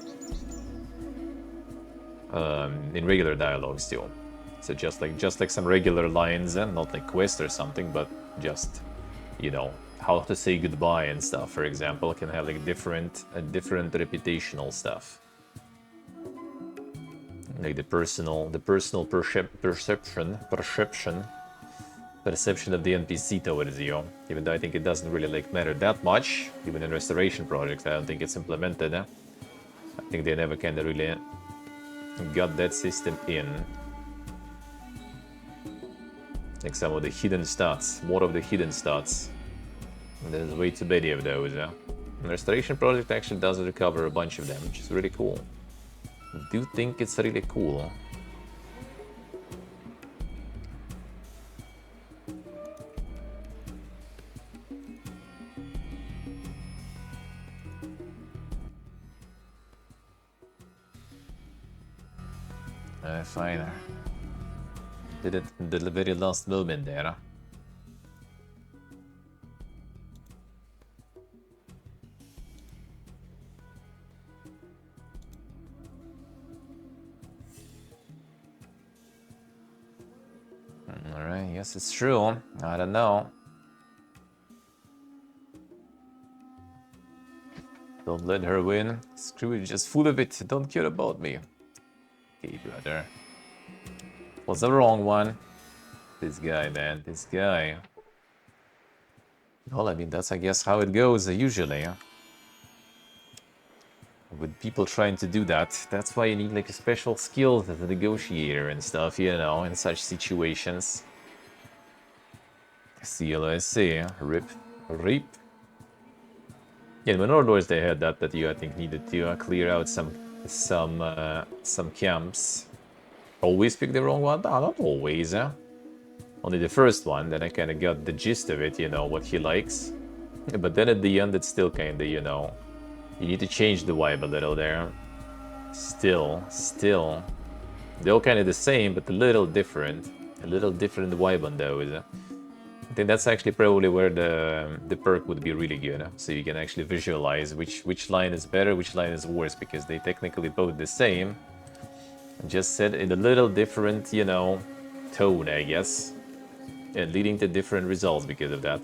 regular dialogues too. So just like some regular lines and not like quest or something, but just, you know, how to say goodbye and stuff, for example, can have like different reputational stuff. Like the personal perception of the NPC towards you. Even though I think it doesn't really like matter that much, even in Restoration projects, I don't think it's implemented. I think they never kind of really got that system in. Like some of the hidden stats, more of the hidden stats. There's way too many of those. The Restoration project actually does recover a bunch of them, which is really cool. I do think it's really cool. Fine. Did it in the very last moment there. Alright, yes, it's true. I don't know. Don't let her win. Screw it, just full of it. Don't care about me. Okay, brother. Was the wrong one. This guy, man. This guy. Well, I mean, that's, I guess, how it goes usually. With people trying to do that. That's why you need, like, a special skills as a negotiator and stuff, you know, in such situations. CLSC. Rip. Rip. Yeah, in Mordors they had that you, I think, needed to clear out some camps. Always pick the wrong one? No, not always, Only the first one, then I kind of got the gist of it, you know, what he likes. But then at the end, it's still kind of, you know, you need to change the vibe a little there. Still. They're all kind of the same, but a little different. A little different vibe on those. I think that's actually probably where the perk would be really good. So you can actually visualize which line is better, which line is worse, because they technically both the same. Just said in a little different, you know, tone, I guess. And leading to different results because of that.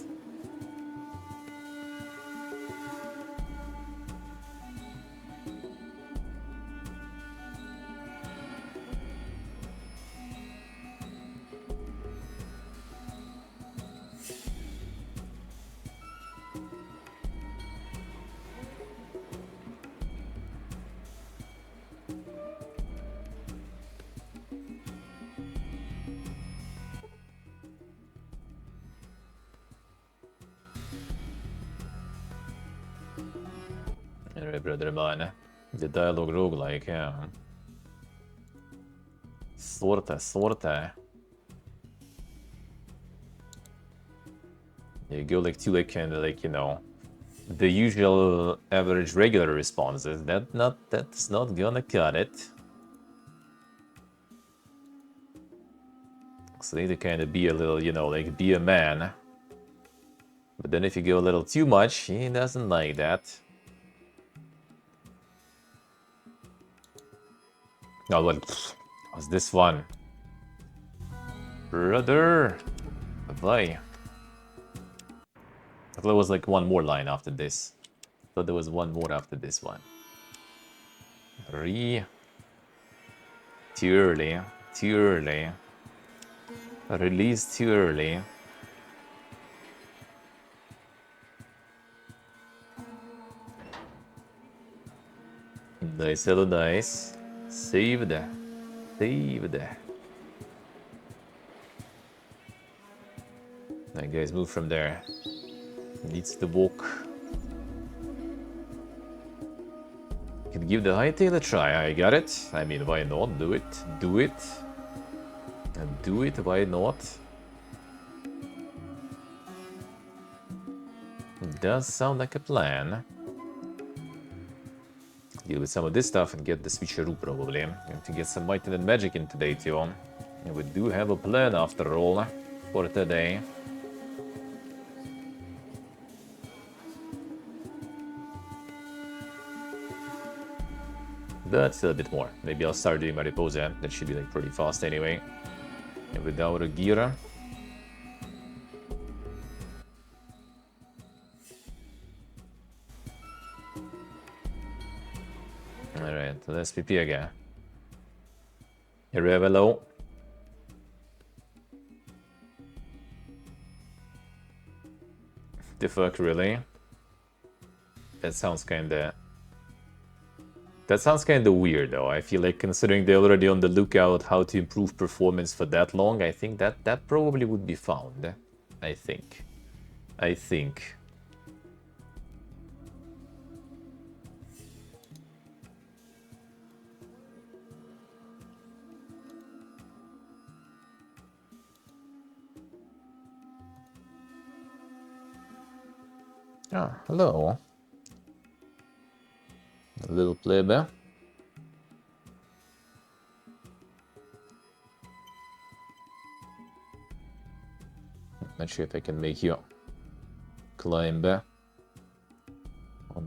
Alright, brother man. The dialogue roguelike, yeah. Sorta. You go like to like kind of like, you know, the usual average regular responses. That's not gonna cut it. So they need to kind of be a little, you know, like be a man. But then if you go a little too much, he doesn't like that. Oh, what was this one? Brother! Bye. I thought there was like one more line after this. I thought there was one more after this one. Too early. Too early. Release too early. Nice, hello, nice. Saved. Saved. That guy's move from there. Needs to walk. Can give the hightail a try. I got it. I mean, why not? Do it. Do it. And do it. Why not? It does sound like a plan. Deal with some of this stuff and get the switcheroo probably. Going to get some might and magic in today too. And we do have a plan after all for today. But still a bit more. Maybe I'll start doing Mariposa. That should be like pretty fast anyway. And without a Gira. Alright, let's PP again. Irrevelo. The fuck, really? That sounds kinda weird though. I feel like considering they're already on the lookout how to improve performance for that long, I think that probably would be found. I think. Ah, hello. A little plebe. Not sure if I can make you climb on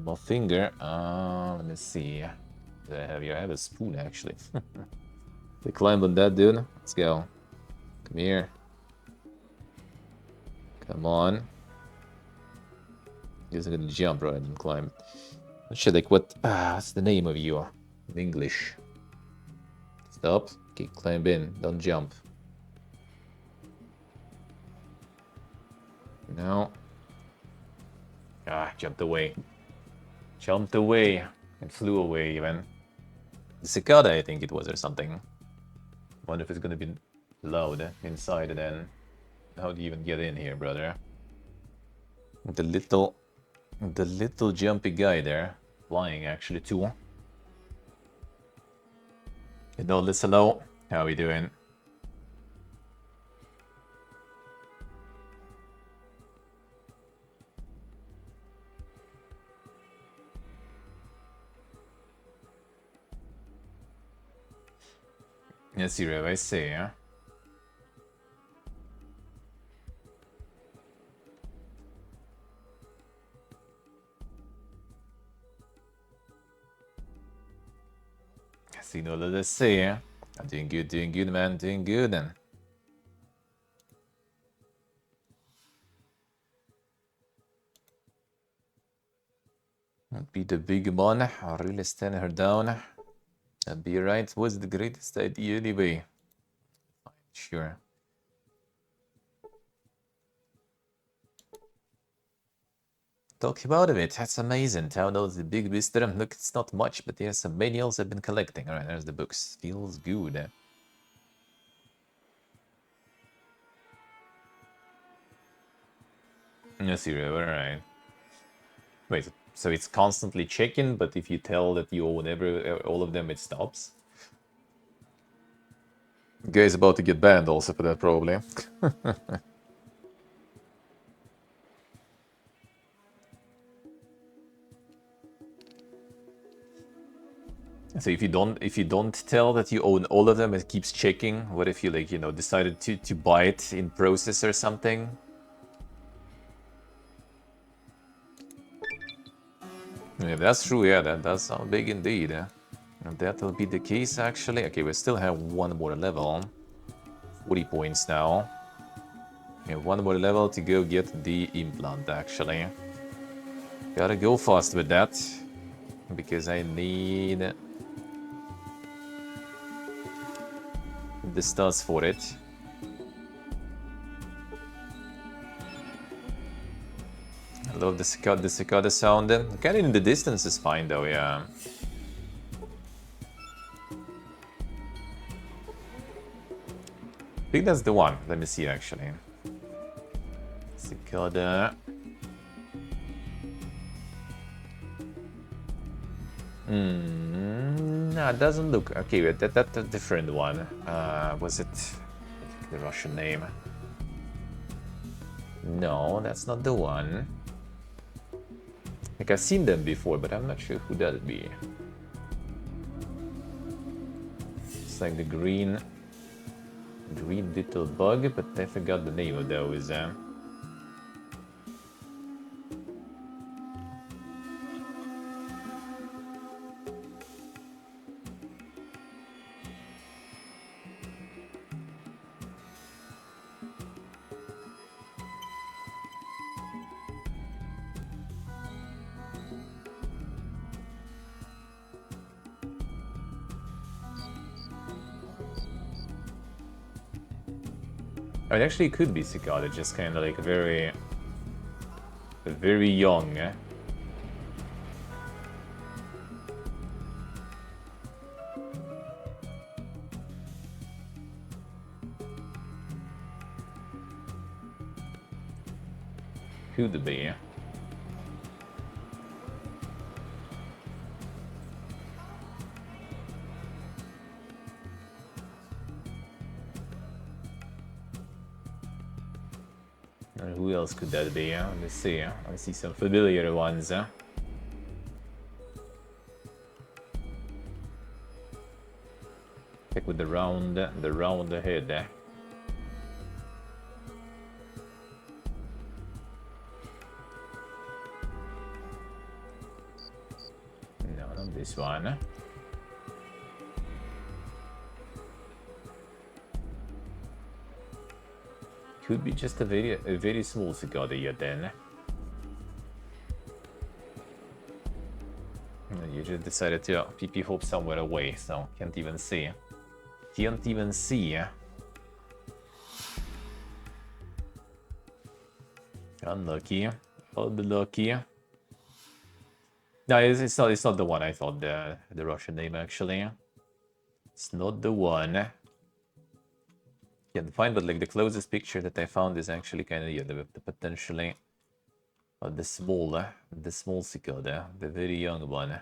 my finger. Let me see. Do I have here? I have a spoon actually. They climb on that, dude. Let's go. Come here. Come on. He's gonna jump rather than climb. Not sure, like, what's the name of you in English? Stop. Okay, climb in. Don't jump. No. Jumped away. Jumped away. And flew away, even. The cicada, I think it was, or something. Wonder if it's gonna be loud inside then. How do you even get in here, brother? The little jumpy guy there. Flying, actually, too. Hello, hello. How are we doing? Yes, Zero, I see, yeah. See, no, let's see, yeah. I'm doing good, man, doing good, then. Be the big one, I'll really stand her down. That'd be right. What's the greatest idea anyway? Sure. Talk about it. That's amazing. Town knows the big wisdom. Look, it's not much, but there's some manuals I've been collecting. Alright, there's the books. Feels good. No, Zero, alright. Wait, so it's constantly checking, but if you tell that you own all of them, it stops? Guy's about to get banned also for that, probably. So if you don't tell that you own all of them, it keeps checking. What if you, like, you know, decided to buy it in process or something? Yeah, that's true. Yeah, that does sound big indeed. And that will be the case, actually. Okay, we still have one more level. 40 points now. Yeah, one more level to go get the implant, actually. Gotta go fast with that, because I need the studs for it. I love the cicada sound. Kind of in the distance is fine, though, yeah. I think that's the one. Let me see, actually. Cicada. No, it doesn't look... Okay, wait, that's a different one. Was it the Russian name? No, that's not the one. Like, I've seen them before, but I'm not sure who that'd be. It's like the green little bug, but I forgot the name of those. I mean, actually, it could be cicada, just kind of like very young. Could be. And who else could that be? Let me see. I see some familiar ones. Check with the round head. this one. Could be just a very small cicada here then. You just decided to PP hop somewhere away, so can't even see. Can't even see. Unlucky. Unlucky. No, it's not the one I thought, the Russian name actually. It's not the one. Can't find, but like the closest picture that I found is actually kind of, yeah, the potentially the small cicada, the very young one.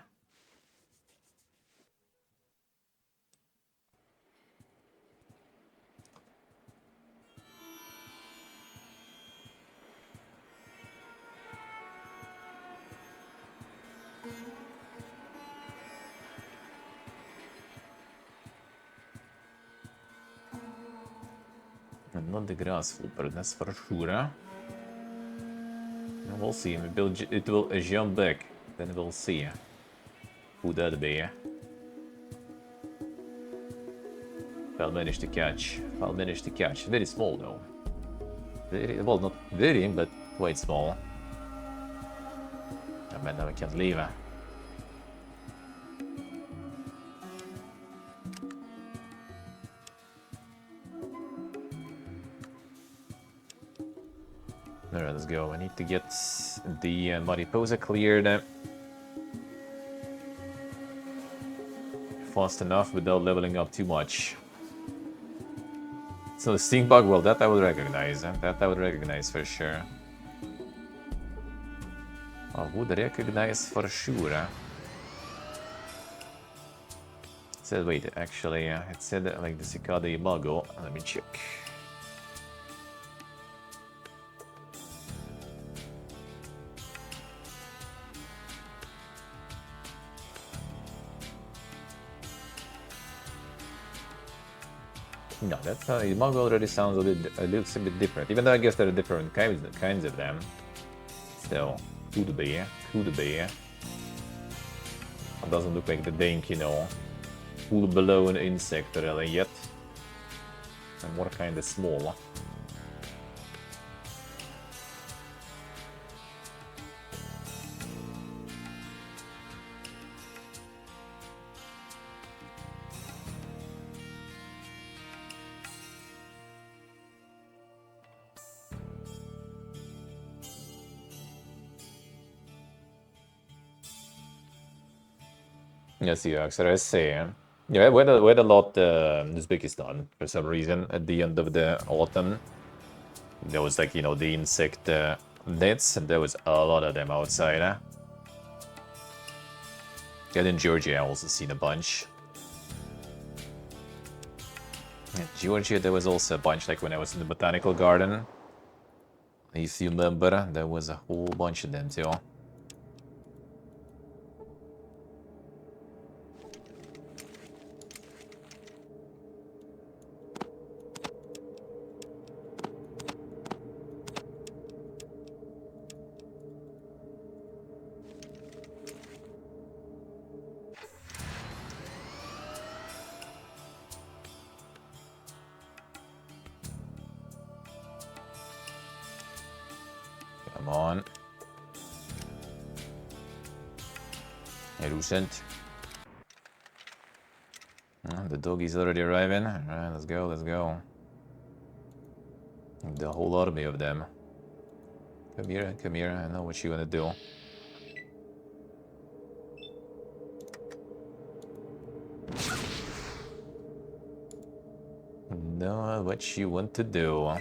And not the grasshopper, that's for sure. We'll see. Maybe it will jump back. Then we'll see who that be. I'll manage to catch. I'll manage to catch. Very small though. Very well, not very, but quite small. Oh man, now I can't leave. Alright, let's go. I need to get the Mariposa cleared fast enough without leveling up too much. So the stink bug, well, that I would recognize. That I would recognize for sure. I would recognize for sure. It said, wait, actually, it said like the Cicada Imago. Let me check. No, that Imago already sounds looks a bit different. Even though I guess there are different kinds of them. Still, could be. It doesn't look like the Dink, you know, full-blown insect really yet. And more kind of small. Yes, yeah, I see. Yeah, we had a lot in Uzbekistan for some reason at the end of the autumn. There was like, you know, the insect nets, and there was a lot of them outside. And in Georgia, I also seen a bunch. In Georgia, there was also a bunch, like when I was in the botanical garden. If you remember, there was a whole bunch of them too. Come on. Lucent. The doggy's already arriving. Alright, let's go, let's go. The whole army of them. Come here, I know what you wanna do. Know what you want to do.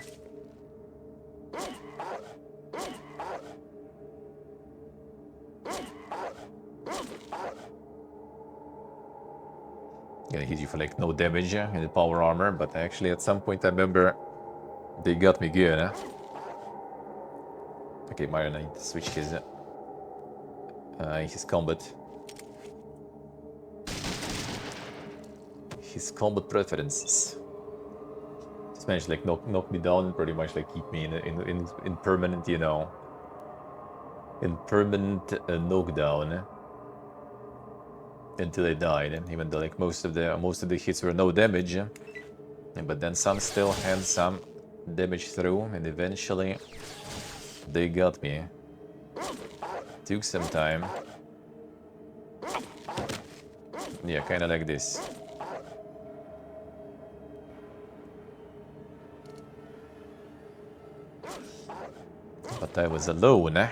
Gonna hit you for like no damage in the power armor, but actually at some point I remember they got me good. Okay, Mario, I need to switch his combat. His combat preferences. Just managed to like knock me down and pretty much like keep me in permanent, you know, in permanent knockdown. until they died, even though like most of the hits were no damage. But then some still had some damage through, and eventually they got me. Took some time. Yeah, kind of like this. But I was alone. I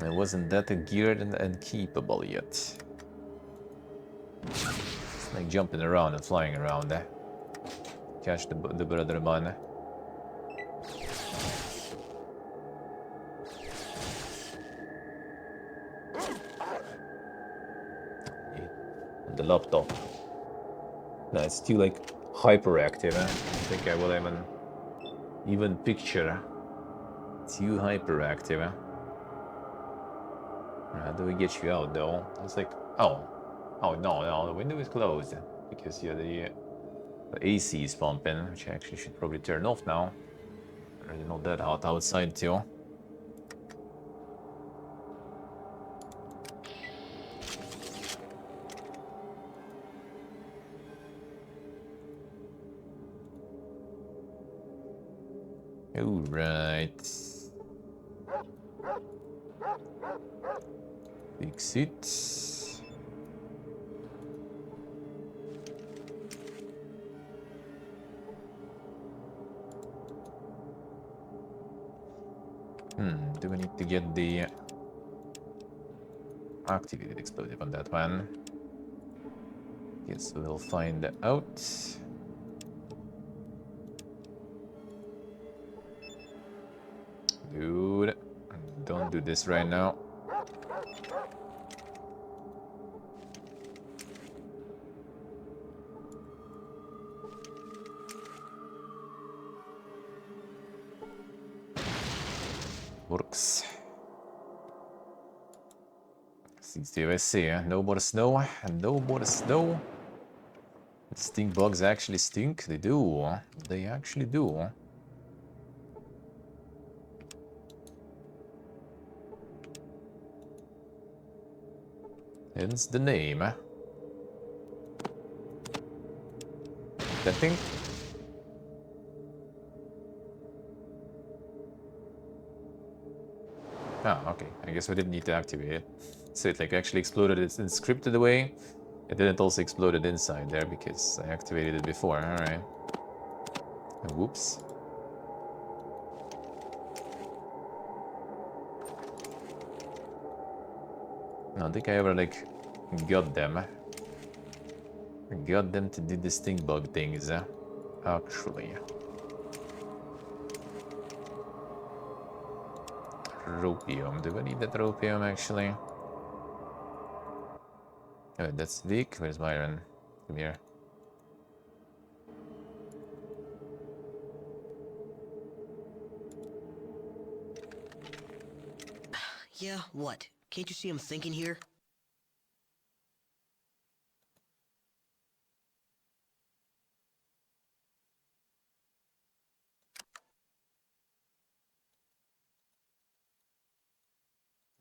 wasn't that geared and capable yet. It's like jumping around and flying around. Catch the brother man. The laptop. No, it's still like hyperactive. I don't think I will even picture. Too hyperactive. How do we get you out though? It's like, oh no, the window is closed because yeah, the AC is pumping, which I actually should probably turn off now. Already not that hot outside too. Alright. Fix it. Do we need to get the activated explosive on that one? Yes, we'll find out. Dude, don't do this right now. Works. I see, no more snow, no more snow. Stink bugs actually stink? They do. They actually do. Hence the name. That thing? Ah, okay. I guess we didn't need to activate it. So it like actually exploded it in scripted way. It didn't also explode it inside there because I activated it before. Alright. Whoops. I don't think I ever like got them. Got them to do the stink bug things. Actually. Tropium. Do I need the tropium actually? Oh, that's Vic. Where's Myron? Come here. Yeah, what? Can't you see I'm thinking here?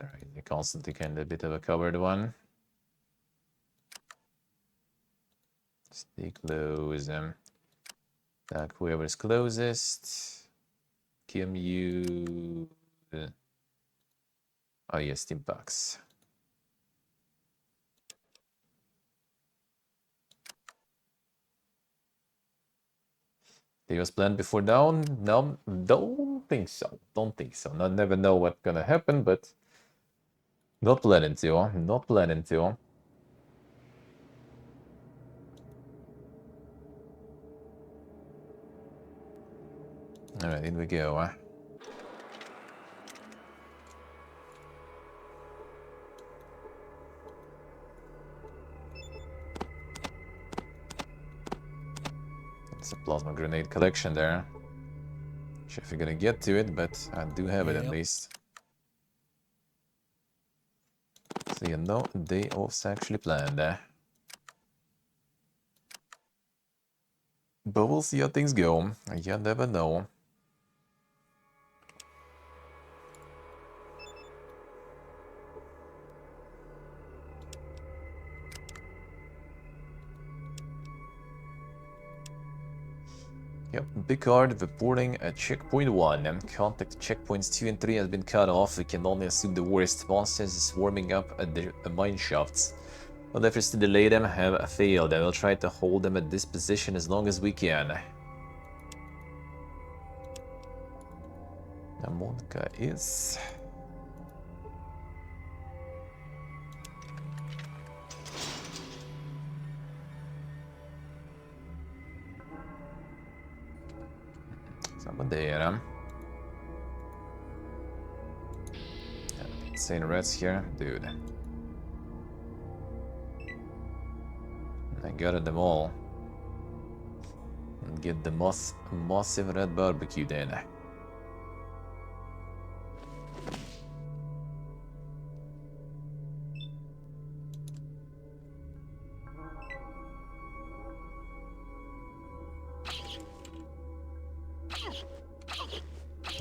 Alright, the constantly kind of a bit of a covered one. Stay close. Attack whoever's closest. Kim, you. Oh yes, team packs. They was planned before down? No, don't think so. Don't think so. I never know what's gonna happen, but not planning to. Not planning to. Alright, in we go. It's a plasma grenade collection there. Sure if you're gonna get to it, but I do have it at Yep. least. So you know, day off's actually planned. But we'll see how things go. You never know. Yep, Picard reporting at checkpoint 1. Contact checkpoints 2 and 3 has been cut off. We can only assume the worst. Monsters is warming up at the mine shafts. All efforts to delay them have failed. I will try to hold them at this position as long as we can. Monica is... Someone there. Insane rats here, dude. I got them all. And get the massive red barbecue then.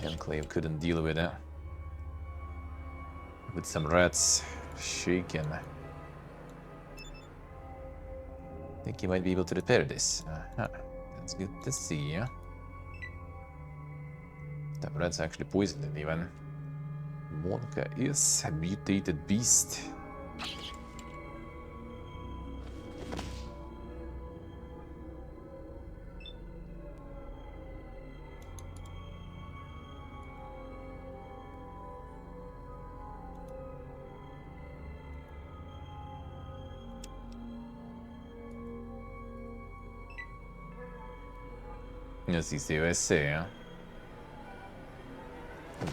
Enclave couldn't deal with it. With some rats shaking. Think you might be able to repair this. That's good to see. That rat's actually poisoned it even. Monica is a mutated beast. Yes, he's the USA.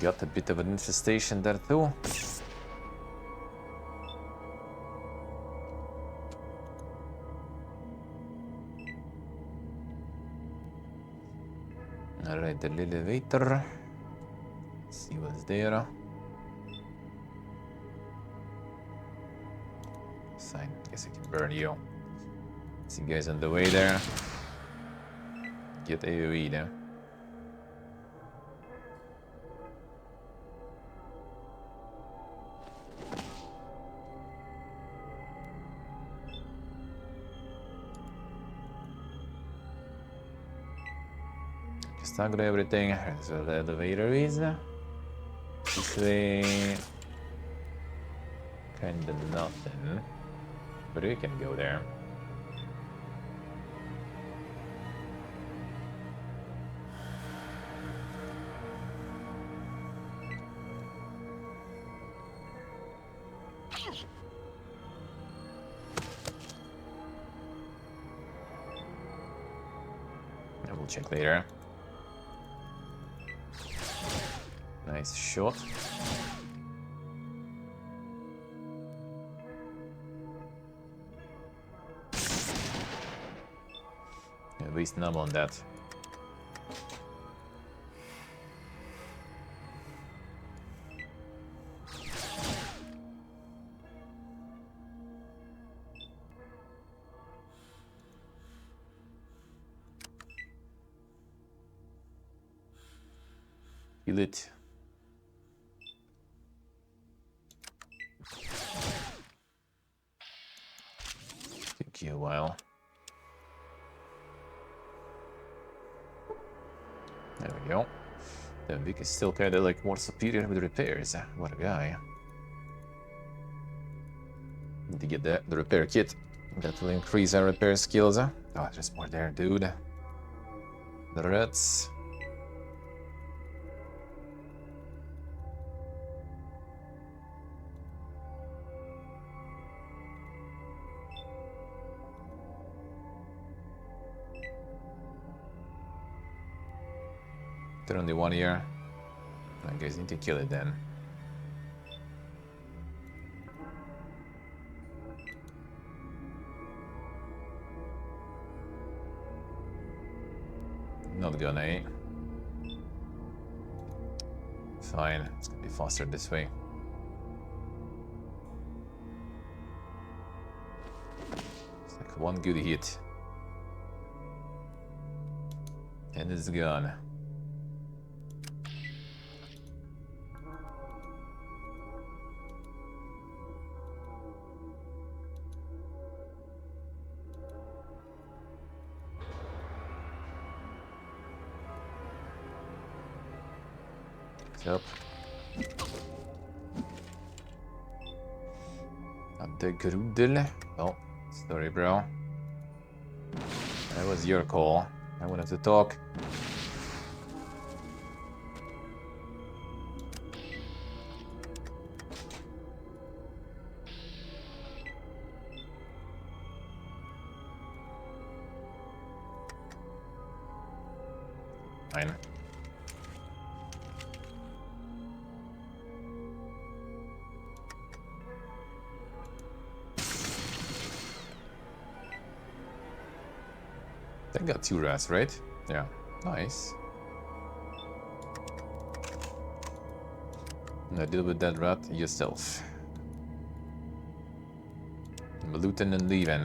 Got a bit of an infestation there too. Alright, the elevator. Let's see what's there. Sign. Guess I can burn you. See you guys on the way there. Get AoE there. Just aggro everything. That's where the elevator is. This way. Kinda nothing. But we can go there. We'll check later. Nice shot. At least numb on that. Heal it. Take you a while. There we go. Then Vic is still kinda like more superior with repairs. What a guy. Need to get the repair kit. That will increase our repair skills. Oh, there's more there, dude. The rats. They're only 1 year. I guess need to kill it then. Not gonna, eh? Fine, it's gonna be faster this way. It's like one good hit. And it's gone. up. Not the Grudel. Oh, sorry, bro. That was your call. I wanted to talk. Fine. They got 2 rats, right? Yeah. Nice. Now deal with that rat yourself. I'm looting and leaving.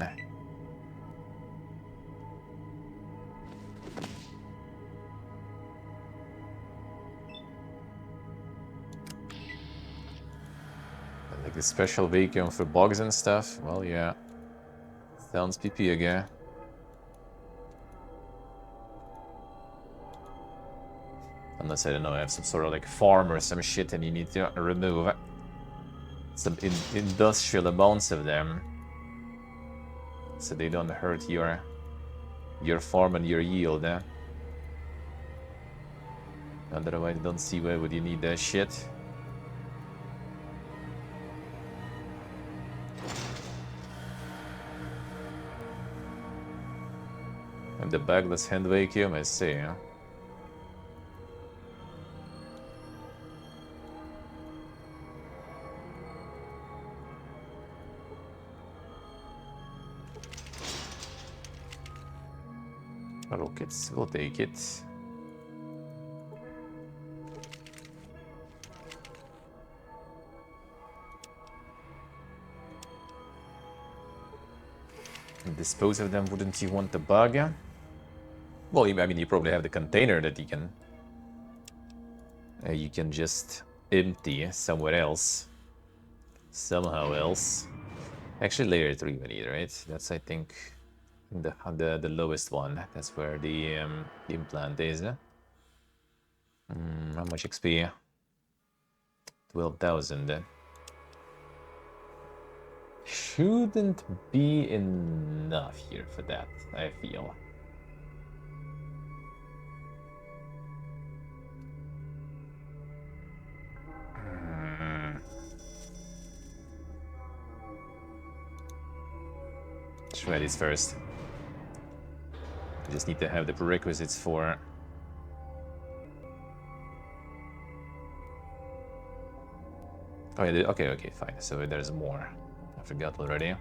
Like a special vacuum for bugs and stuff? Well, yeah. Sounds PP again. Unless, I don't know, I have some sort of like farm or some shit and you need to remove some industrial amounts of them. So they don't hurt your farm and your yield, eh? Otherwise, I don't see why would you need that shit. And the bagless hand vacuum, I see, huh? Rockets, we'll take it. Dispose of them, wouldn't you want the bug? Well, I mean, you probably have the container that you can just empty somewhere else. Somehow else. Actually, layer 3 we need, right? That's, I think, the lowest one. That's where the implant is. How much XP? 12,000. Shouldn't be enough here for that, I feel. Let's try this first. We just need to have the prerequisites for... Oh, yeah, okay, fine. So there's more. I forgot already.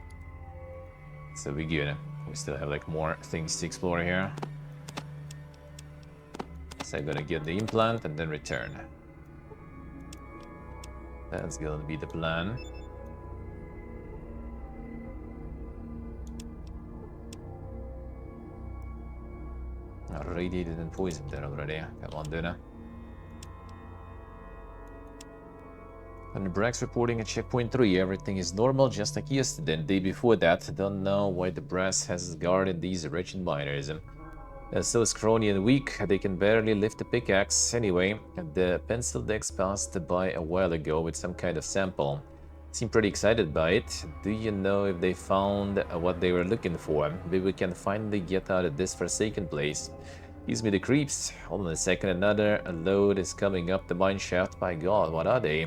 So we good. We still have like more things to explore here. So I'm gonna get the implant and then return. That's gonna be the plan. Radiated and poisoned there already. Come on, Duna. And Brax reporting at checkpoint 3. Everything is normal, just like yesterday and the day before that. Don't know why the brass has guarded these wretched miners. They're so scrawny and weak, they can barely lift a pickaxe. Anyway, the pencil decks passed by a while ago with some kind of sample. Seem pretty excited by it. Do you know if they found what they were looking for? Maybe we can finally get out of this forsaken place. Gives me the creeps. Hold on a second, another load is coming up the mine shaft. My god, what are they?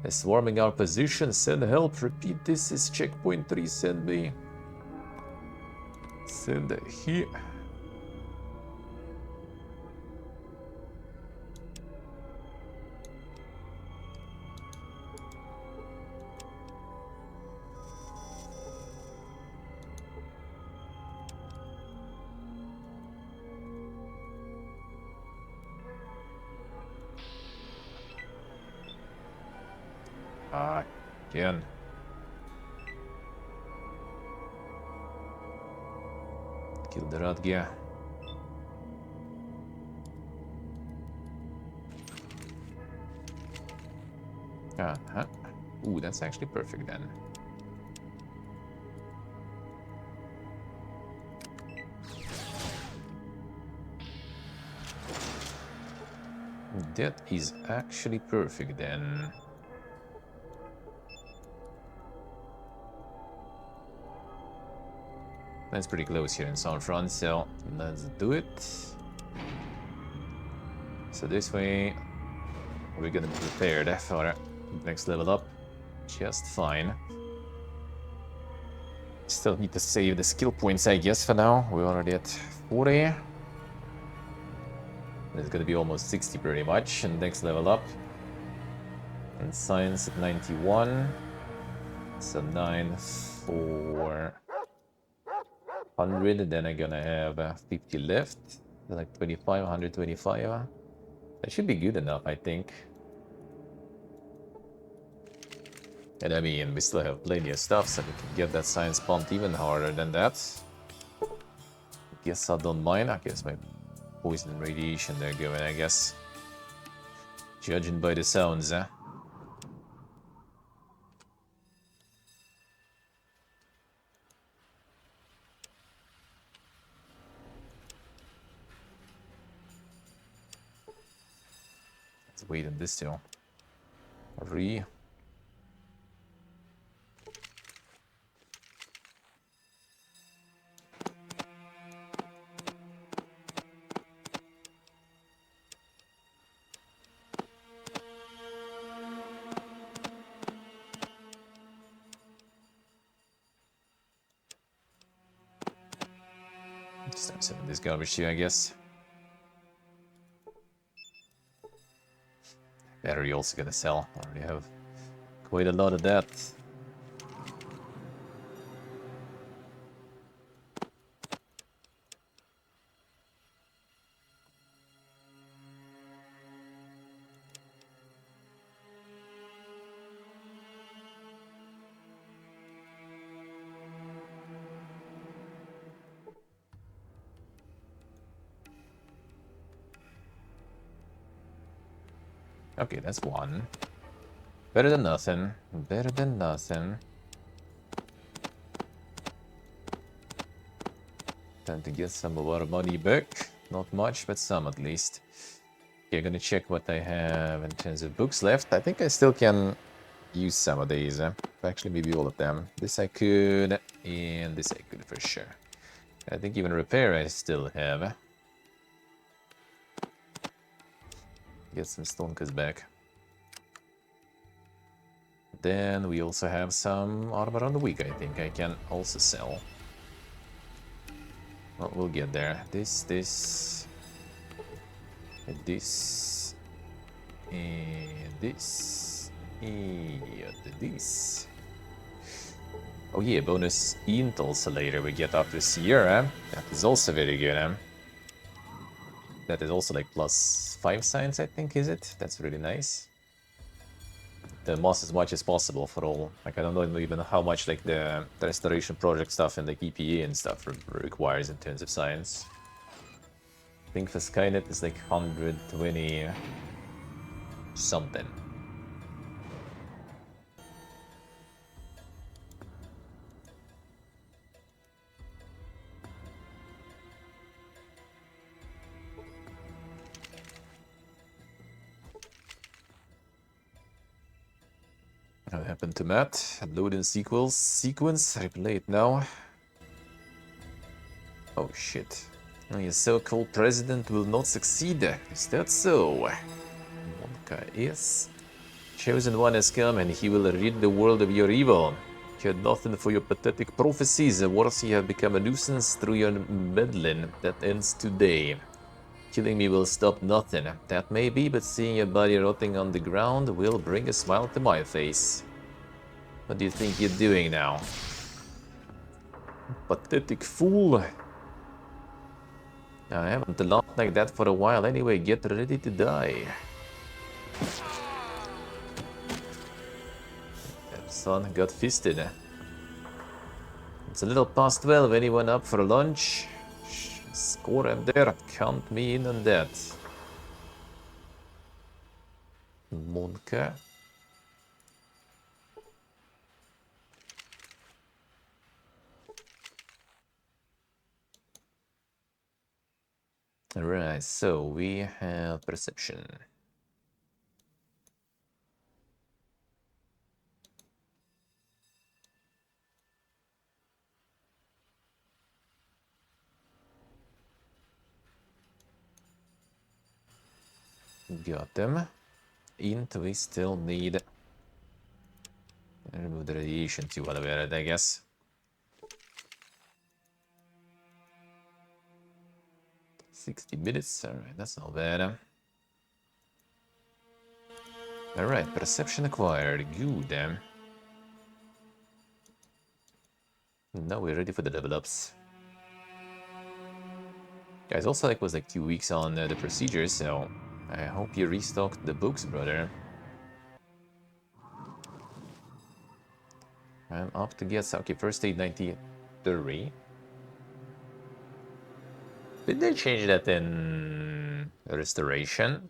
They're swarming our position. Send help. Repeat, this is checkpoint 3. Send me. Send here. Again. Kill the rat gear. Ooh, that's actually perfect then. that is actually perfect then. That's pretty close here in San Fran, so let's do it. So this way, we're gonna be prepared for next level up just fine. Still need to save the skill points, I guess, for now. We're already at 40. It's gonna be almost 60 pretty much, and next level up. And science at 91. So 9, 400, then I'm gonna have 50 left. Like 25, 125. That should be good enough, I think. And I mean, we still have plenty of stuff, so we can get that science pumped even harder than that. Guess I don't mind. I guess my poison and radiation they're going, I guess. Judging by the sounds, eh? Let's wait on this too. Re. Start selling this garbage here, I guess. Battery also gonna sell. I already have quite a lot of that. Okay, that's one. Better than nothing. Better than nothing. Time to get some of our money back. Not much, but some at least. Okay, gonna check what I have in terms of books left. I think I still can use some of these. Actually, maybe all of them. This I could, and this I could for sure. I think even repair I still have. Get some Stonkas back. Then we also have some armor on the week, I think I can also sell. Well, we'll get there. This, and this, and this, and this. Oh yeah, bonus int also later we get up this year, That is also very good, That is also like +5 science, I think, is it? That's really nice. The moss as much as possible for all. Like, I don't know even how much like the restoration project stuff and like EPA and stuff requires in terms of science. I think for Skynet is like 120 something. What happened to Matt? Load in sequence, replay it now. Oh shit. Your so-called president will not succeed. Is that so? Monka is. Chosen one has come and he will rid the world of your evil. You had nothing for your pathetic prophecies. Worse, you have become a nuisance through your meddling. That ends today. Killing me will stop nothing. That may be, but seeing your body rotting on the ground will bring a smile to my face. What do you think you're doing now? Pathetic fool. I haven't laughed like that for a while anyway. Get ready to die. That son got fisted. It's a little past 12. Anyone up for lunch? Score him there. Count me in on that. Monka. Alright, so we have perception. Got them. Int, we still need... remove the radiation too, while we're at it, I guess. $60. Alright, that's not bad. Alright, perception acquired. Good. Now we're ready for the level ups. Guys, also was like 2 weeks on the procedures, so I hope you restocked the books, brother. I'm up to get... okay, first aid 93. Did they change that in restoration?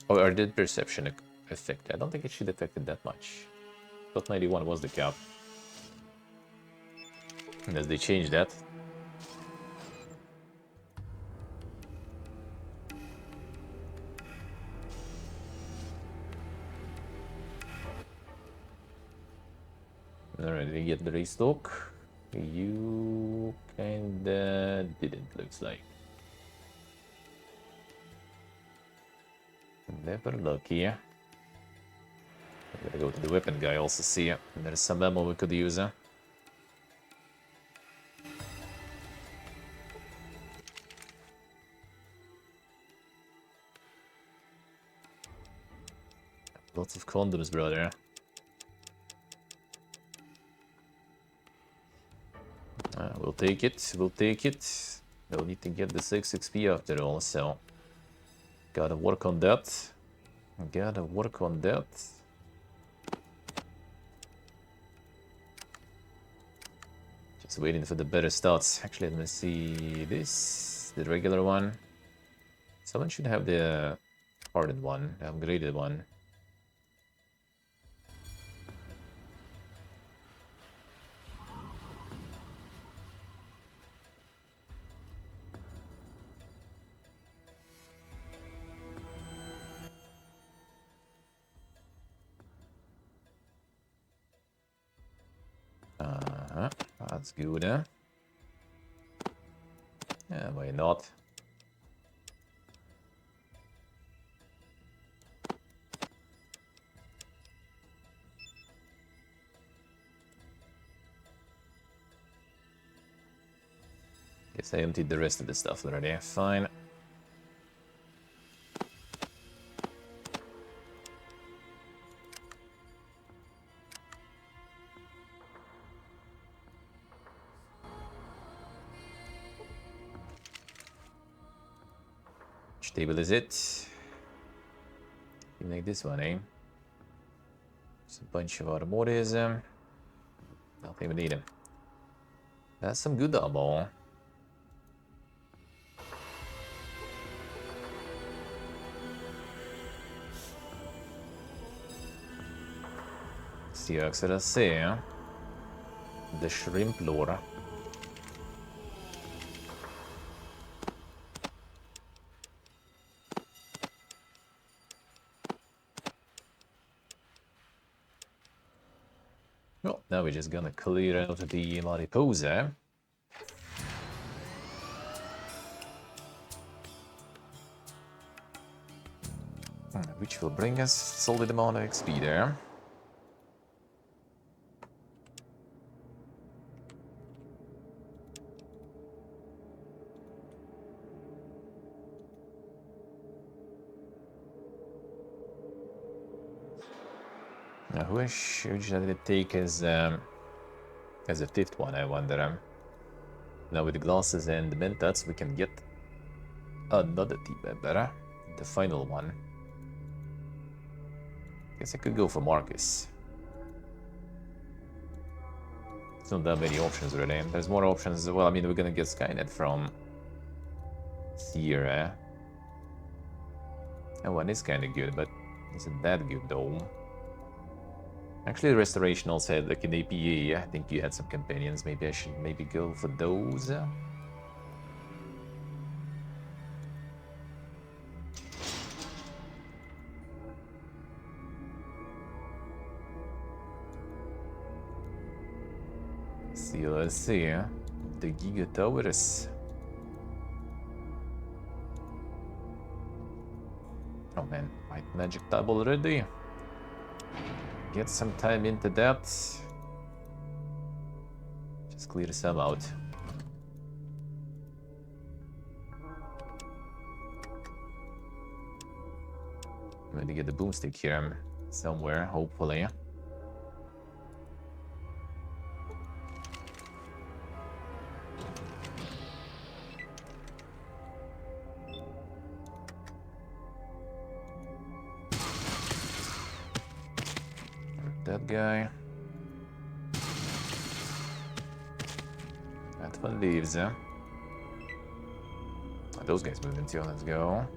Or did perception affect? I don't think it should affect it that much. Thought 91 was the cap. Unless they changed that. Alright, we get the restock. You kinda didn't, looks like. Never lucky. I gotta go to the weapon guy also, see. There's some ammo we could use. Lots of condoms, brother. We'll take it, we'll take it. We'll need to get the 6 XP after all, so... gotta work on that. Gotta work on that. Just waiting for the better stats. Actually, let me see this. The regular one. Someone should have the hardened one, the upgraded one. That's good, huh? Yeah, why not? Guess I emptied the rest of the stuff already. Fine. Which table is it? Like this one, eh? It's a bunch of automotives. Nothing we need. That's some good ammo. Sì, extra se. The shrimp lore. Well, now we're just gonna clear out the Mariposa. Which will bring us solid amount of XP there. Now, who should I take as a fifth one, I wonder? Now, with the glasses and the mentats, we can get another team member. The final one. Guess I could go for Marcus. It's not that many options, really. There's more options as well. I mean, we're gonna get Skynet from Sierra. That one is kind of good, but isn't that good, though? Actually, Restoration also had like an APA. I think you had some companions. Maybe I should go for those. See, let's see. The Giga Towers. Oh man, white magic tab already. Get some time into that. Just clear some out. I'm going to get the boomstick here somewhere, hopefully. That guy. That one leaves, huh? Oh, those guys moving too, let's go.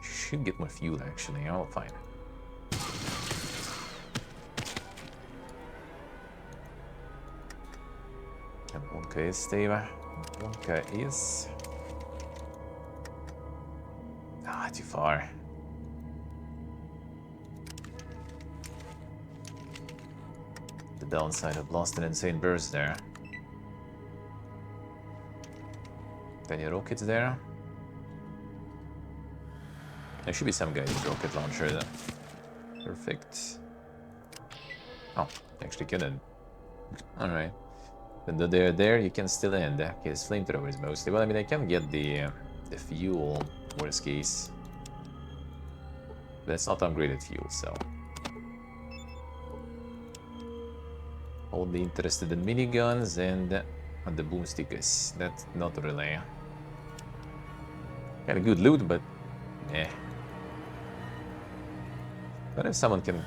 Should get more fuel actually, oh fine. And 1k is Steve. 1k is... Ah, too far. The downside of lost an insane burst there. Any rockets there? There should be some guy with rocket launcher there. Perfect. Oh, actually couldn't. Alright. When they're there, you can still end. Okay, it's flamethrowers mostly. Well, I mean, I can get the fuel, worst case. But it's not upgraded fuel, so... Only interested in miniguns and the boomstickers. That's not really... Kind of good loot, but... Eh. But if someone can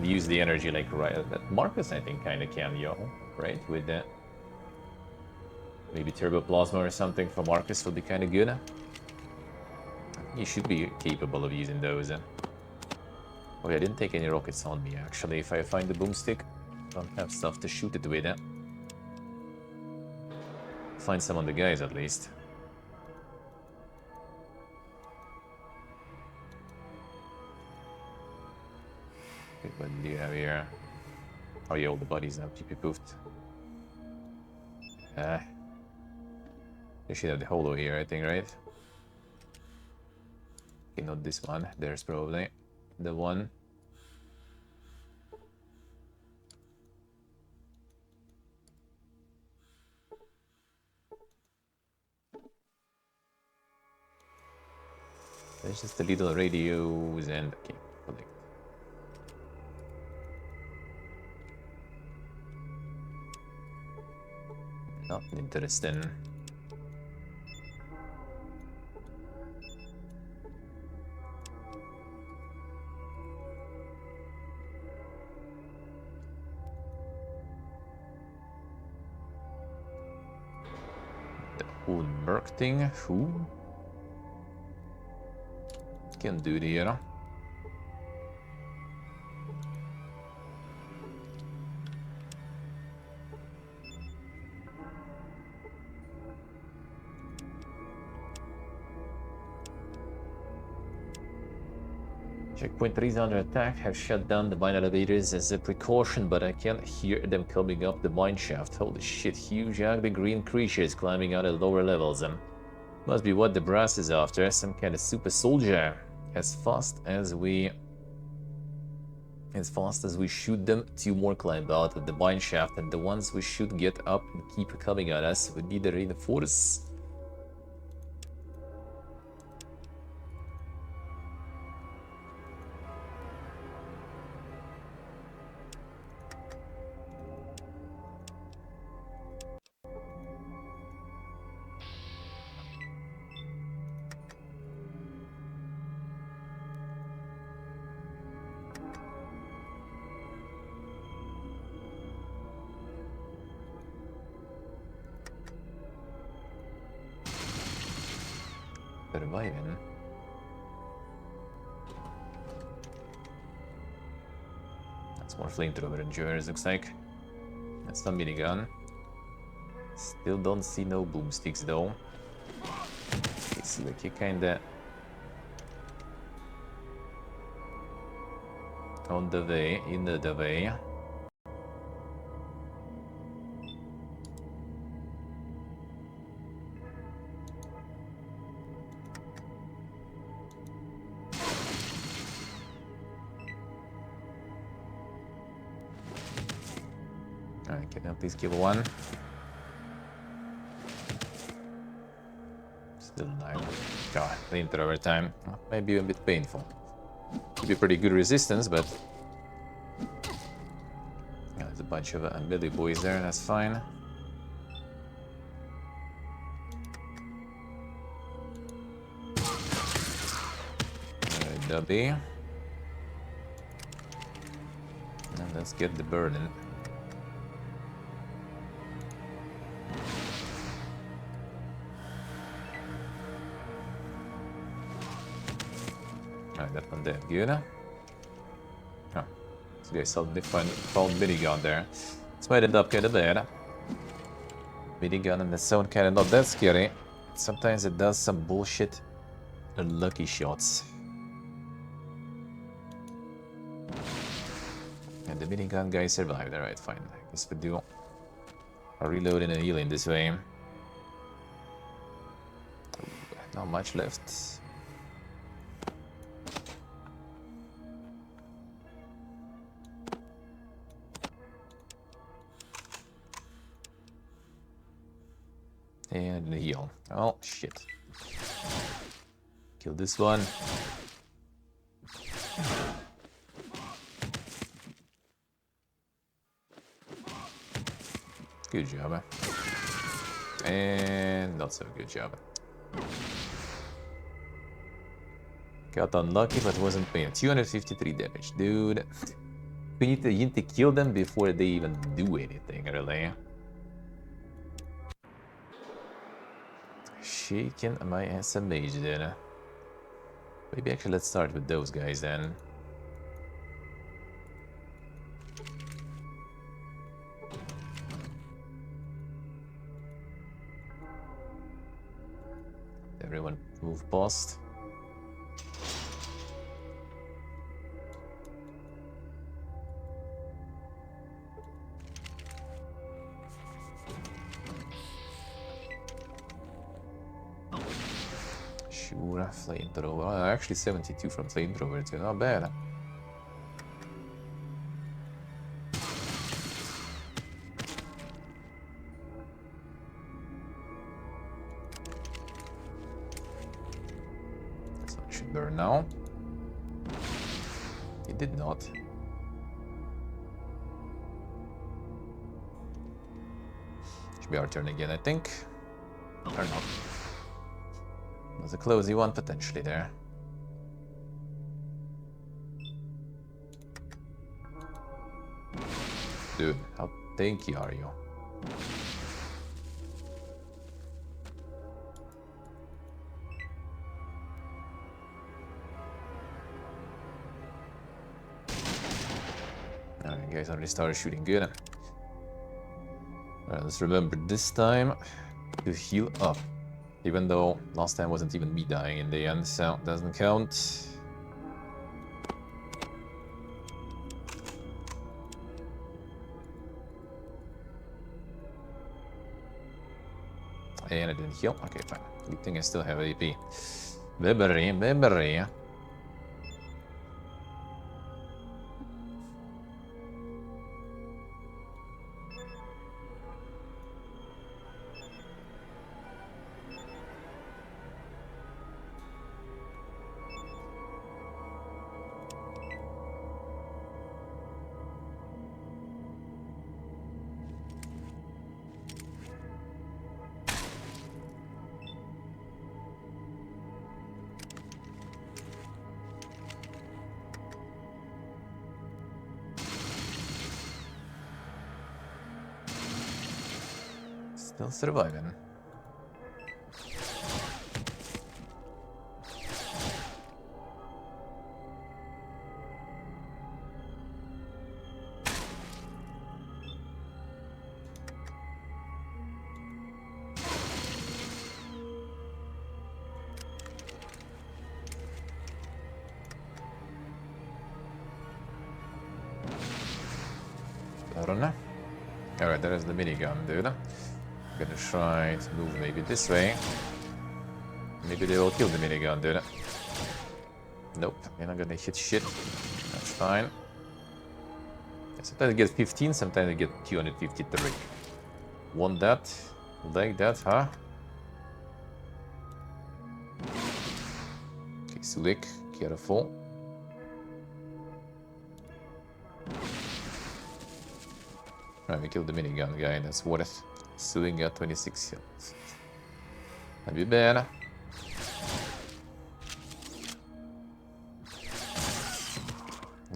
use the energy like right, that Marcus I think kind of can, yo, right? With that, maybe turbo plasma or something for Marcus will be kind of good. He should be capable of using those. Oh, yeah, I didn't take any rockets on me actually. If I find the boomstick, I don't have stuff to shoot it with. Find some on the guys at least. Wait, what do you have here? Oh yeah, all the bodies now PP poofed. They should have the holo here, I think, right? Okay, not this one. There's probably the one. There's just the little radios and okay, collect. Not interesting. The whole Merc thing, who can do the other. Checkpoint 3 is under attack. Have shut down the mine elevators as a precaution, but I can hear them coming up the mine shaft. Holy shit, huge ugly green creatures climbing out at lower levels. Must be what the brass is after, some kind of super soldier. As fast as we shoot them, 2 more climb out of the mine shaft, and the ones we should get up and keep coming at us would need to reinforce. Surviving. That's more flamethrower endurers, looks like. That's some minigun. Still don't see no boomsticks though. Okay, see, like you kinda On the way, in the way. Alright, can I please kill one? Still alive. God, flamethrower time. Maybe a bit painful. Could be pretty good resistance, but yeah, there's a bunch of melee boys there, that's fine. Dubby. And let's get the burden. Alright, that one dead. Good. Oh, so they suddenly found minigun there. Let's wait it up, get a bed. Minigun and the zone cannon, not that scary. Sometimes it does some bullshit unlucky shots. And the minigun guy survived. Alright, fine. I guess we do a reload and a healing this way. Not much left. And heal. Oh, shit. Kill this one. Good job. And not so good job. Got unlucky, but wasn't paying. 253 damage, dude. We need to kill them before they even do anything, really. Shaking my ass a mage then. Maybe actually let's start with those guys then. Everyone move past. Sure, flamethrower. Oh, actually 72 from flamethrower too, not bad. This one should burn now. It did not. Should be our turn again, I think. Or not. There's a closey one potentially there. Dude, how tanky are you? Alright, you guys already started shooting good. Alright, let's remember this time to heal up. Even though last time wasn't even me dying in the end, so it doesn't count. And I didn't heal. Okay, fine. Good thing I still have AP. Bebery. Still surviving. Run. Alright, there's the minigun, dude. I'm gonna try to move maybe this way. Maybe they will kill the minigun, dude. Nope, you're not gonna hit shit. That's fine. Sometimes I get 15, sometimes I get 253. Want that? Like that, huh? Okay, Slick, careful. Alright, we killed the minigun guy, that's worth it. Suing got 26 health. That'd be bad.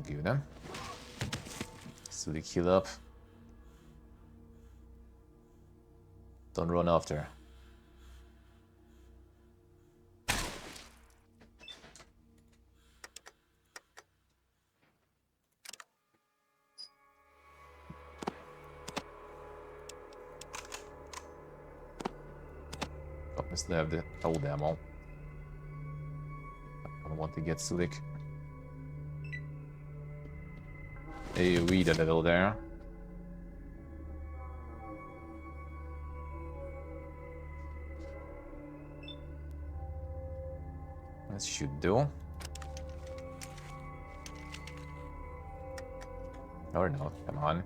Good, huh? Slick heal up. Don't run after. Obviously, I have the old ammo. I don't want to get Slick. AoE a little there. That should do. Or no, come on.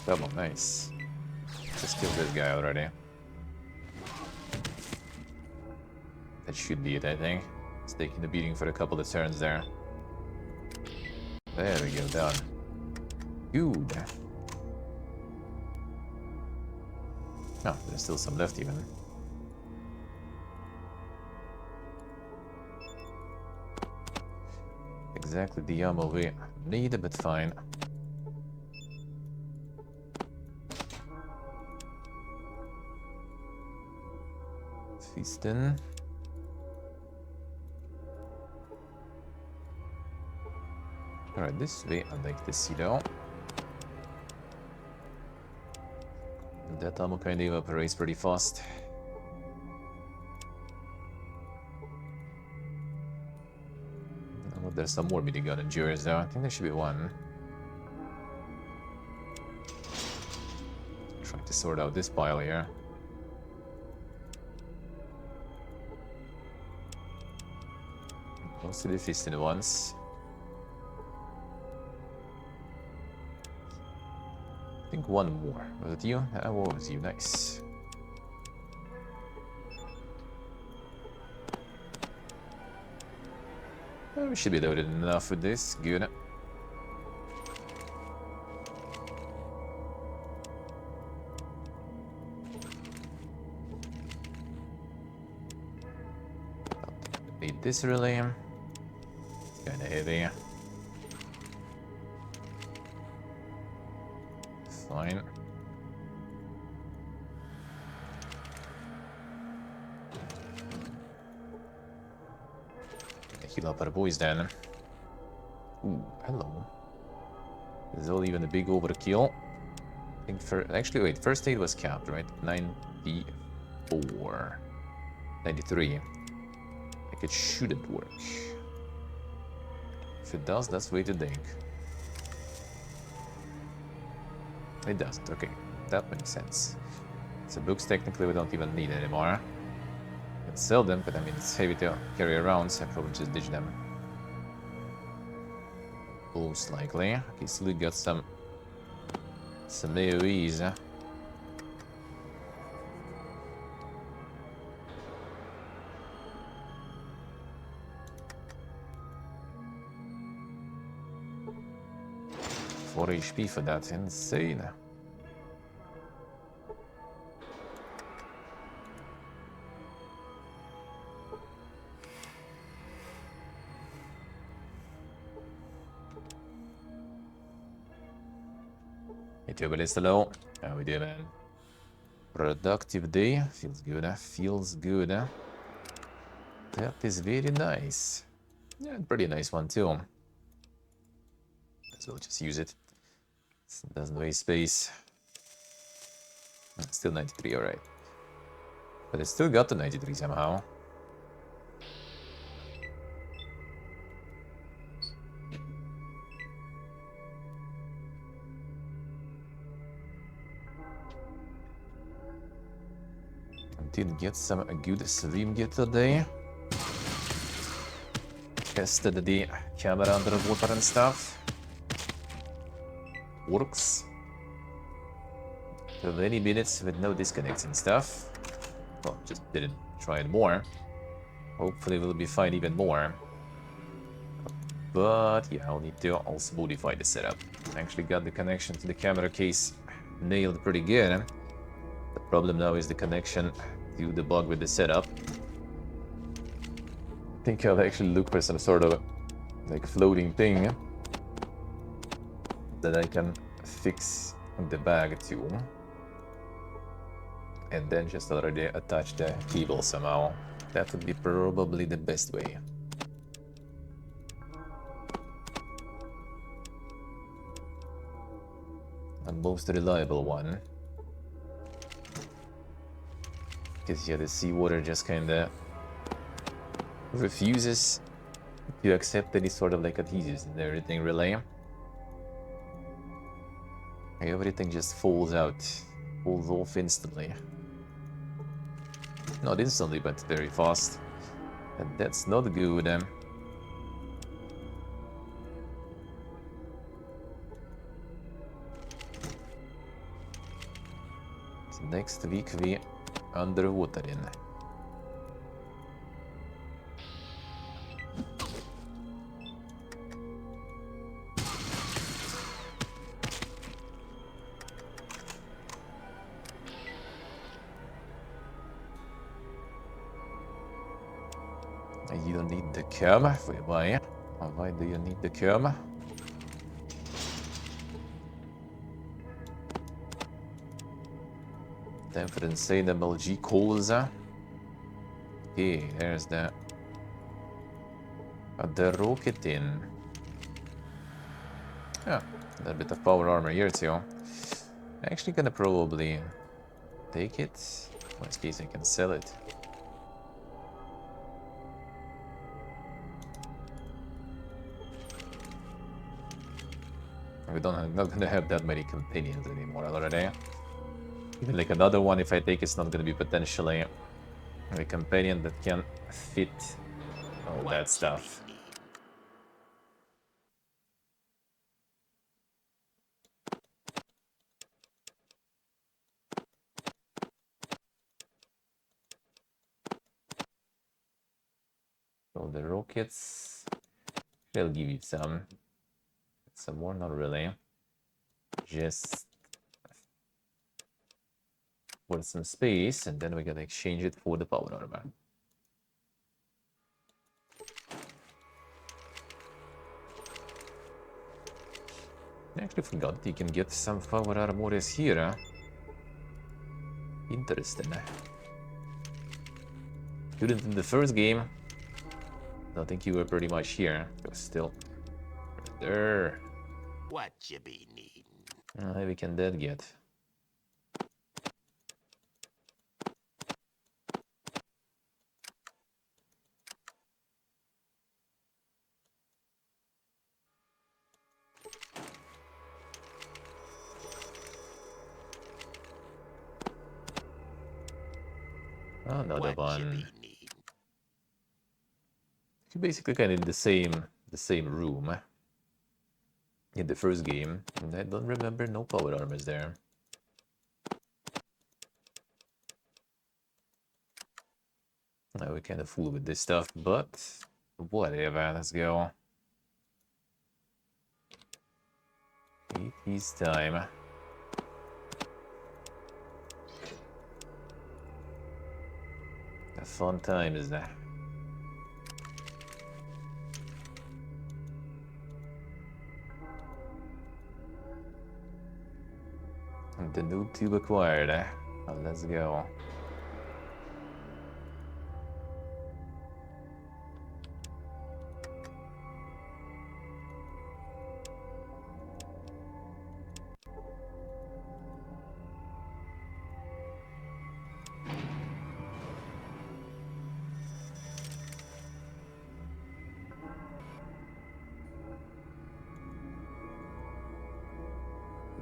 Double, nice. Just killed this guy already. That should be it, I think. It's taking the beating for a couple of turns there. There we go, done. Good. Oh, there's still some left even. Exactly the ammo we need, but fine. Feastin'. Alright, this way I like to see though. That ammo kind of evaporates pretty fast. Oh, there's some more minigun endurance though. I think there should be one. Trying to sort out this pile here. Most of the fisting ones. I think one more. Was it you? What was you? Nice. We should be loaded enough with this. Good. Need this really. It's kinda heavy. Fine. Heal up our boys then. Ooh, hello. This is all even a big overkill. I think actually wait, first aid was capped, right? 94. 93. Like it shouldn't work. If it does, that's way to think. It doesn't, okay. That makes sense. So books technically we don't even need anymore. I can sell them, but I mean it's heavy to carry around, so I probably just ditch them. Most likely. Okay, so we got some AoEs. Four HP for that, insane. Hey, everybody, hello. How we doing, man? Productive day. Feels good, feels good. That is very nice. Yeah, pretty nice one too. As well, just use it. It doesn't waste space. Still 93, alright. But it still got to 93 somehow. Did get some good swim gear today. Tested the camera underwater and stuff. Works. 20 minutes with no disconnects and stuff. Well, just didn't try it more. Hopefully we'll be fine even more. But yeah, I'll need to also modify the setup. Actually got the connection to the camera case nailed pretty good. The problem now is the connection to the bug with the setup. I think I'll actually look for some sort of like floating thing that I can fix the bag to. And then just already attach the cable somehow. That would be probably the best way. The most reliable one. Because yeah, the seawater just kinda refuses to accept any sort of like adhesives and everything really. Everything just falls out, falls off instantly. Not instantly, but very fast. And that's not good. So next week we underwater in. You don't need the cam. Why? Why do you need the cam? Time for the insane MLG calls. Okay, there's the rocket in. Yeah, a little bit of power armor here too. Actually gonna probably take it. Worst case I can sell it. I'm not gonna have that many companions anymore already. Even like another one, if I take, it's not gonna be potentially a companion that can fit all that stuff. So the rockets, they'll give you some more, not really. Just for some space, and then we're gonna exchange it for the power armor. I actually forgot you can get some power armors here. Huh? Interesting. Couldn't in the first game. I think you were pretty much here. But still, right there. What you be needing? How heavy can that get? Another What you one. be needing? You're basically kind of in the same room in the first game, and I don't remember no power armors there. Now we kind of fool with this stuff, but whatever. Let's go. It is time. A fun time is that. The noob tube acquired. Let's go.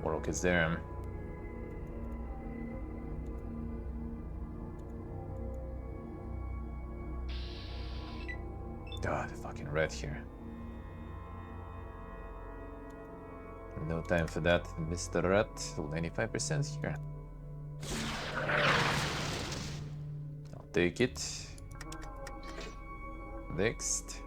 More rockets there. God, fucking rat here. No time for that, Mr. Rat. 95% here. I'll take it. Next.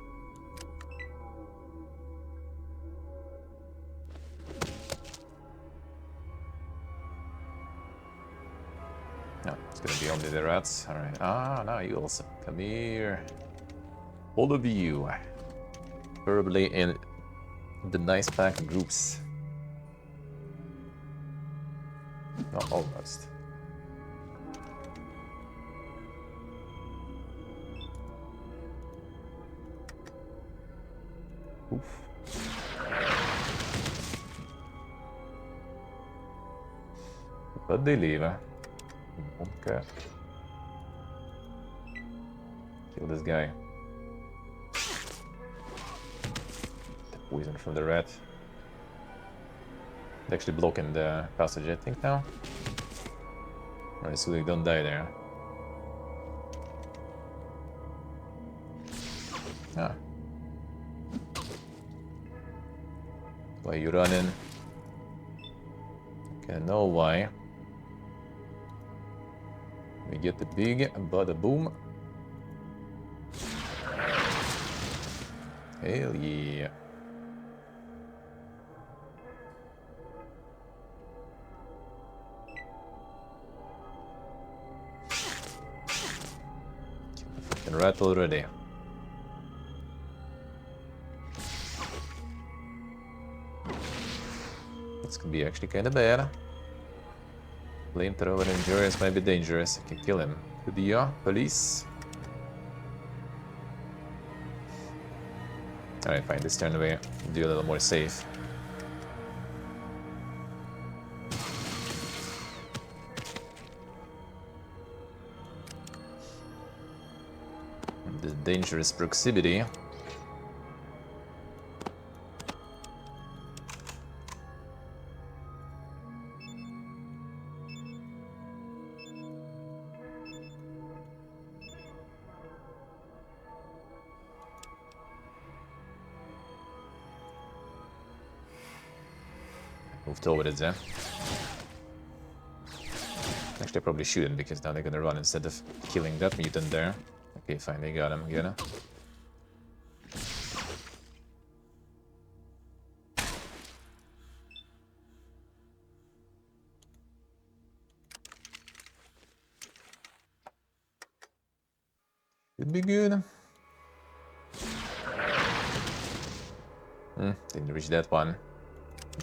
No, it's gonna be only the rats. Alright. Ah, now you also. Come here. All of you. Preferably in the nice pack groups. No, almost. Oof. But they leave. Okay. Kill this guy. The poison from the rat. They're actually blocking the passage, I think, now. Alright, so they don't die there. Ah. Why you running? Okay, I know why. We get the big bada boom. Hell yeah. Kill the fucking rat already. This could be actually kind of bad. Flamethrower endurance might be dangerous. I can kill him. Good idea, police. Alright, fine. This turn we do a little more safe. The dangerous proximity. Moved over it there. Actually, I probably shouldn't, because now they're gonna run instead of killing that mutant there. Okay, fine, they got him again. Should be good. Didn't reach that one.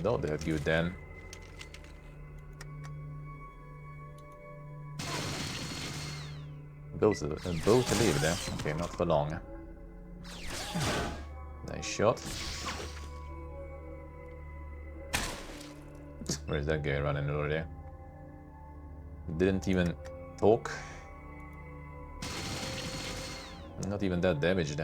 No, they're good then. Both live there. Okay, not for long. Nice shot. Where's that guy running already? Didn't even talk. Not even that damaged.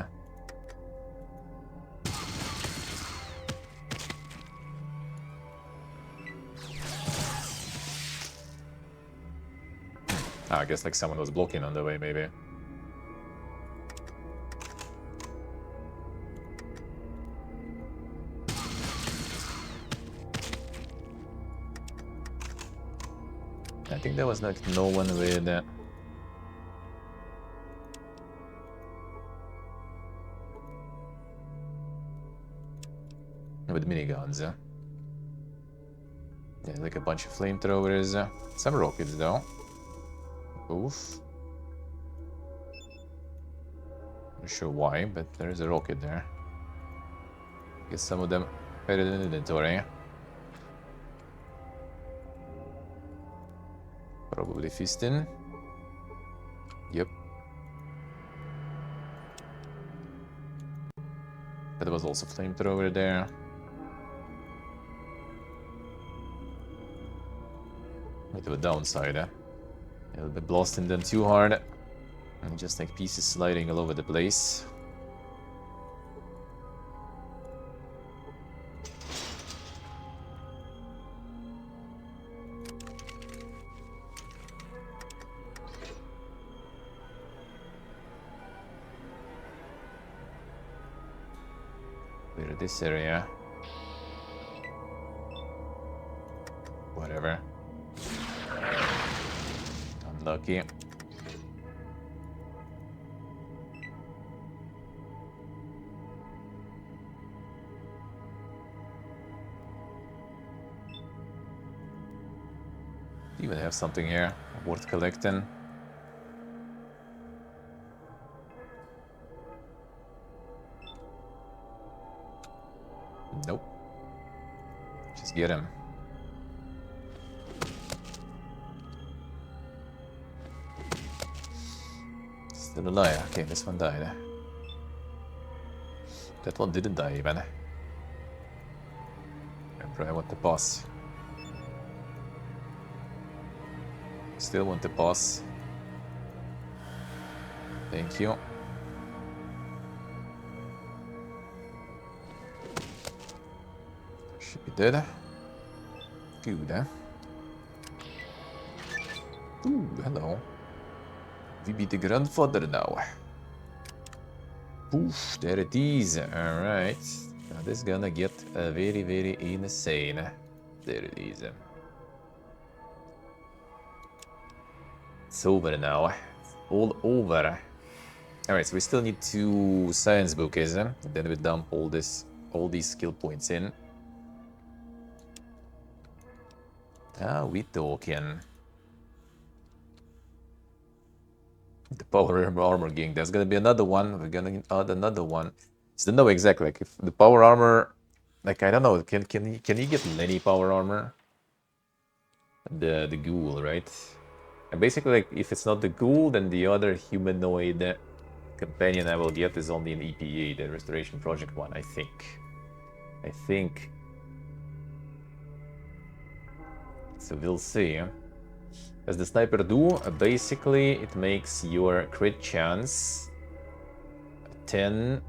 I guess like someone was blocking on the way, maybe. I think there was like no one with miniguns. Yeah, like a bunch of flamethrowers. Some rockets though. Oof. Not sure why, but there is a rocket there. Guess some of them had it in inventory. Probably fisting. Yep. But there was also flamethrower there. Bit of a downside, eh? It'll be blasting them too hard. And just like pieces sliding all over the place. Clear this area. Whatever. Unlucky. Even have something here worth collecting. Nope. Just get him. Still alive. Okay, this one died. That one didn't die even. I probably want the boss. Still want the boss. Thank you. Should be dead. Good, eh? Ooh, hello. We be the grandfather now. Poof, there it is. Alright. Now this is gonna get very, very insane. There it is. It's over now. It's all over. Alright, so we still need 2 science books, and then we dump all these skill points in. Ah, we talking. The power armor gang. There's gonna be another one. We're gonna add another one. So don't know exactly. Like if the power armor, like I don't know. Can you get many power armor? The ghoul, right? And basically, like if it's not the ghoul, then the other humanoid companion I will get is only an EPA, the Restoration Project one. I think. So we'll see. As the sniper do, basically it makes your crit chance 10%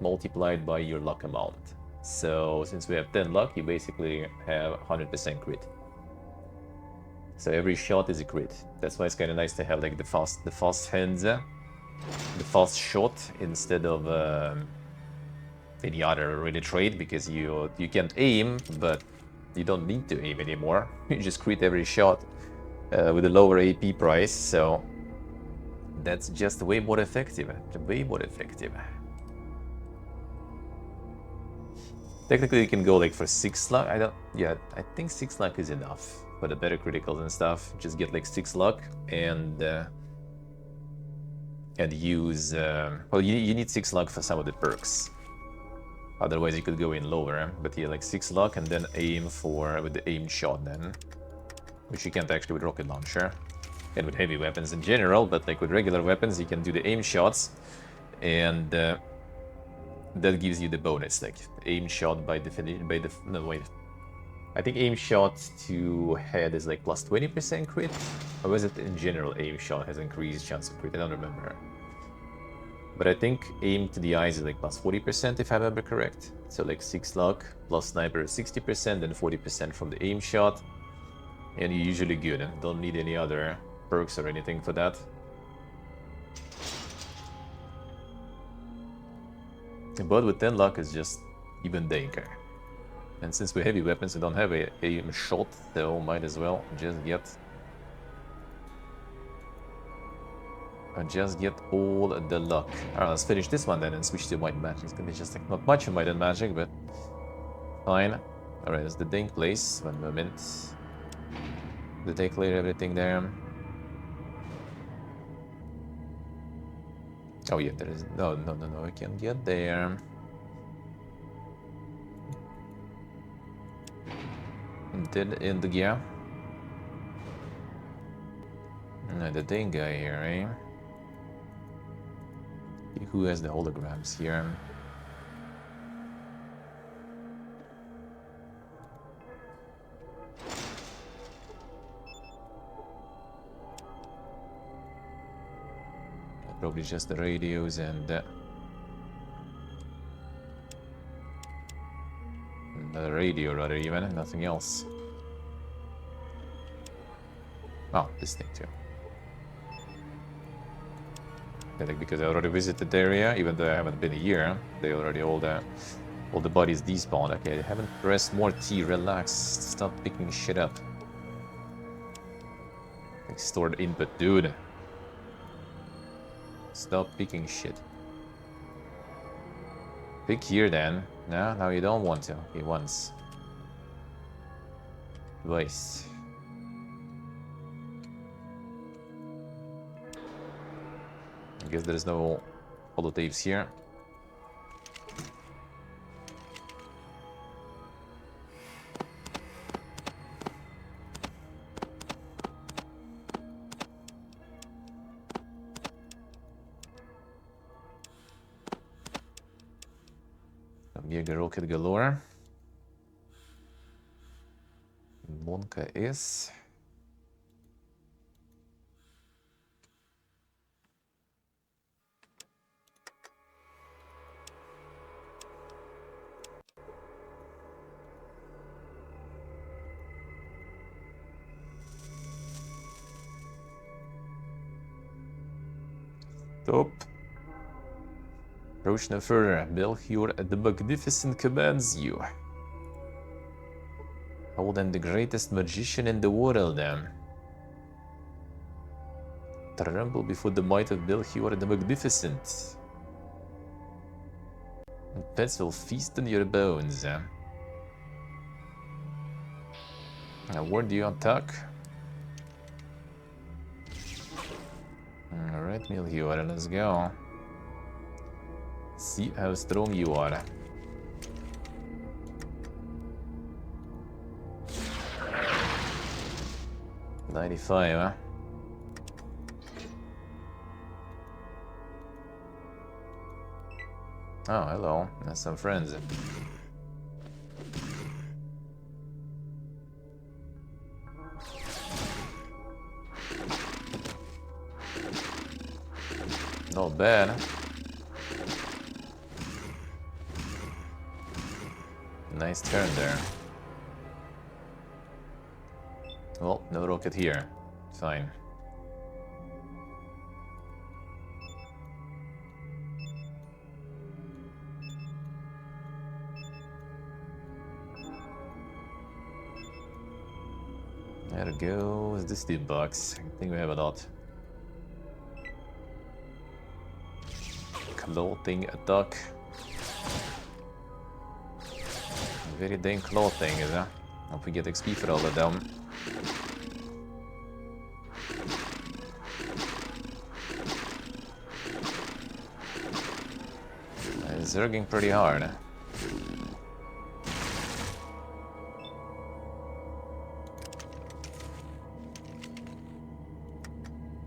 multiplied by your luck amount. So since we have 10 luck, you basically have 100% crit. So every shot is a crit. That's why it's kind of nice to have like the fast hands, the fast shot instead of any other really trait, because you can't aim, but you don't need to aim anymore. You just crit every shot. With a lower AP price, so that's just way more effective. Technically, you can go like for 6 luck. I think 6 luck is enough for the better criticals and stuff. Just get like 6 luck and use. Well, you need 6 luck for some of the perks. Otherwise, you could go in lower. But yeah, like 6 luck and then aim with the aim shot then. Which you can't actually with rocket launcher and with heavy weapons in general, but like with regular weapons you can do the aim shots, and that gives you the bonus. Like aim shot by definition, I think aim shot to head is like plus 20% crit, or was it in general aim shot has increased chance of crit? I don't remember, but I think aim to the eyes is like plus 40% if I remember correct. So like 6 luck plus sniper 60% and 40% from the aim shot. And you're usually good. Don't need any other perks or anything for that. But with 10 luck, it's just even danger. And since we're heavy weapons, we don't have a aim shot, so might as well just get all the luck. Alright, let's finish this one then and switch to white magic. It's gonna be just like not much of white magic, but fine. Alright, it's the Dink place. 1 moment. Did they clear everything there? Oh yeah, there is no, I can get there. Did in the gear. No, the Dane guy here, eh? Who has the holograms here? Probably just the radios and the radio rather even, nothing else. Oh, this thing too. I think because I already visited the area, even though I haven't been a year, they already all there. All the bodies despawned. Okay, I haven't pressed more T. Relax. Stop picking shit up. Like stored input, dude. Stop picking shit. Pick here then. No, now you don't want to. Okay, once. Twice. I guess there's no holotapes here. Mega rocket galore. Monka is. Top. Approach no further. Belchior the Magnificent commands you. Hold am the greatest magician in the world, Tremble before the might of Belchior the Magnificent. And pets will feast on your bones, Now, where do you attack? Alright, Melchior, let's go. See how strong you are. $95, huh? Oh, hello. That's some friends. Not bad. Nice turn there. Well, no rocket here. Fine. There goes the steel box. I think we have a lot. Clothing attack. Very dang clothing, is it? Hope we get XP for all of them. It's zerging pretty hard.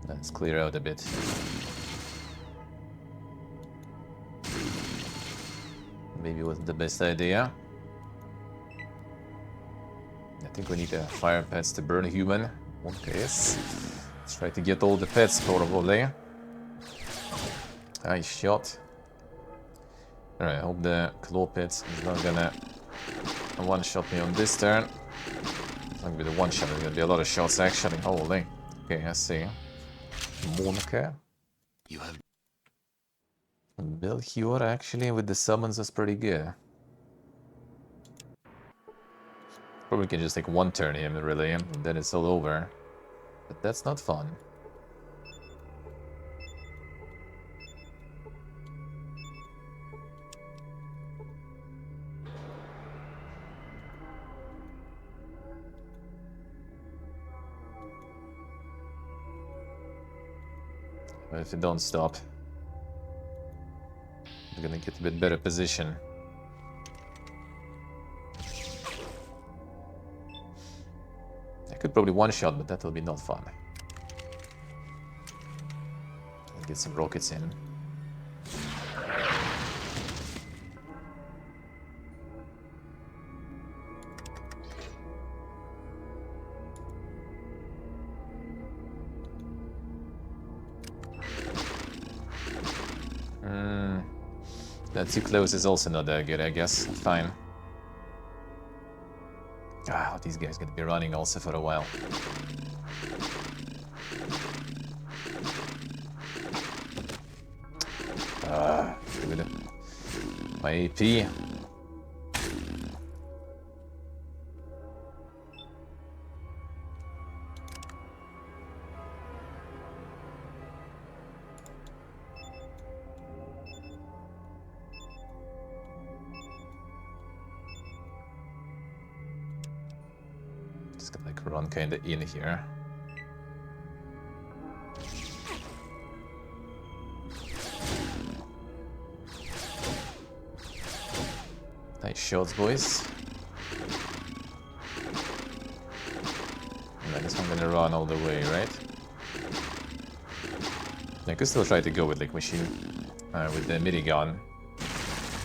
Let's clear out a bit. Maybe it wasn't the best idea. I think we need fire pets to burn a human. Okay, yes. Let's try to get all the pets probably. Nice shot. Alright, I hope the claw pit is not gonna one-shot me on this turn. It's not gonna be the one-shot, it's gonna be a lot of shots actually. Holy. Okay, I see. Monka. You have Belchior actually with the summons was pretty good. Probably can just take one turn him really, and then it's all over. But that's not fun. But if you don't stop, you're gonna get a bit better position. I could probably one-shot, but that will be not fun. Let's get some rockets in. That too close is also not that good, I guess. Fine. Ah, these guys gonna be running also for a while. Good. My AP. Just gonna like run kinda in here. Nice shots, boys. And I guess I'm gonna run all the way, right? I could still try to go with like machine with the minigun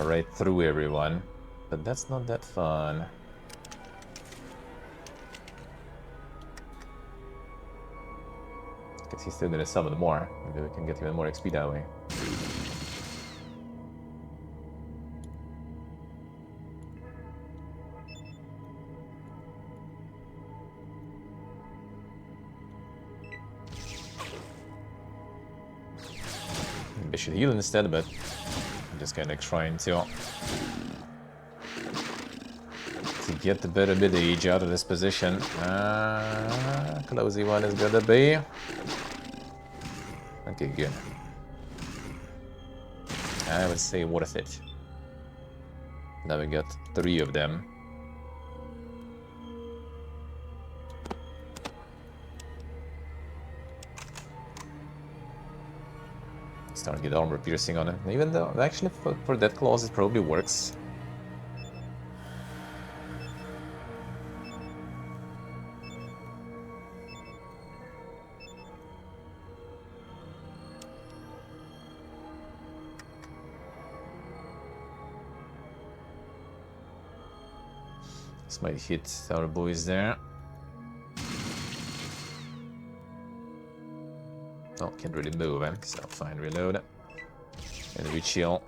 right through everyone, but that's not that fun. Guess he's still gonna summon more. Maybe we can get even more XP that way. Maybe I should heal instead, but I'm just kind of trying to get the better mid-age out of this position. Closey one is gonna be. Okay, good. I would say worth it. Now we got 3 of them. Start to get armor piercing on him. Even though, actually, for that clause, it probably works. This might hit our boys there. Oh, can't really move him, so fine, reload. And we chill.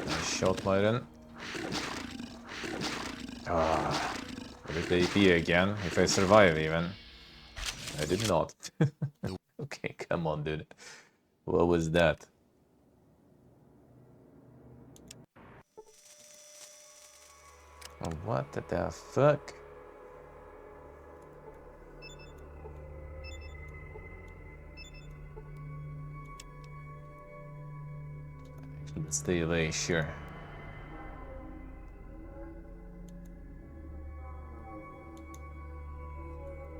Nice shot, Myron. Ah, with the AP again, if I survive even. I did not. Okay, come on, dude. What was that? Oh, what the fuck? Let's stay away, sure.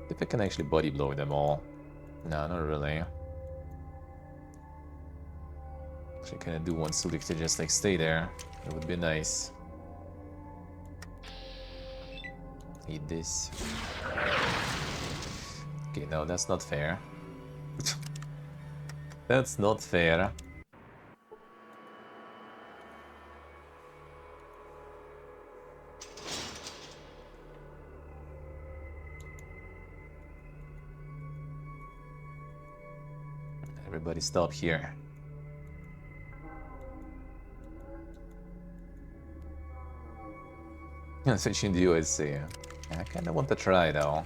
If I can actually body blow them all. No, not really. Actually, kind of do want Sulik to just like stay there. It would be nice. Eat this. Okay, no, that's not fair. That's not fair. Everybody stop here. Switching to USA. I kinda want to try though.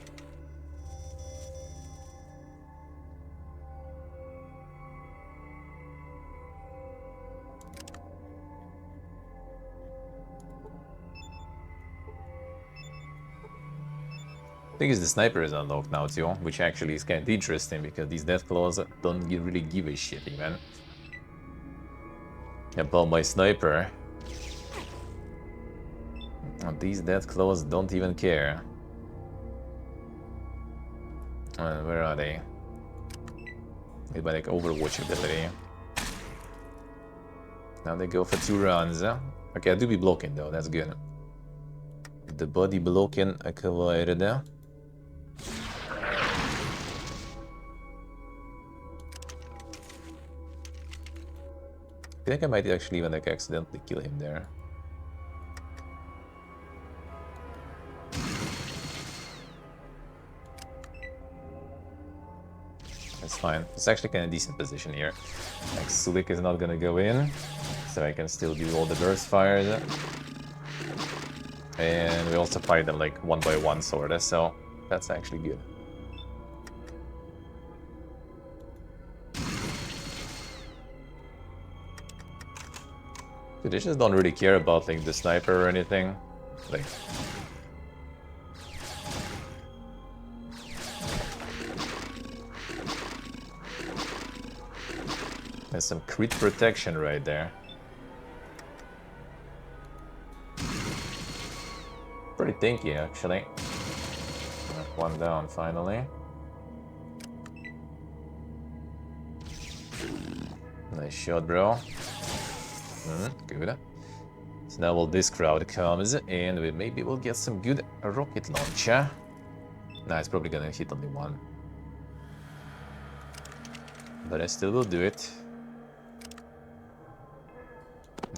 Thing is, the sniper is unlocked now too, which actually is kind of interesting because these death claws don't really give a shit even about my sniper. These death claws don't even care. Where are they? Maybe like Overwatch ability. Now they go for 2 runs. Okay, I do be blocking though, that's good. The body blocking acquired. I think I might actually even like accidentally kill him there. That's fine. It's actually kind of decent position here. Like Sulik is not gonna go in, so I can still do all the burst fires. And we also fight them like 1 by 1 sorta, so that's actually good. Dude, they just don't really care about like the sniper or anything. Like, There's some crit protection right there. Pretty tanky, actually. One down, finally. Nice shot, bro. Good. So now while this crowd comes, and maybe we'll get some good rocket launcher. Nah, it's probably gonna hit only one. But I still will do it.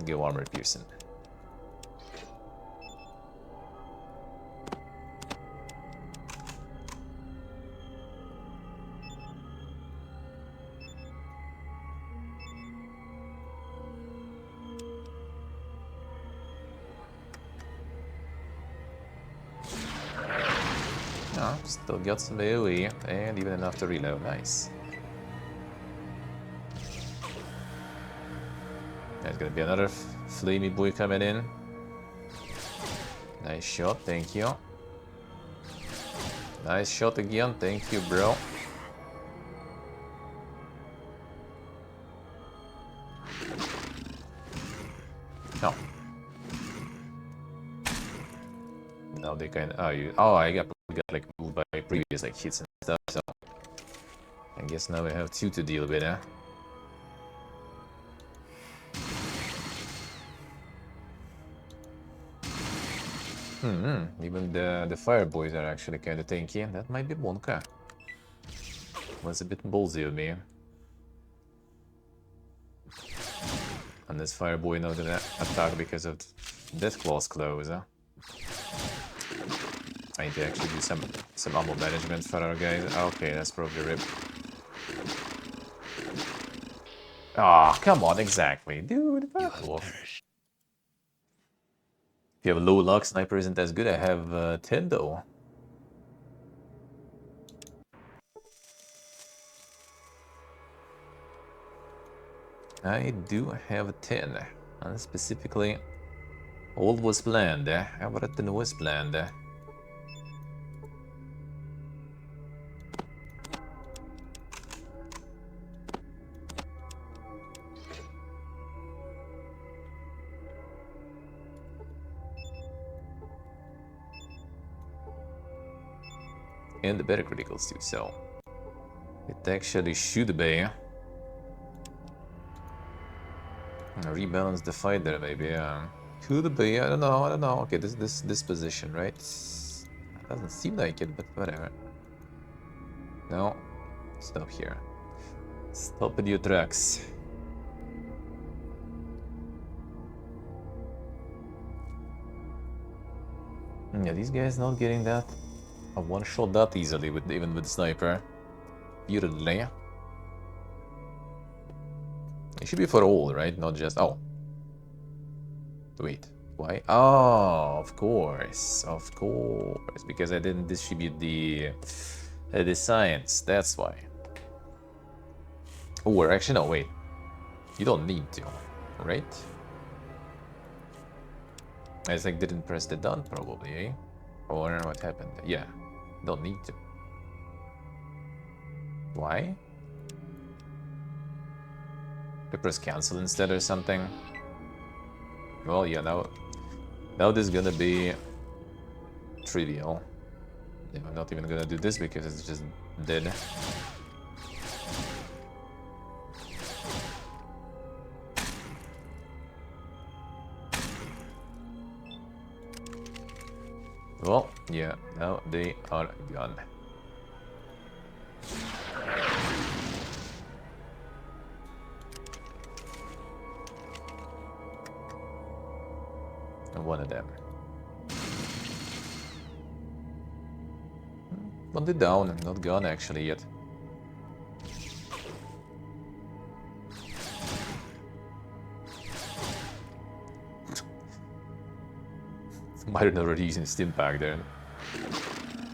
Go armor piercing. Oh, still got some AoE, and even enough to reload. Nice. There's gonna be another flamey boy coming in. Nice shot, thank you. Nice shot again, thank you, bro. No. Now they can. Oh, I got like moved by previous like hits and stuff. So I guess now we have two to deal with, huh? Even the fire boys are actually kind of tanky. That might be Wonka. Was a bit ballsy of me. And this fire boy now gonna attack because of Death Claw's close, huh? I need to actually do some ammo management for our guys. Okay, that's probably rip. Ah, come on, exactly. Dude, back off. If you have low luck, sniper isn't as good. I have 10 though. I do have 10. And specifically, all was planned. Everything was planned. And the better criticals too, so it actually should be. Rebalance the fight there, maybe. Could be. I don't know. Okay, this position, right? Doesn't seem like it, but whatever. No, stop here. Stop in your tracks. Yeah, these guys not getting that a one shot that easily with even with the sniper. Beautifully. It should be for all, right? Not just wait, why? Oh, of course, because I didn't distribute the science. That's why. Or actually, no, wait. You don't need to, right? I just like didn't press the done probably, eh? Or what happened? Yeah, don't need to. Why? I press cancel instead or something. Well, yeah, now this is gonna be trivial. Yeah, I'm not even gonna do this because it's just dead. Well, yeah, now they are gone. One of them. One day down, not gone actually yet. Myron already using stim pack there.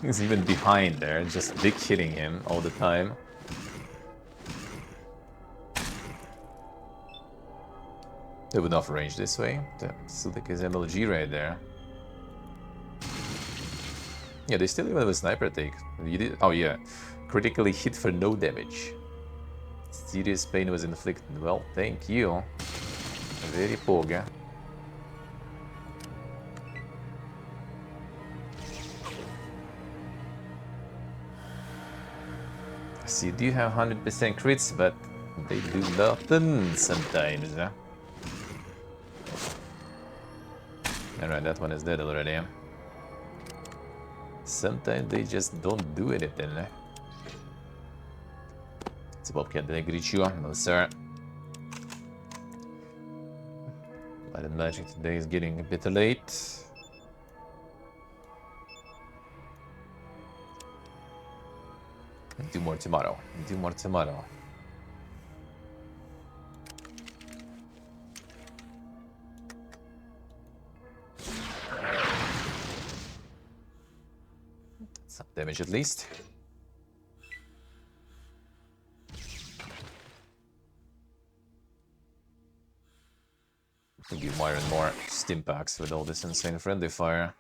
He's even behind there, just big hitting him all the time. They have enough range this way. Still like his MLG right there. Yeah, they still even have a sniper take. You did, oh yeah, critically hit for no damage. Serious pain was inflicted. Well, thank you. Very poga. So you do have 100% crits, but they do nothing sometimes. Alright, that one is dead already. Sometimes they just don't do anything. It's a Bobcat, did I greet you? No, sir. But the magic today is getting a bit late. Do more tomorrow. Do more tomorrow. Some damage at least. Give Myron more stim packs with all this insane friendly fire.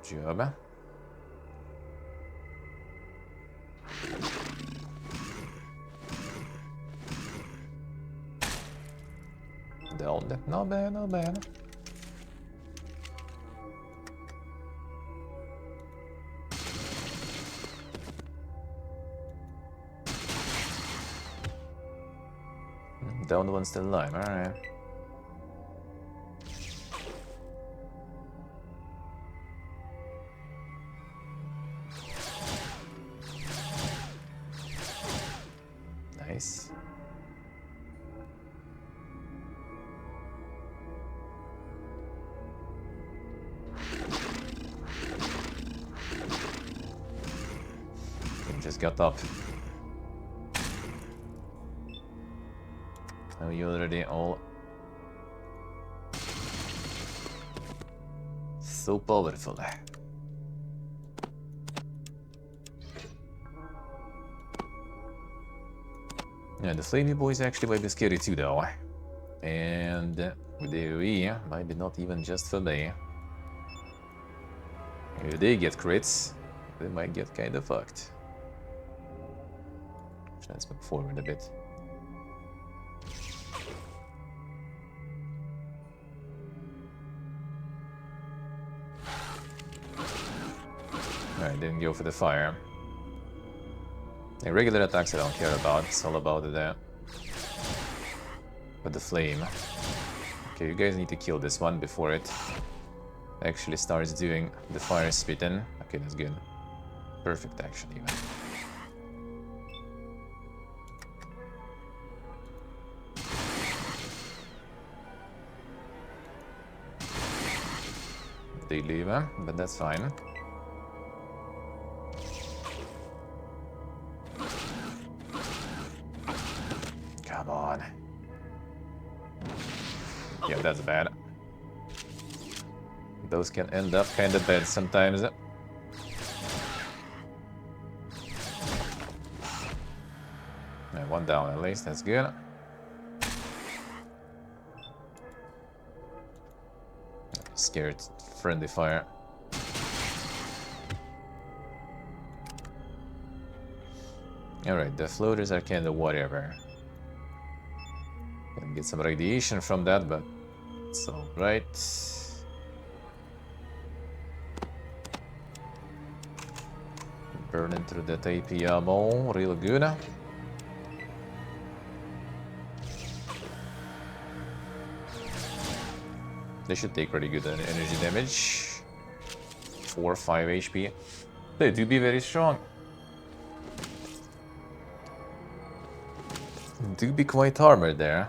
Good job. Down. Not bad, not bad. Down one still alive, alright. Nice. Just got up. Oh, you already all so powerful. Yeah, the flamey boys actually might be scary too, though. And with the AoE, might be not even just for me. If they get crits, they might get kind of fucked. Let's move forward a bit. Alright, didn't go for the fire. The regular attacks I don't care about, it's all about the flame. Okay, you guys need to kill this one before it actually starts doing the fire spitting. Okay, that's good. Perfect, actually, even. They leave, but that's fine. Come on. Yeah, that's bad. Those can end up kind of bad sometimes. And one down at least, that's good. Scared friendly fire. Alright, the floaters are kind of whatever. Can get some radiation from that, but it's alright. Burning through that AP ammo, real good. They should take pretty good energy damage. 4 or 5 HP. They do be very strong. Do be quite armored there.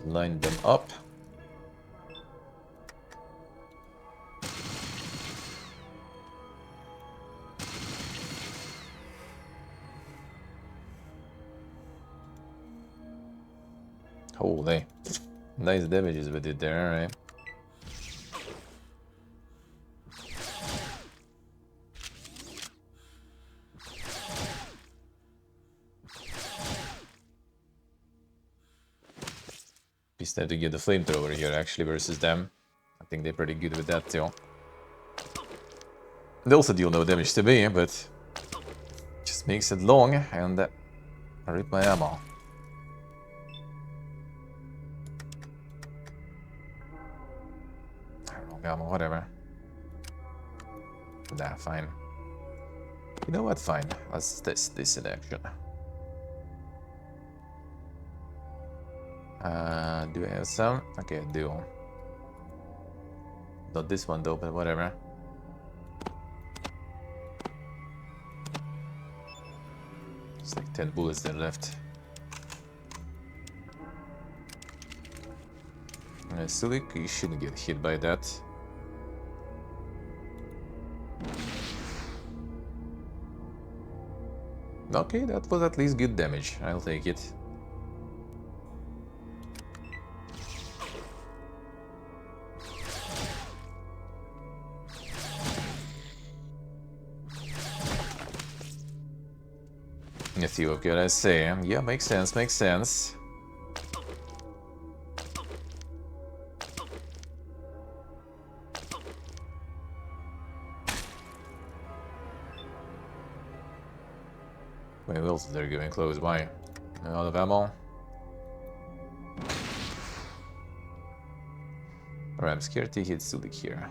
Line them up. Holy. Nice damages we did there, alright. Instead to get the flamethrower here actually versus them. I think they're pretty good with that too. They also deal no damage to me, but just makes it long and I rip my ammo. Wrong ammo, whatever. Nah, fine. You know what? Fine. Let's test this in action. Do I have some? Okay, I do. Not this one though, but whatever. It's like 10 bullets there left. Silik, you shouldn't get hit by that. Okay, that was at least good damage. I'll take it. Let's see what can I say. Yeah, makes sense, makes sense. Wait, who else is there going close by? Out of ammo? Alright, I'm scared to hit Sulik here.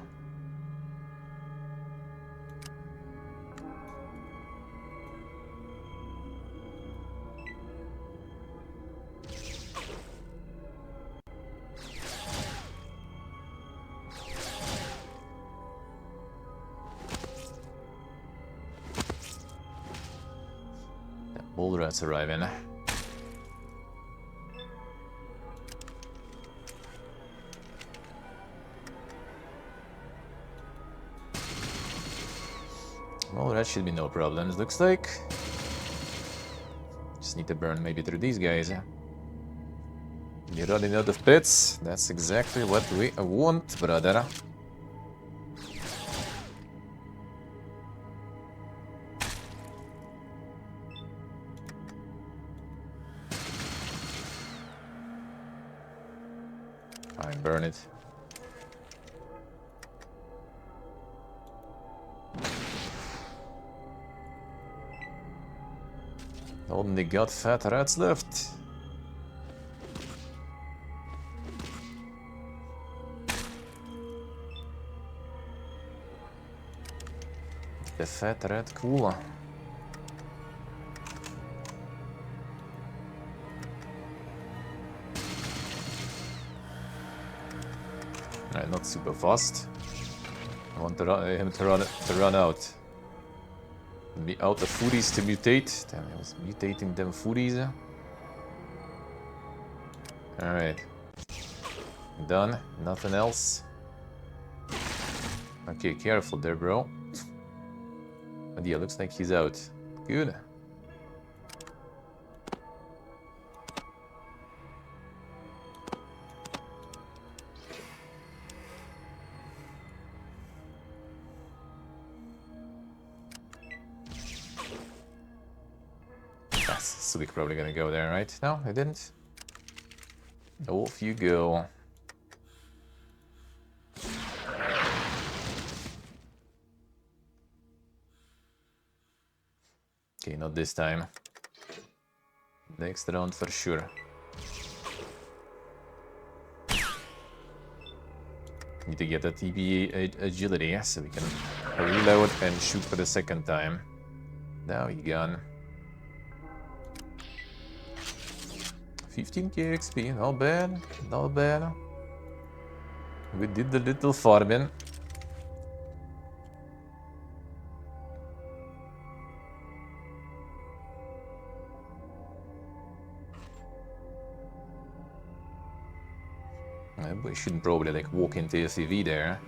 Bull rats arriving. Well, that should be no problems, looks like. Just need to burn maybe through these guys. You're running out of pits. That's exactly what we want, brother. Fine, burn it. Only got fat rats left. The fat rat cooler. Right, not super fast. I want him to run out. Be out of foodies to mutate. Damn, I was mutating them foodies. Alright. Done. Nothing else. Okay, careful there, bro. But yeah, looks like he's out. Good. Sulik probably gonna go there, right? No, I didn't. Off you go. Okay, not this time. Next round for sure. Need to get that TBA agility so we can reload and shoot for the second time. Now you gone. 15k XP, not bad, not bad. We did the little farming. We shouldn't probably like walk into SCV there.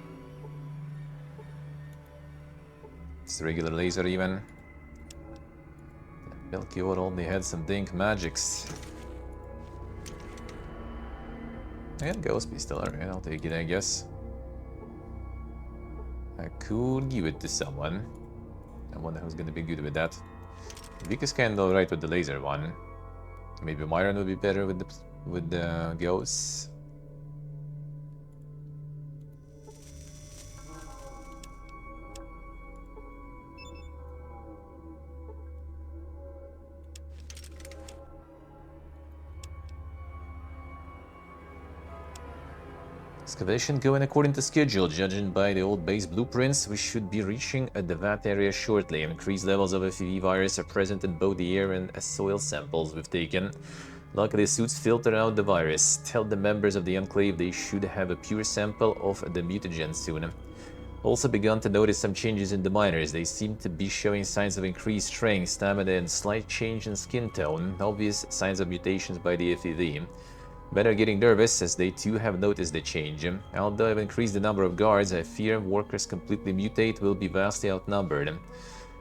It's regular laser even. Belkior only had some dink magics. And Ghost Pistol, alright, I'll take it, I guess. I could give it to someone. I wonder who's gonna be good with that. Vic is kinda alright with the laser one. Maybe Myron would be better with the Ghosts. Excavation going according to schedule. Judging by the old base blueprints, we should be reaching the VAT area shortly. Increased levels of FEV virus are present in both the air and soil samples we've taken. Luckily, suits filter out the virus. Tell the members of the Enclave they should have a pure sample of the mutagen soon. Also begun to notice some changes in the miners. They seem to be showing signs of increased strength, stamina, and slight change in skin tone. Obvious signs of mutations by the FEV. Men are getting nervous as they too have noticed the change. Although I've increased the number of guards, I fear workers completely mutate will be vastly outnumbered.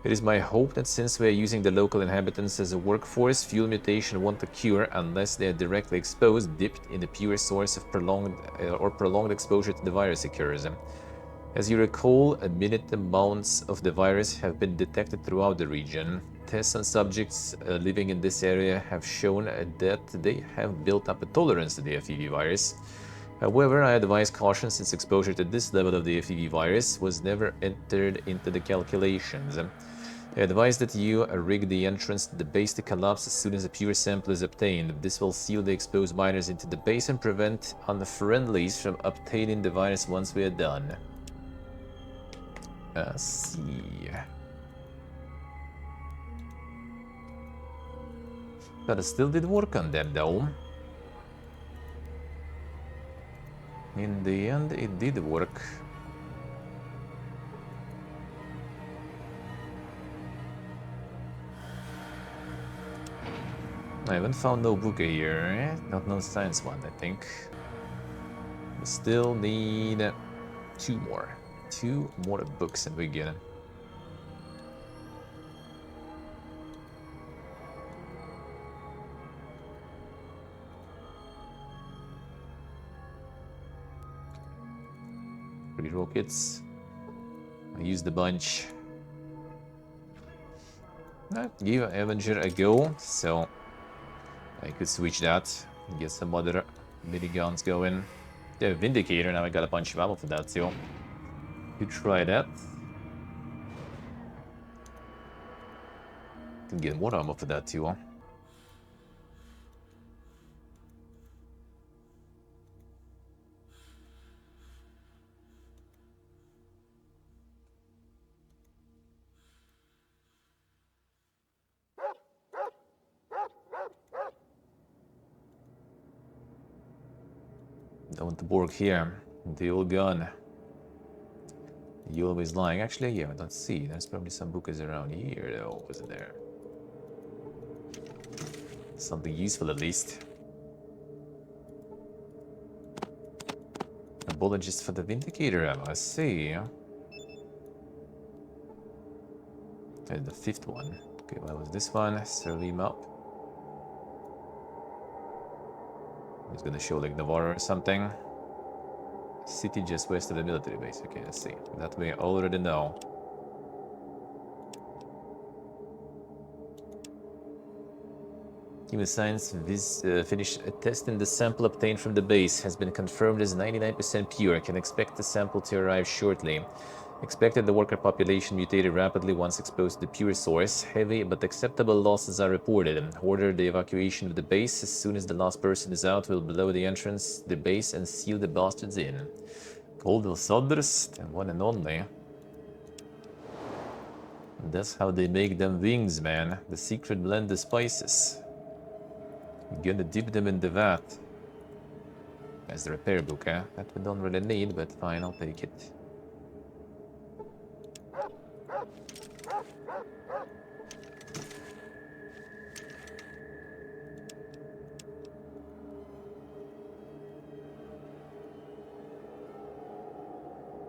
It is my hope that since we are using the local inhabitants as a workforce, fuel mutation won't occur unless they are directly exposed, dipped in a pure source of prolonged exposure to the virus occurs. As you recall, minute amounts of the virus have been detected throughout the region. Tests on subjects living in this area have shown that they have built up a tolerance to the FEV virus. However, I advise caution since exposure to this level of the FEV virus was never entered into the calculations. I advise that you rig the entrance to the base to collapse as soon as a pure sample is obtained. This will seal the exposed miners into the base and prevent unfriendlies from obtaining the virus once we are done. See. But I still did work on them though. In the end, it did work. I haven't found no book here, not no science one, I think. We still need two more books and we get them. Three rockets. I used a bunch. Give Avenger a go, so I could switch that and get some other miniguns going. Yeah, Vindicator, now I got a bunch of ammo for that too. Could try that. Can get more ammo for that too. Don't work here. The old gun. You always lying. Actually, yeah, let's see. There's probably some bookers around here, though, wasn't there? Something useful, at least. A bullet just for the Vindicator ammo, I see. And the fifth one. Okay, what was this one? Serve him up. He's gonna show like Navarre or something. City just west of the military base. Okay, let's see. That we already know. Human Science finished testing the sample obtained from the base. Has been confirmed as 99% pure. Can expect the sample to arrive shortly. Expected the worker population mutated rapidly once exposed to the pure source. Heavy but acceptable losses are reported. Order the evacuation of the base. As soon as the last person is out, we'll blow the entrance to the base and seal the bastards in. Coldwell Sodders, the one and only. That's how they make them wings, man. The secret blend of spices. I'm gonna dip them in the vat. As the repair book, eh? That we don't really need, but fine, I'll take it.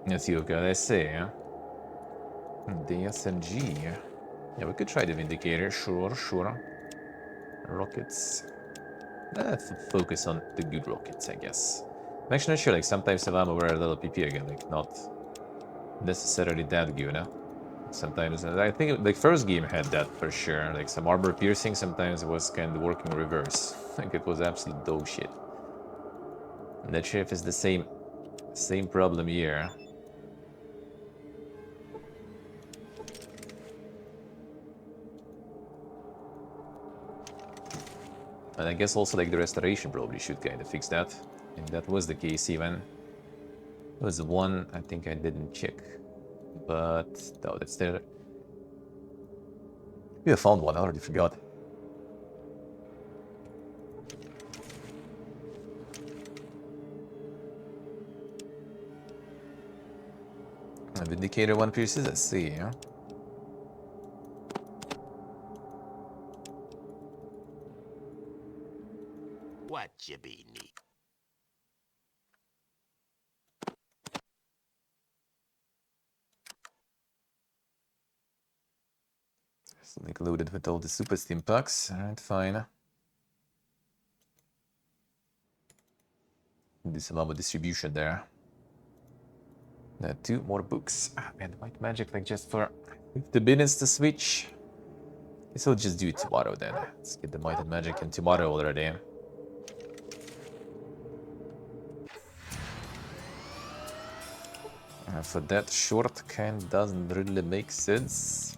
Let's see what I say, huh? The SMG. Yeah, we could try the Vindicator, sure. Rockets. Let's focus on the good rockets, I guess. I'm actually not sure, like, sometimes the ammo were a little PP again, like, not necessarily that good, huh? Sometimes, I think, like, first game had that for sure. Like, some armor piercing, sometimes it was kind of working reverse. Like, it was absolute dog shit. I'm not sure if it's the same problem here. And I guess also like the restoration probably should kind of fix that. And that was the case even. There was one I think I didn't check, but no, that's there. Yeah, I found one. I already forgot. A Vindicator one pieces. Let's see. Yeah. What you be need? It's like loaded with all the super steam packs. Alright, fine. Disallowable distribution there. 2 more books. Ah, man, white magic, like just for 50 minutes to switch. Guess I'll just do it tomorrow then. Let's get the might and magic in tomorrow already. For that short kind doesn't really make sense.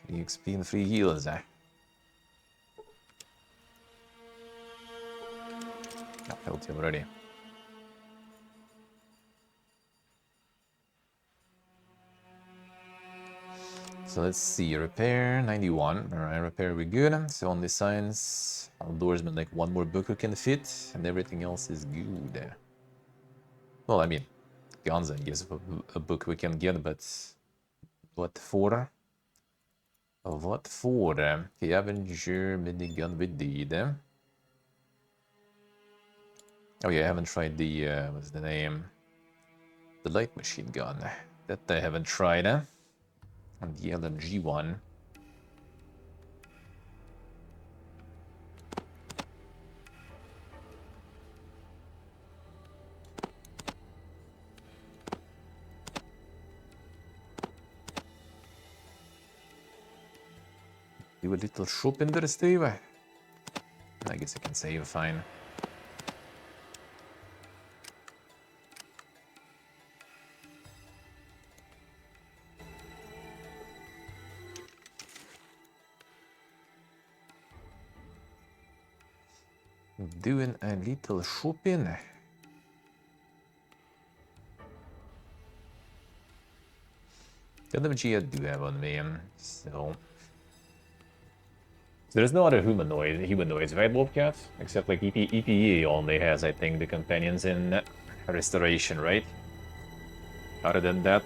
Free XP and free heals, eh? I felt him already. So let's see, repair 91. Alright, repair we good. So on the science, outdoorsman like 1 more book we can fit, and everything else is good. Well, I mean, guns I guess a book we can get, but what for? What for? The Avenger minigun we did. Oh yeah, I haven't tried the, what's the name? The light machine gun. That I haven't tried, And the LMG one. Do a little shop in there, Steve. I guess I can save fine. Doing a little shopping. The LMG I do have on me, so... There's no other humanoids, right, Wolfcat? Except like EPE only has, I think, the companions in Restoration, right? Other than that,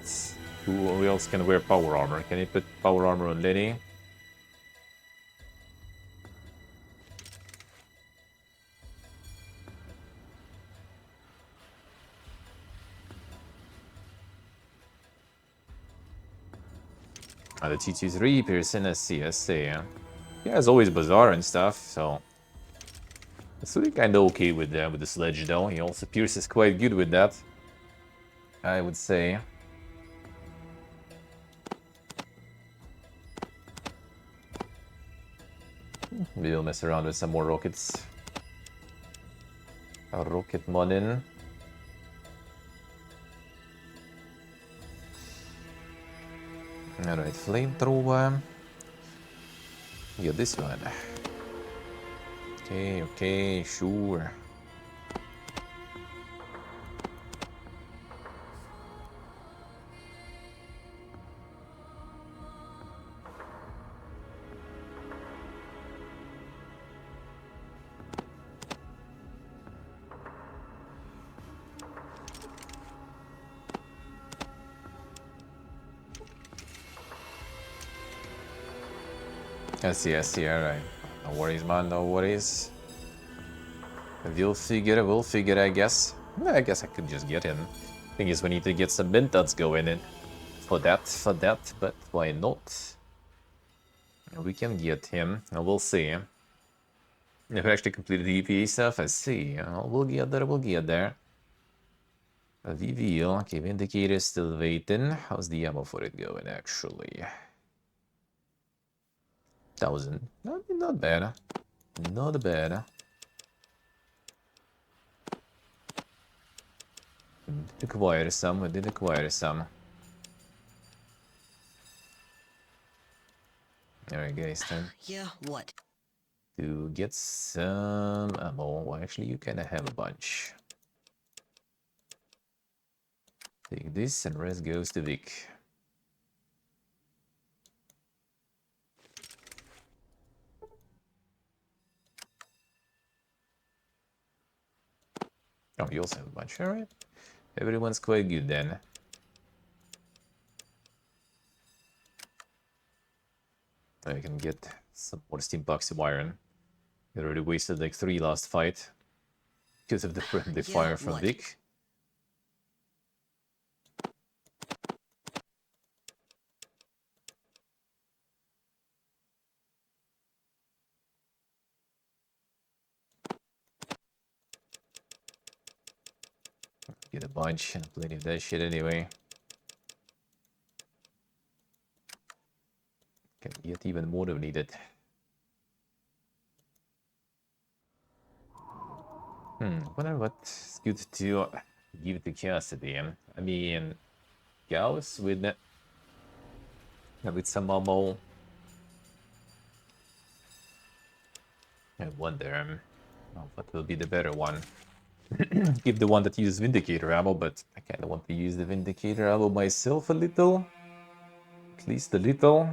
who else can wear power armor? Can you put power armor on Lenny? The T23 Pearson, I see. Yeah, it's always Bazaar and stuff, so... It's really kinda okay with the sledge, though. He also pierces quite good with that, I would say. Maybe we'll mess around with some more rockets. A rocket modin. Alright, flamethrower. Yeah, this one. Okay, sure. I see, alright. No worries, man, no worries. We'll figure, I guess. I guess I could just get him. Thing is, we need to get some mintats going in. For that, but why not? We can get him, we'll see. If we actually completed the EPA stuff, I see. We'll get there. VVL, okay, Vindicator still waiting. How's the ammo for it going, actually? 1,000. Not bad. Not bad. Did acquire some. I did acquire some. Alright, guys, time Yeah, what? to get some ammo. Well, actually, you kind of have a bunch. Take this, and rest goes to Vic. Oh, you also have a bunch. Alright. Everyone's quite good then. Now you can get some more steam box of iron. You already wasted like 3 last fight because of the friendly Yeah, fire from what? Vic. Get a bunch and plenty of that shit anyway. Can get even more if needed. Wonder what's good to give to Cassidy. I mean, Gauss with some ammo. I wonder what will be the better one. Give the one that uses Vindicator ammo, but I kind of want to use the Vindicator ammo myself a little. At least a little.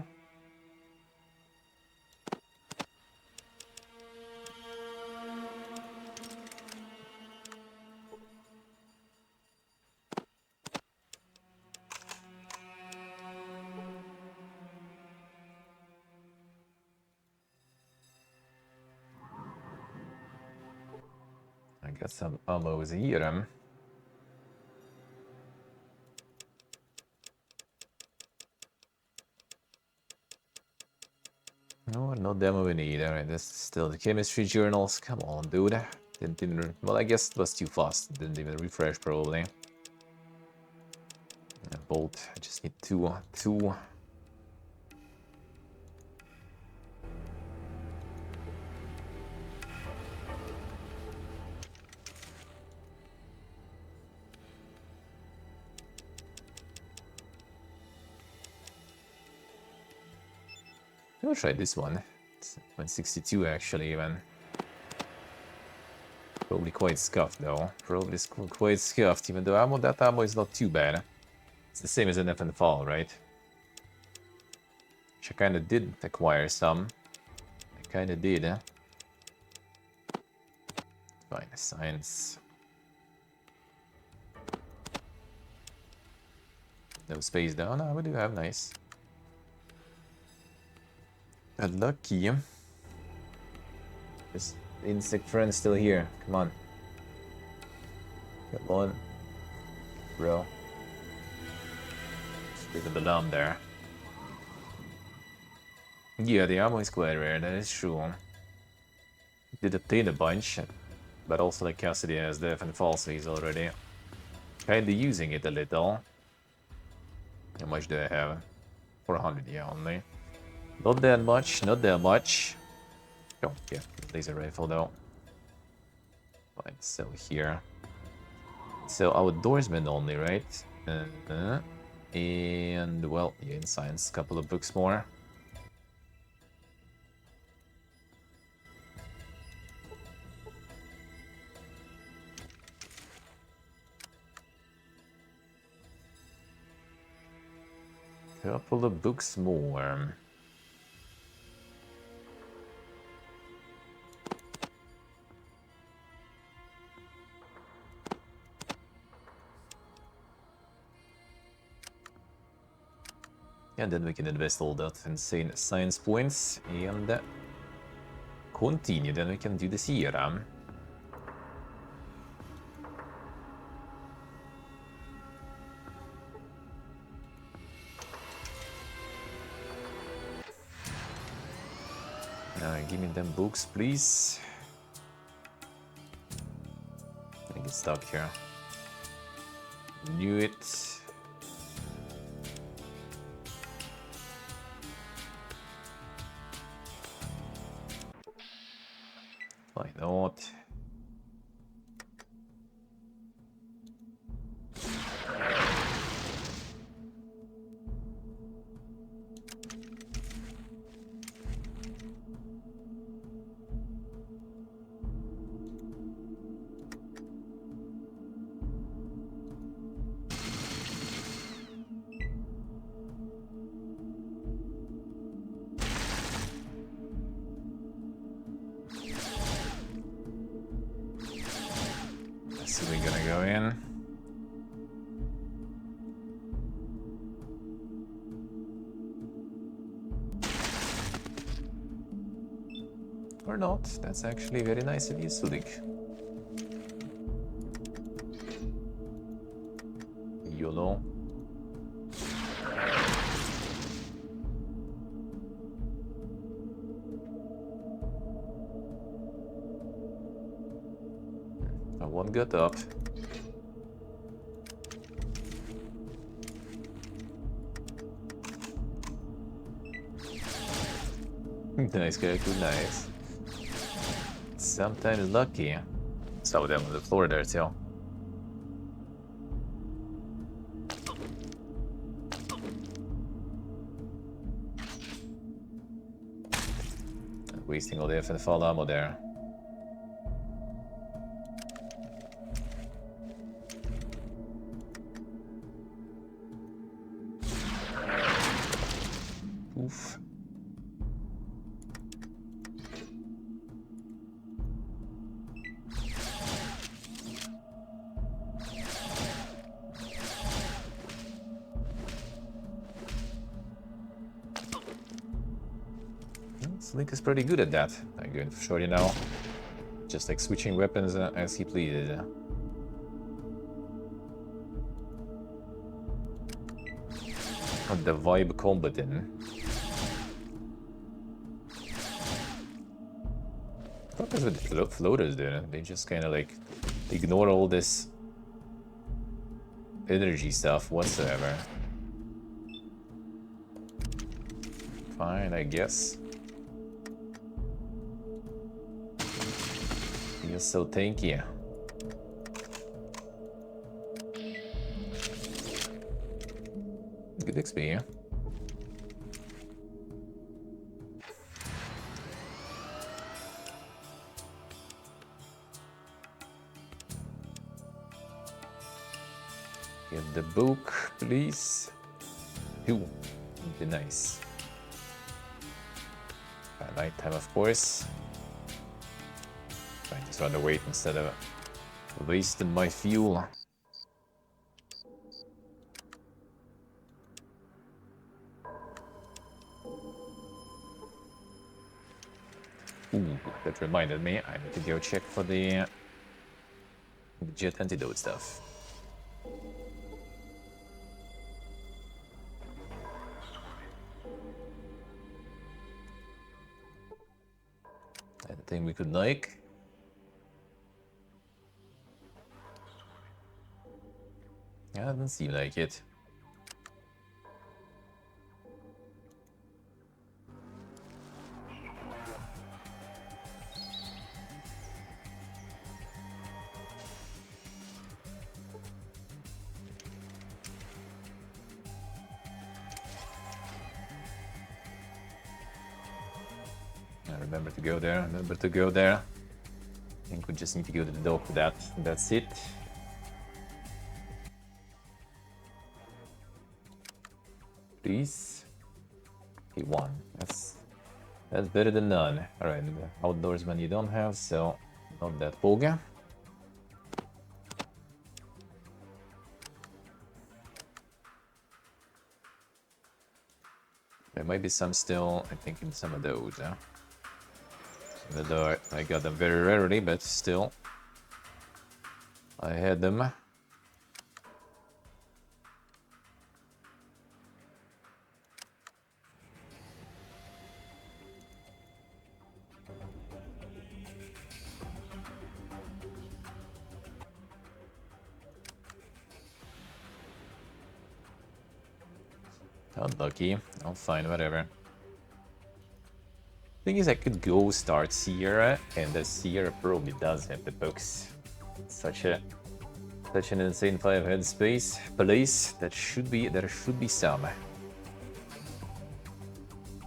I got some ammo here. No, no demo we need. Alright, that's still the chemistry journals. Come on, dude. Didn't even... Well, I guess it was too fast. Didn't even refresh, probably. Bolt. I just need two. I'll try this one. It's 162 actually, even. Probably quite scuffed though. Probably quite scuffed, even though that ammo is not too bad. It's the same as an FN Fall, right? Which I kinda did acquire some. I kinda did, eh? Fine, science. No space down. No, we do have nice. Lucky. This insect friend still here. Come on. Come on. Bro. Bit of a alarm there. Yeah, the ammo is quite rare, that is true. Did obtain a bunch, but also like Cassidy has Death and Falsies already. Kinda using it a little. How much do I have? 400, yeah, only. Not that much, not that much. Oh, yeah, laser rifle though. Fine, so here. So outdoorsman only, right? And, well, yeah, in science, a couple of books more. Couple of books more. And then we can invest all that insane science points and continue. Then we can do the Sierra. Give me them books, please. I get stuck here. Knew it. not? So we're gonna go in. Or not. That's actually very nice of you, Sulik. YOLO. One got up. Nice character, nice. Sometimes lucky. Saw them on the floor there too. Wasting all the infinite fall ammo there. Oof. Link is pretty good at that. I'm going for shorty now. Just like switching weapons as he pleaded. The vibe combating. What is with the floaters there? They just kind of like ignore all this energy stuff whatsoever. Fine, I guess. You're so tanky. Good XP. Get the book, please. Ooh, would be nice. At night time, of course. I just rather wait instead of wasting my fuel. Ooh, that reminded me, I need to go check for the jet antidote stuff. Anything we could like? Yeah, doesn't seem like it. Remember to go there, remember to go there. I think we just need to go to the dock for that. That's it. Please. Okay, one. That's better than none. Alright, outdoorsman you don't have, so not that boga. There might be some still, I think, in some of those, huh? Although I got them very rarely, but still. I had them. Unlucky. I'll find whatever. Thing is, I could go start Sierra, and the Sierra probably does have the books. It's such an insane 5-head space place that there should be some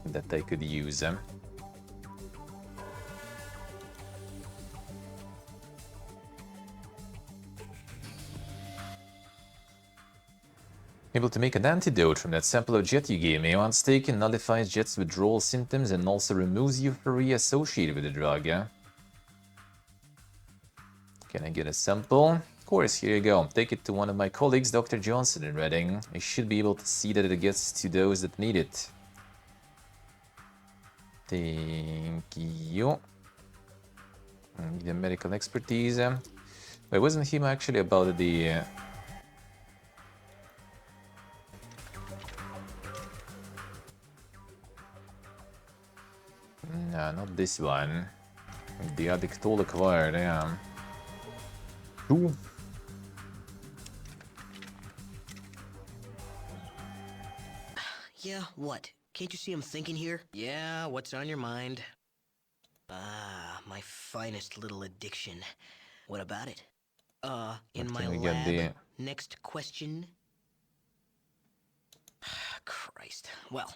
that I could use. Able to make an antidote from that sample of jet you gave me. Once taken, nullifies jet's withdrawal symptoms and also removes euphoria associated with the drug. Can I get a sample? Of course, here you go. Take it to one of my colleagues, Dr. Johnson in Reading. I should be able to see that it gets to those that need it. Thank you. Need a medical expertise. Wait, wasn't him actually about the... No, not this one. The Addictol acquired, yeah. Ooh. Yeah, what? Can't you see I'm thinking here? Yeah, what's on your mind? Ah, my finest little addiction. What about it? In What my can we get lab. the... Next question. Christ. Well,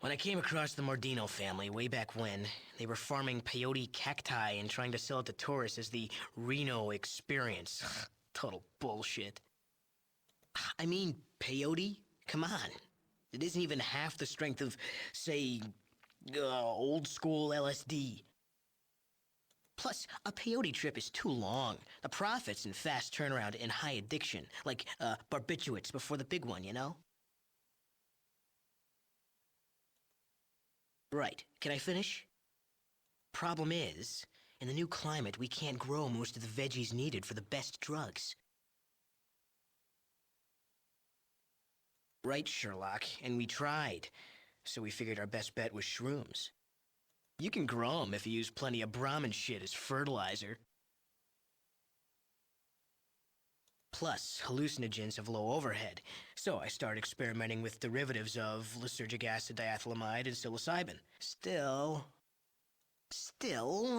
when I came across the Mordino family way back when, they were farming peyote cacti and trying to sell it to tourists as the Reno experience. Total bullshit. I mean, peyote? Come on. It isn't even half the strength of, say, old school LSD. Plus, a peyote trip is too long. The profits in fast turnaround and high addiction, like barbiturates before the big one, you know? Right. Can I finish? Problem is, in the new climate, we can't grow most of the veggies needed for the best drugs. Right, Sherlock, and we tried. So we figured our best bet was shrooms. You can grow them if you use plenty of Brahmin shit as fertilizer. Plus, hallucinogens have low overhead, so I started experimenting with derivatives of lysergic acid diethylamide and psilocybin. Still,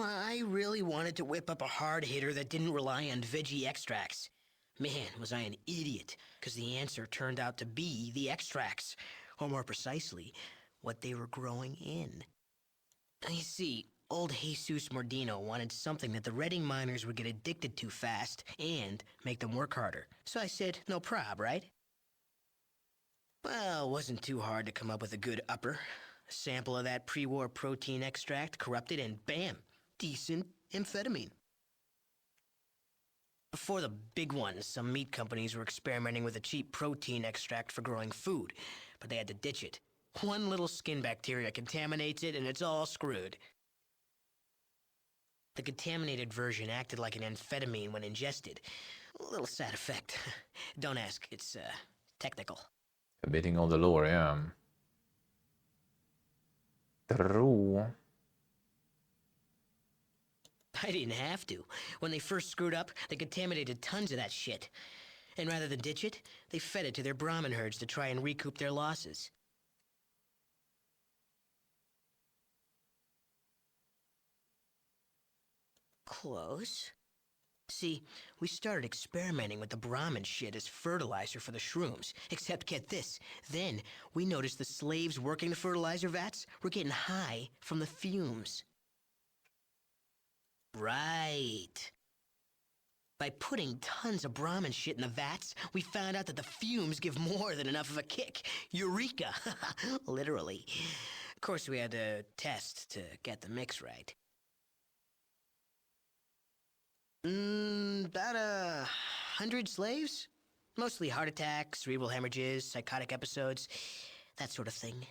I really wanted to whip up a hard hitter that didn't rely on veggie extracts. Man, was I an idiot, because the answer turned out to be the extracts, or more precisely, what they were growing in. You see, old Jesus Mordino wanted something that the Reading miners would get addicted to fast and make them work harder. So I said, no prob, right? Well, it wasn't too hard to come up with a good upper. A sample of that pre-war protein extract corrupted and bam, decent amphetamine. Before the big ones, some meat companies were experimenting with a cheap protein extract for growing food, but they had to ditch it. One little skin bacteria contaminates it and it's all screwed. The contaminated version acted like an amphetamine when ingested. A little sad effect. Don't ask, it's, technical. Bidding on the lore, yeah. True. I didn't have to. When they first screwed up, they contaminated tons of that shit. And rather than ditch it, they fed it to their Brahmin herds to try and recoup their losses. Close. See, we started experimenting with the Brahmin shit as fertilizer for the shrooms. Except get this, then we noticed the slaves working the fertilizer vats were getting high from the fumes. Right. By putting tons of Brahmin shit in the vats, we found out that the fumes give more than enough of a kick. Eureka! Literally. Of course, we had to test to get the mix right. About 100 slaves? Mostly heart attacks, cerebral hemorrhages, psychotic episodes, that sort of thing.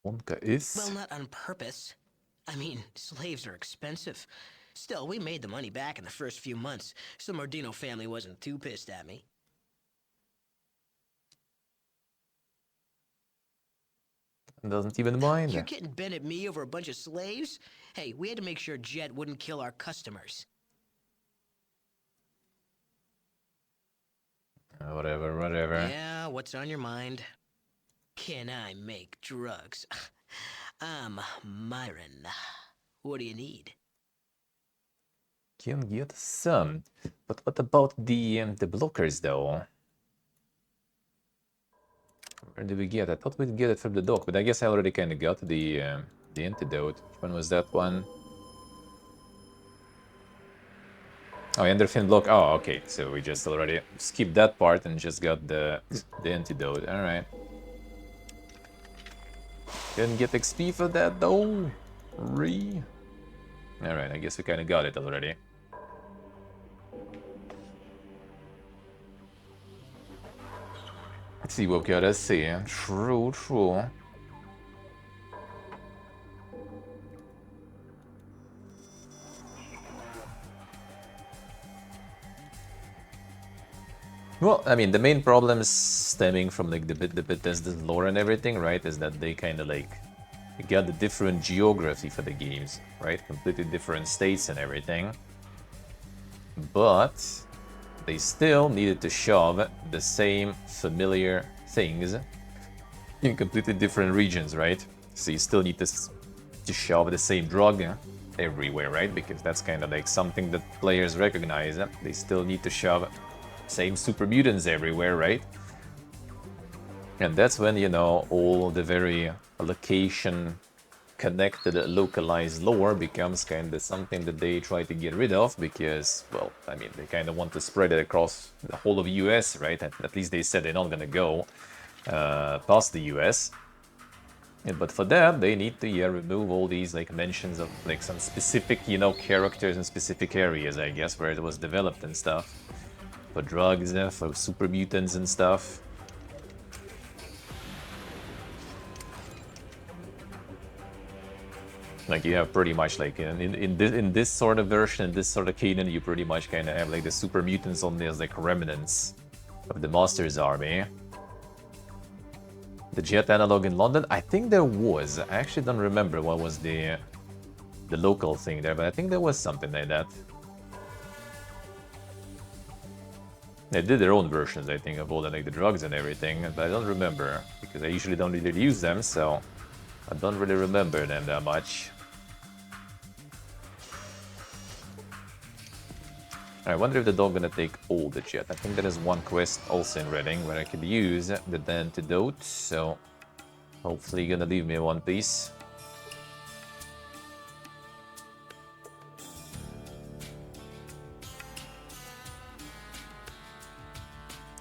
Wonka is... Well, not on purpose. I mean, slaves are expensive. Still, we made the money back in the first few months, so the Mordino family wasn't too pissed at me. Doesn't even mind. You're getting bent at me over a bunch of slaves? Hey, we had to make sure Jet wouldn't kill our customers. Whatever. Yeah, what's on your mind? Can I make drugs? I'm Myron. What do you need? Can get some. But what about the blockers, though? Where did we get it? I thought we'd get it from the dock, but I guess I already kind of got the antidote. Which one was that one? Oh, Enderfin block. Oh, okay. So we just already skipped that part and just got the antidote. All right. Didn't get XP for that though. All right. I guess we kind of got it already. Let's see what we gotta see. True, true. Well, I mean, the main problems stemming from like the Bethesda's lore and everything, right, is that they kind of like got the different geography for the games, right? Completely different states and everything. But they still needed to shove the same familiar things in completely different regions, right? So you still need to shove the same drug everywhere, right? Because that's kind of like something that players recognize. They still need to shove same super mutants everywhere, right? And that's when, you know, all the very location connected localized lore becomes kind of something that they try to get rid of because, well, I mean, they kind of want to spread it across the whole of US, right? At least they said they're not gonna go past the US. Yeah, but for that, they need to remove all these like mentions of like some specific, you know, characters in specific areas, I guess, where it was developed and stuff. For drugs, for super mutants and stuff. Like you have pretty much like in this sort of version, in this sort of canon, you pretty much kind of have like the super mutants only as like remnants of the Master's army. The Jet analog in London, I think there was. I actually don't remember what was the local thing there, but I think there was something like that. They did their own versions, I think, of all the like the drugs and everything, but I don't remember because I usually don't really use them, so I don't really remember them that much. I wonder if the dog gonna take all the jet. I think there is one quest also in Reading where I could use the antidote, so hopefully you're gonna leave me one piece.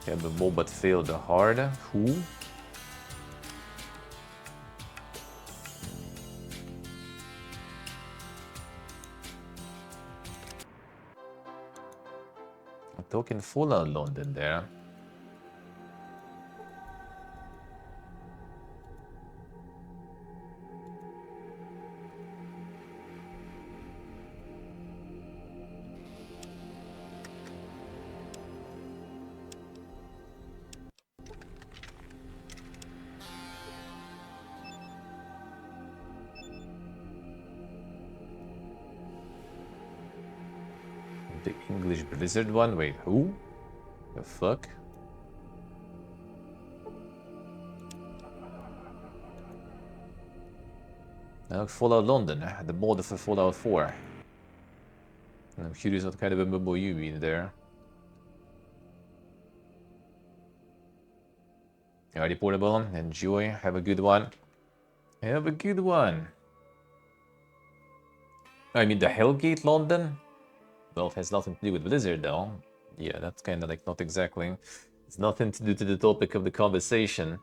Yeah, but more but failed the hard. Who? A token full out London there. The English Blizzard one? Wait, who? The fuck? Fallout London, the mod for Fallout 4. I'm curious what kind of a MMO you mean there. Alrighty, Portable, enjoy, have a good one. Have a good one. I mean, the Hellgate London? Well, it has nothing to do with Blizzard, though. Yeah, that's kind of like not exactly. It's nothing to do to the topic of the conversation.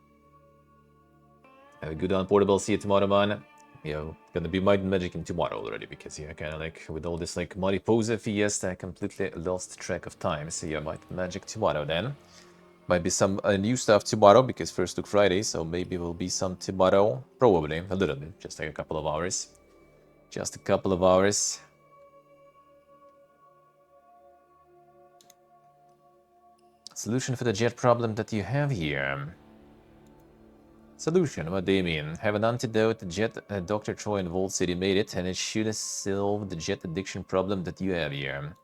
Have a good one, Portable. See you tomorrow, man. Yeah, gonna be Might and Magic in tomorrow already because yeah, kind of like with all this like Mariposa Fiesta, I completely lost track of time. So yeah, Might and Magic tomorrow then. Might be some new stuff tomorrow because first took Friday, so maybe will be some tomorrow. Probably a little bit, just like a couple of hours. Just a couple of hours. Solution for the jet problem that you have here. Solution, what do you mean? Have an antidote, the jet Dr. Troy in Vault City made it, and it should solve the jet addiction problem that you have here.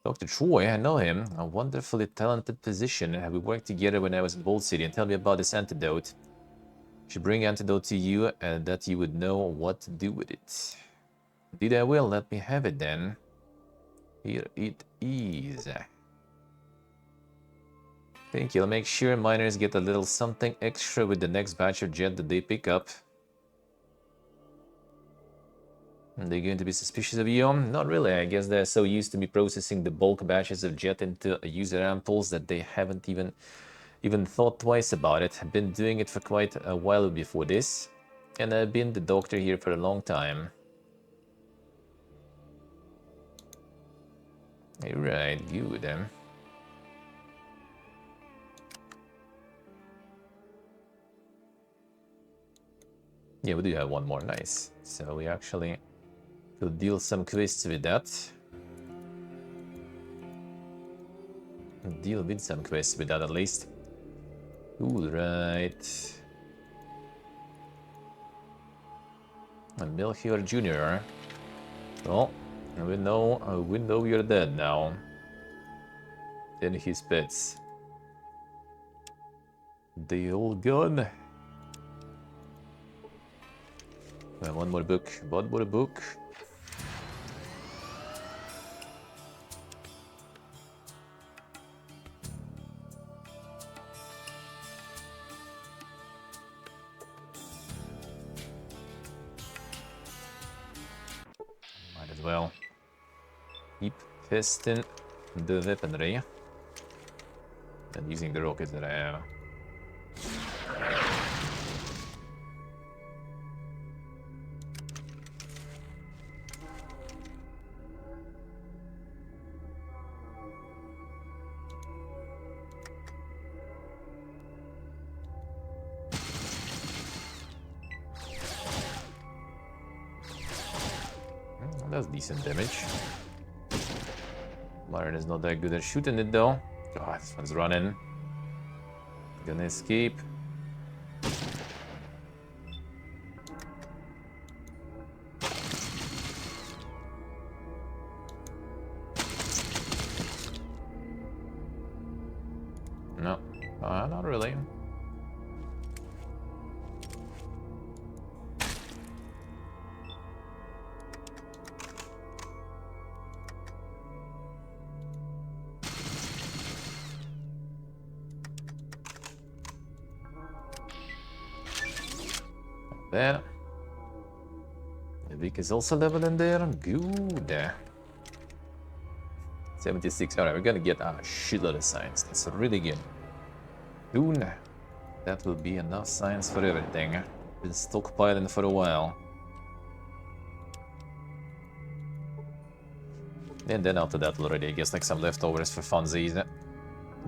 Dr. Troy, I know him, a wonderfully talented physician. We worked together when I was in Vault City, and tell me about this antidote. Should bring antidote to you and that you would know what to do with it. Indeed I will. Let me have it then. Here it is. Thank you. I'll make sure miners get a little something extra with the next batch of jet that they pick up. Are they going to be suspicious of you? Not really. I guess they're so used to me processing the bulk batches of jet into user ampoules that they haven't even thought twice about it. I've been doing it for quite a while before this, and I've been the doctor here for a long time. Alright, good. Yeah, we do have one more, nice. So we actually could deal some quests with that. Deal with some quests with that at least. Cool, right. And Melchior Jr. Well, we know you're dead now. Then his pets. They all gone. One more book. One more book. Might as well keep testing the weaponry and using the rockets that I have. That's decent damage. Myron is not that good at shooting it though. God, this one's running. Gonna escape. No, not really. There. The Vic is also level in there. Good. 76. Alright, we're gonna get a shitload of science. That's really good. Soon, that will be enough science for everything. Been stockpiling for a while. And then after that already, I guess like some leftovers for funsies.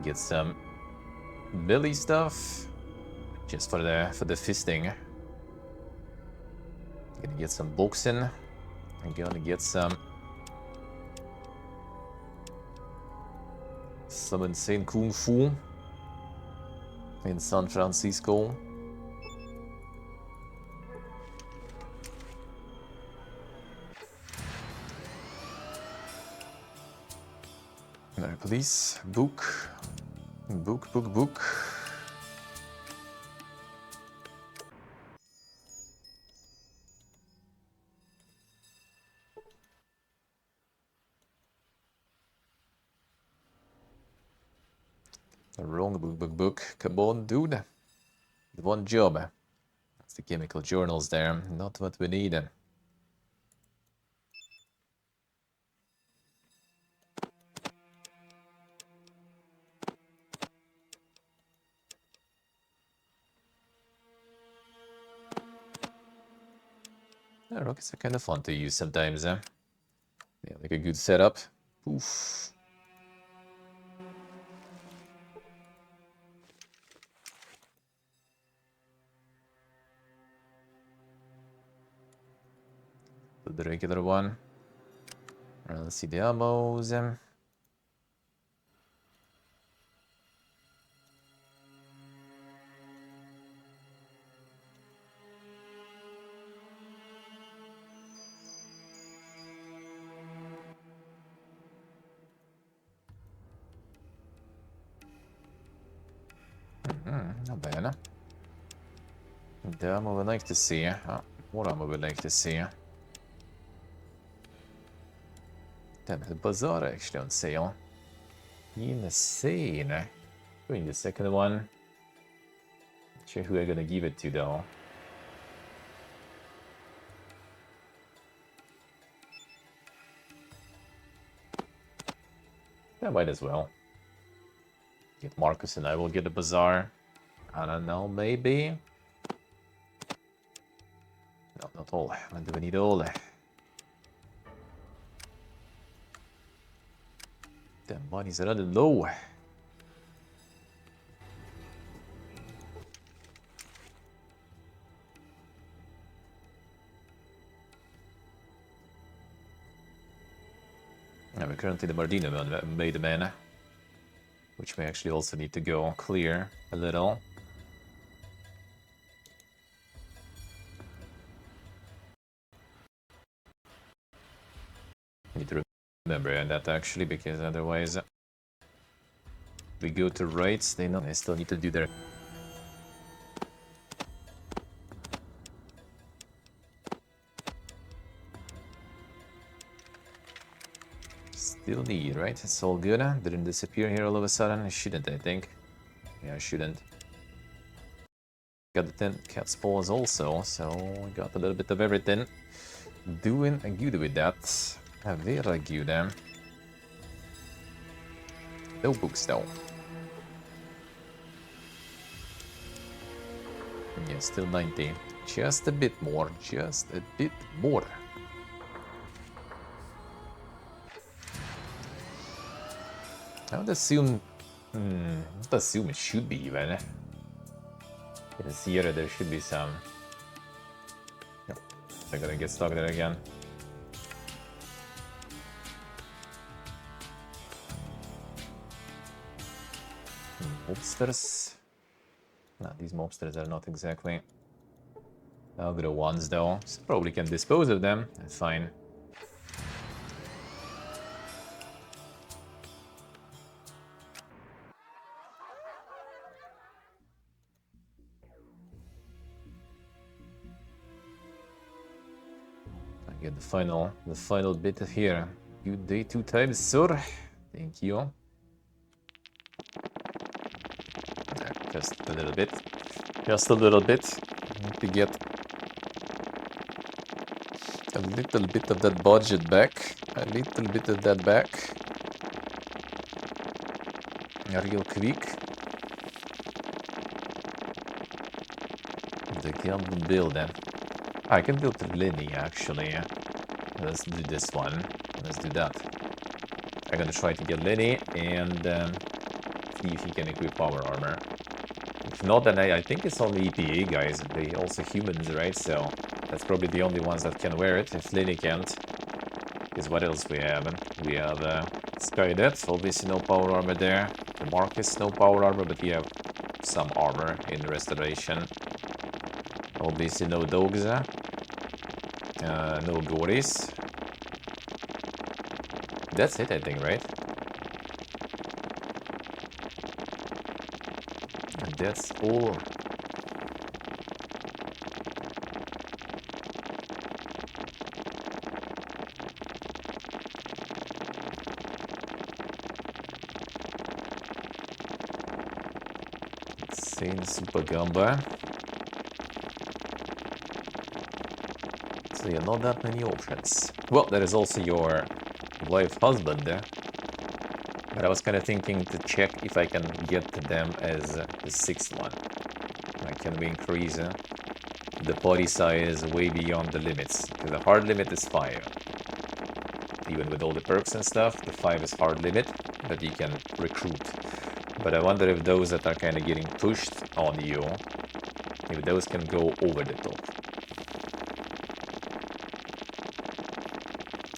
Get some belly stuff. Just for the fisting. Gonna get some boxing. I'm gonna get some insane kung fu in San Francisco. Alright, please. Book. Book. Wrong book. Come on, dude. One job. That's the chemical journals there. Not what we need. Yeah, rockets are kind of fun to use sometimes. Yeah, like a good setup. Oof. The regular one. Let's see the ammos. Not bad. Damn, I would like to see. What I would like to see. Damn, the bazaar actually on sale. Insane. Doing the second one. Not sure who I'm gonna give it to though. I might as well. Get Marcus and I will get the bazaar. I don't know, maybe. No, not all. When do we need all? Damn, money's running low. Yeah, we're currently the Mardino made mana, which may actually also need to go clear a little. Need to remember that actually, because otherwise we go to raids, they still need to do their still need, right? It's all good. Didn't disappear here all of a sudden. It shouldn't, I think. Yeah, it shouldn't. Got the 10 cat's paws also, so we got a little bit of everything. Doing good with that. Very good. No books though. Yeah, still 90. Just a bit more. Just a bit more. I would assume... it should be even. In Sierra there should be some... Yep. I'm gonna get stuck there again. Mobsters? No, these mobsters are not exactly aggro ones though. So probably can dispose of them. That's fine. I get the final bit here. Good day 2 times, sir. Thank you. Just a little bit. Just a little bit. Need to get a little bit of that budget back. A little bit of that back. Real quick. The gamble build then. I can build Lenny actually. Let's do this one. Let's do that. I'm gonna try to get Lenny and see if he can equip power armor. If not, then I think it's only EPA guys. They also humans, right? So that's probably the only ones that can wear it. If Lenny can't. Because what else we have? We have Skynet, obviously no power armor there. The Marcus, no power armor, but we have some armor in Restoration. Obviously no dogs, no gories. That's it, I think, right? And that's all. Insane Super Gamba. So yeah, not that many options. Well, there is also your wife husband there. But I was kind of thinking to check if I can get them as the sixth one. Like, can we increase the party size way beyond the limits? Because the hard limit is 5. Even with all the perks and stuff, the 5 is hard limit that you can recruit. But I wonder if those that are kind of getting pushed on you, if those can go over the top.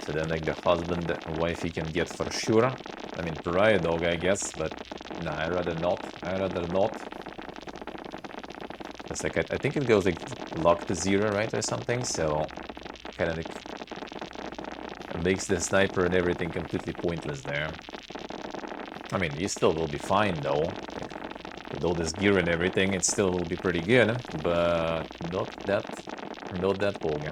So then like the husband and wife he can get for sure. I mean, pariah dog I guess, but nah, I'd rather not. I'd rather not. It's like, I think it goes like lock to 0, right, or something, so kind of like it makes the sniper and everything completely pointless there. I mean, you still will be fine though. With all this gear and everything, it still will be pretty good, but not that long.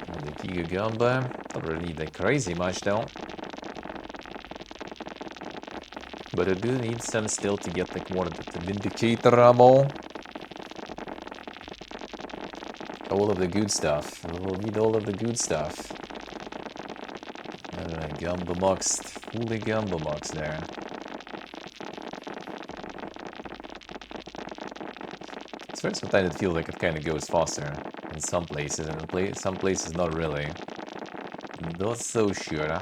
And the Giga Gamba, don't really need like crazy much though. But I do need some still to get like more of the Vindicator ammo. All of the good stuff. We'll need all of the good stuff. Alright, Gamba Moxed. Fully Gamba Moxed there. It's very sometimes it feels like it kind of goes faster in some places, and in some places not really. Not so sure.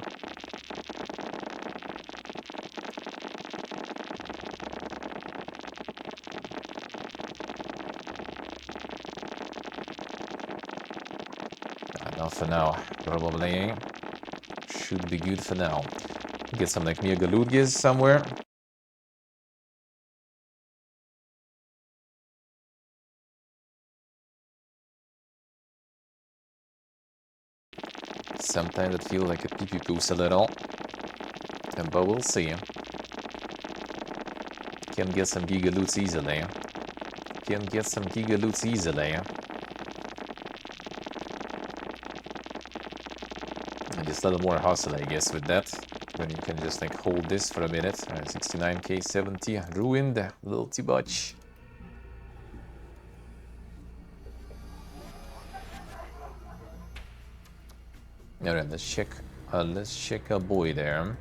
Enough for now, probably. Should be good for now. Get some like mega loot gears somewhere. Sometimes it feels like a pee-pee boost a little. But we'll see. Can get some giga loots easily. Can get some giga loots easily. And just a little more hustle, I guess, with that. Then you can just like hold this for a minute. 69k, 70. Ruined. A little too much. Alright, let's check a boy there.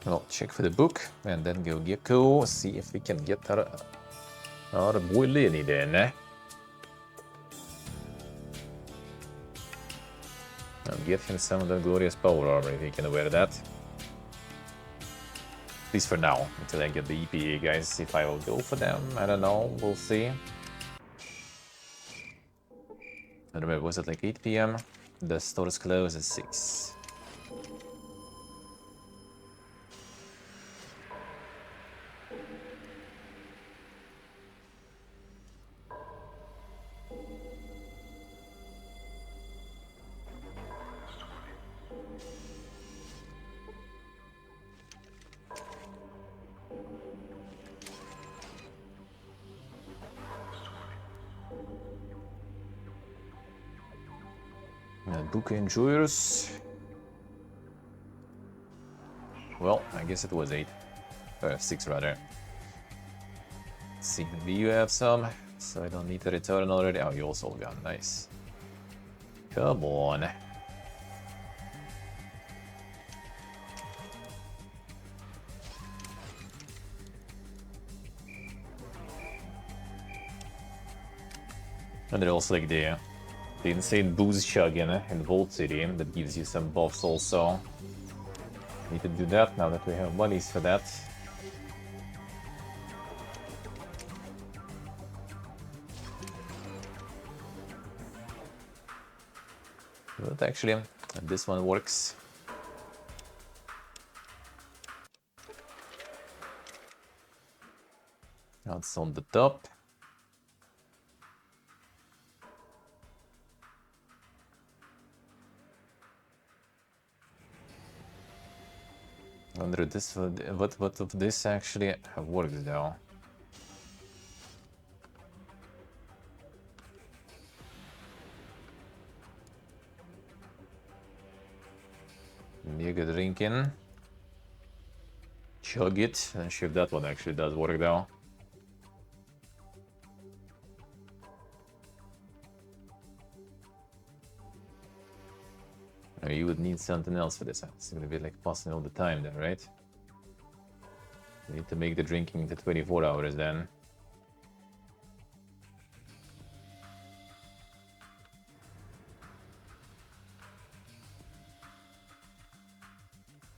Well, check for the book and then go Gecko. See if we can get our boy Lenny then. I'll get him some of the glorious power armor if he can wear that. At least for now, until I get the EPA guys. If I will go for them, I don't know. We'll see. I remember, was it like 8 PM? The stores close at 6. Book enjoyers. Well, I guess it was 8. 6 rather. Let's see, do you have some? So I don't need to return already. Oh, you also got nice. Come on. And then also like the insane booze chugging in Vault City that gives you some buffs also. Need to do that now that we have monies for that. But actually, this one works. That's on the top. I wonder this what of this actually works though. Mega drinking. Chug it. And see if that one actually does work though. Or you would need something else for this. It's gonna be like passing all the time then, right? You need to make the drinking to 24 hours then.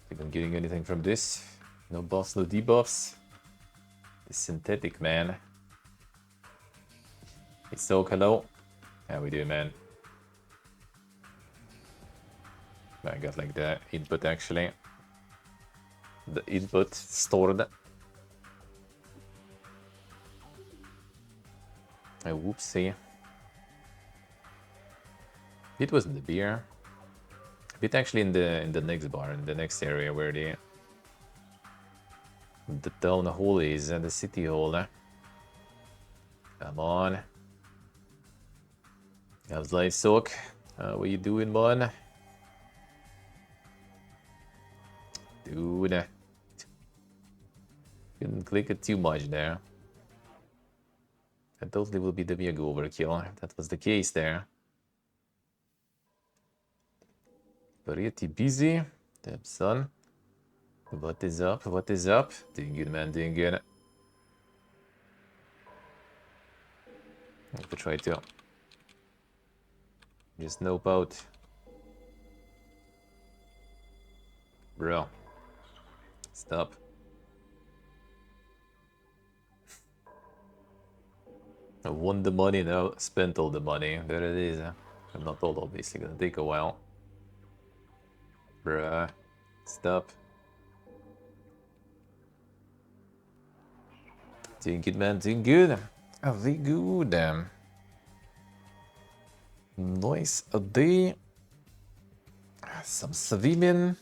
Think I'm getting anything from this? No buffs, no debuffs. It's synthetic, man. It's so hello. Yeah, we do, man. I got like the input actually. The input stored. Whoopsie. It wasn't the beer. It actually in the next bar, in the next area where the town hall is and the city hall. Come on. How's life, Soak? What you doing, bud? Dude. Couldn't click it too much there. That totally will be the big overkill if that was the case there. Pretty busy. Damn, son. What is up? What is up? Doing good, man. Doing good. I have to try to just nope out. Bro. Stop. I won the money now, spent all the money. There it is. I'm not all obviously gonna take a while. Bruh. Stop. Doing good, man. Doing good. Very good. Nice a day. Some swimming.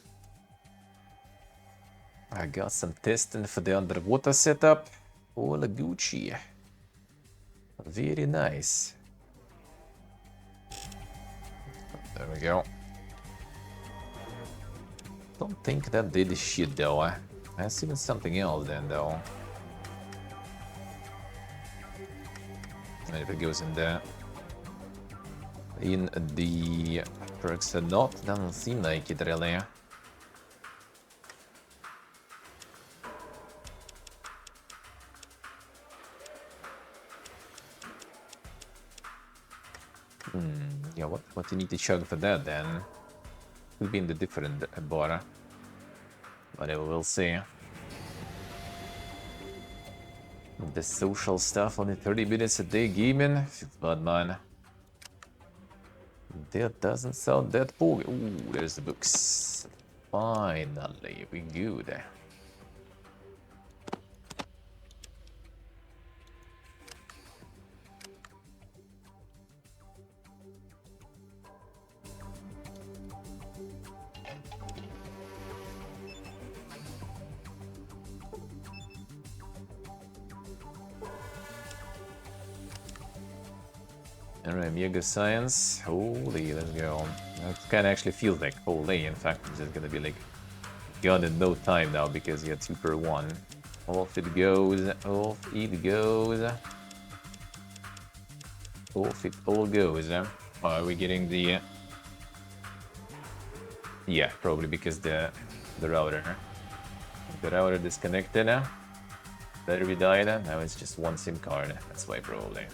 I got some testing for the underwater setup. All Gucci. Very nice. There we go. Don't think that did shit though. I seen something else then though. And if it goes in there. In the perks or not, doesn't seem like it really. Yeah, what you need to chug for that then? Could be in the different bar. Whatever, we'll see. The social stuff, only 30 minutes a day gaming. But man, that doesn't sound that poor. Ooh, there's the books. Finally, we good. Alright, Mega Science. Holy, let's go. That kind of actually feels like holy. In fact, it's just gonna be like gone in no time now because you got 2 per 1. Off it goes. Off it goes. Off it all goes. Are we getting the... Yeah, probably because the router. The router disconnected. Battery died. Now it's just one SIM card. That's why probably.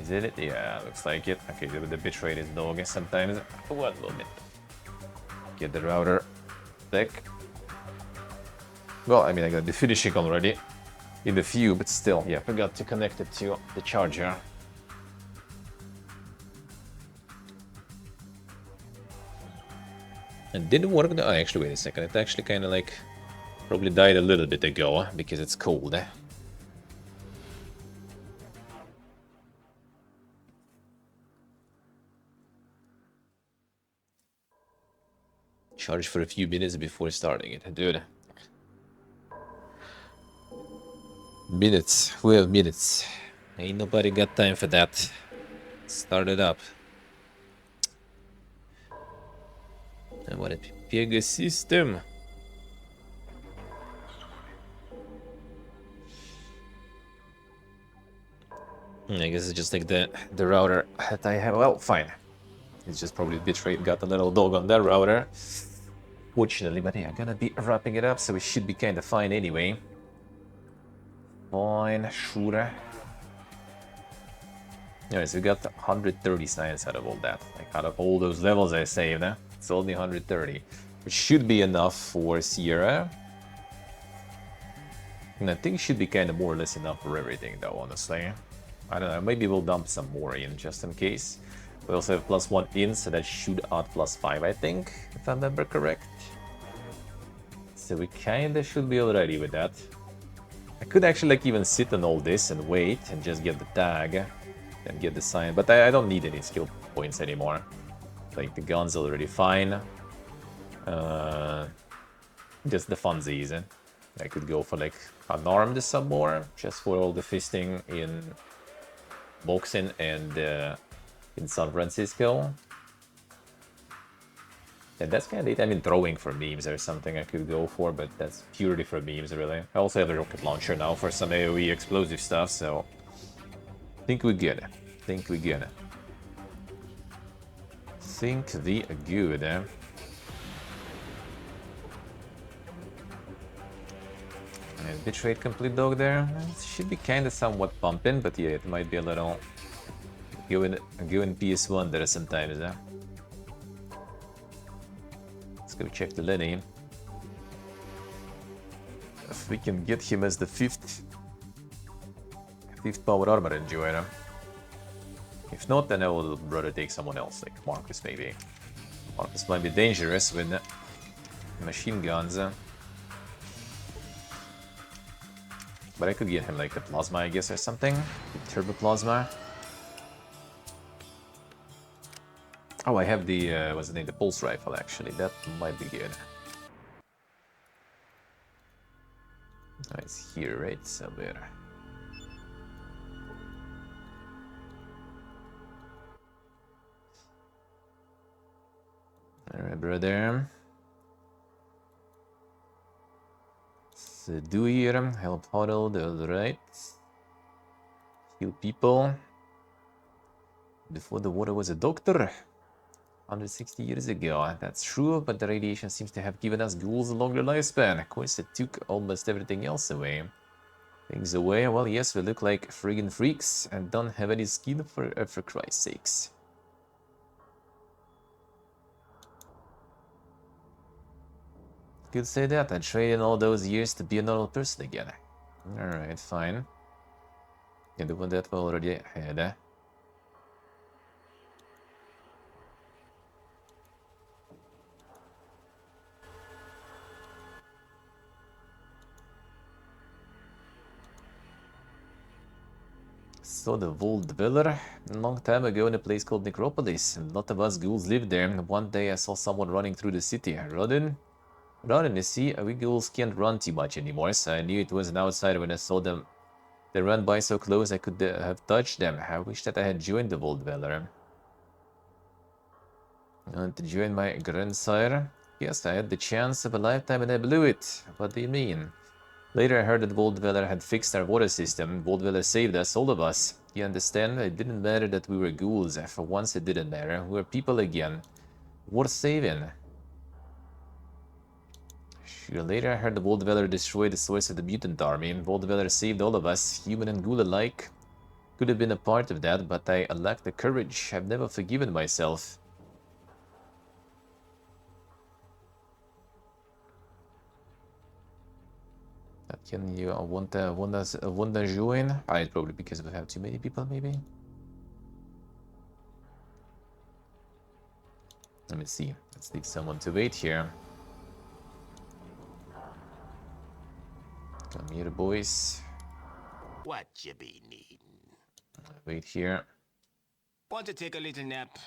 Is it? Yeah, looks like it. Okay, the bitrate is dog sometimes. 1 moment. Get the router back. Well, I mean, I got the finishing already in the few, but still, yeah, forgot to connect it to the charger. And didn't work. Oh, actually, wait a second. It actually kind of like probably died a little bit ago because it's cold. Charge for a few minutes before starting it, dude. Minutes, we have minutes. Ain't nobody got time for that. Start it up. And what a big system. I guess it's just like the router that I have. Well, fine. It's just probably bitrate got a little dog on that router. Fortunately, but yeah, I'm gonna be wrapping it up, so we should be kind of fine anyway. Fine, sure. Anyways, we got 130 science out of all that. Like, out of all those levels I saved, it's only 130. Which should be enough for Sierra. And I think it should be kind of more or less enough for everything, though, honestly. I don't know, maybe we'll dump some more in, just in case. We also have +1 in, so that should add +5, I think, if I remember correct. So we kinda should be already with that. I could actually like even sit on all this and wait and just get the tag and get the sign, but I don't need any skill points anymore. Like the gun's already fine. Just the funsies. I could go for like unarmed some more, just for all the fisting in boxing and in San Francisco. And that's kind of it. I mean, throwing for memes or something I could go for, but that's purely for memes, really. I also have a rocket launcher now for some AoE explosive stuff, so think we're good. Think we're good. Think the good. And bitrate complete dog there. It should be kind of somewhat pumping, but yeah, it might be a little going PS1 there sometimes. Let's go check the Lenny. If we can get him as the fifth power armor enjoyer. If not, then I will rather take someone else, like Marcus maybe. Marcus might be dangerous with machine guns. But I could get him like the plasma, I guess, or something. Turbo plasma. Oh, I have the, what's the name? The pulse rifle, actually. That might be good. Oh, it's here, right? Somewhere. Alright, brother. So do here, help huddle, alright. Heal people. Before the water was a doctor. 160 years ago, that's true, but the radiation seems to have given us ghouls a longer lifespan. Of course, it took almost everything else away. Things away, well, yes, we look like friggin' freaks and don't have any skin for Christ's sakes. Could say that. I traded all those years to be a normal person again. Alright, fine. And the one that we already had. So the Vault Dweller, a long time ago in a place called Necropolis, and a lot of us ghouls lived there. One day I saw someone running through the city. Rodin, you see, we ghouls can't run too much anymore, so I knew it was an outsider when I saw them. They ran by so close I could have touched them. I wish that I had joined the Vault Dweller. To join my grandsire? Yes, I had the chance of a lifetime and I blew it. What do you mean? Later I heard that Vault Dweller had fixed our water system. Vault Dweller saved us, all of us. You understand? It didn't matter that we were ghouls. For once it didn't matter. We were people again. Worth saving. Sure, later I heard the Vault Dweller destroyed the source of the mutant army. Vault Dweller saved all of us, human and ghoul alike. Could have been a part of that, but I lacked the courage. I've never forgiven myself. Can you want to join? It's probably because we have too many people, maybe. Let me see. Let's leave someone to wait here. Come here, boys. What you be needing? Wait here. Want to take a little nap?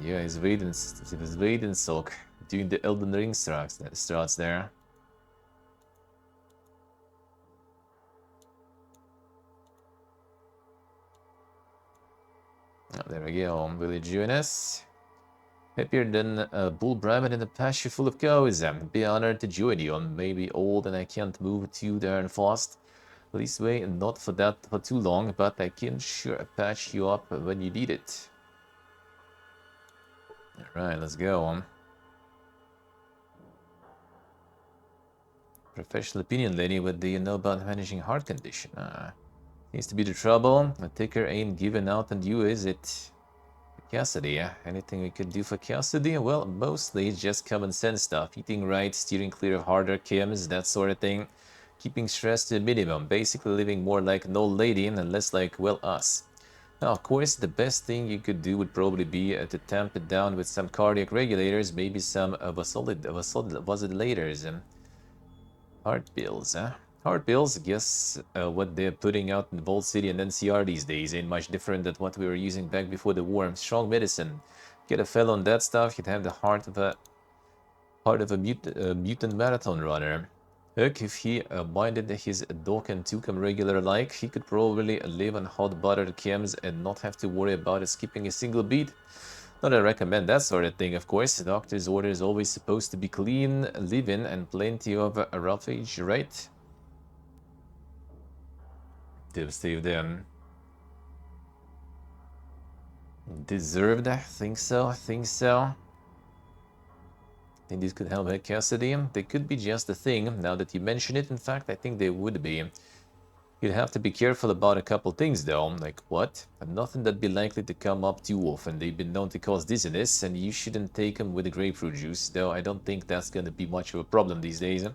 Yeah, he's waiting sock doing the Elden Ring strats there. Oh, there we go. Will you join us? Happier than a bull brahmin in a pasture full of cows. Be honored to join you. I'm maybe old and I can't move too darn fast. Please wait, not for too long, but I can sure patch you up when you need it. Alright, let's go. Professional opinion, lady. What do you know about managing heart condition? Seems to be the trouble. The ticker ain't giving out on you, is it? Cassidy, anything we could do for Cassidy? Well, mostly just common sense stuff. Eating right, steering clear of harder chems, that sort of thing. keeping stress to a minimum, basically living more like an old lady and less like, well, us. Now, of course, the best thing you could do would probably be to tamp it down with some cardiac regulators, maybe some vasodilators. Heart pills, huh? Heart pills, guess what they're putting out in Vault City and NCR these days ain't much different than what we were using back before the war. Strong medicine. Get a fellow on that stuff, you'd have the heart of a mutant marathon runner. Heck, if he minded his dog and took him regular like, he could probably live on hot buttered chems and not have to worry about skipping a single beat. Not that I recommend that sort of thing, of course. The doctor's order is always supposed to be clean, living, and plenty of roughage, right? Save them. Deserved? I think so. Think this could help her Cassidy. They could be just a thing, now that you mention it. In fact, I think they would be. You'd have to be careful about a couple things though, like what? Nothing that'd be likely to come up too often. They've been known to cause dizziness, and you shouldn't take them with the grapefruit juice, though I don't think that's gonna be much of a problem these days.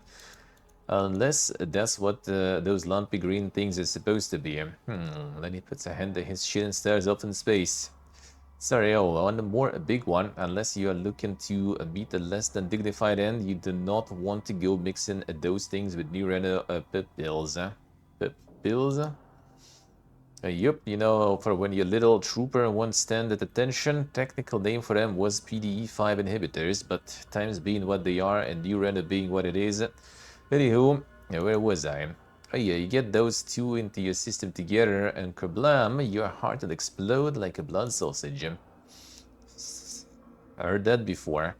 Unless that's what those lumpy green things are supposed to be. Lenny puts a hand in his chin and stares up in space. Sorry, a big one. Unless you are looking to meet a less than dignified end, you do not want to go mixing those things with new pip pills. Pip pills? Yup, you know, for when your little trooper won't stand at attention, technical name for them was PDE5 inhibitors, but times being what they are and new render being what it is. Anywho, where was I? Oh yeah, you get those two into your system together and kablam, your heart will explode like a blood sausage. I heard that before.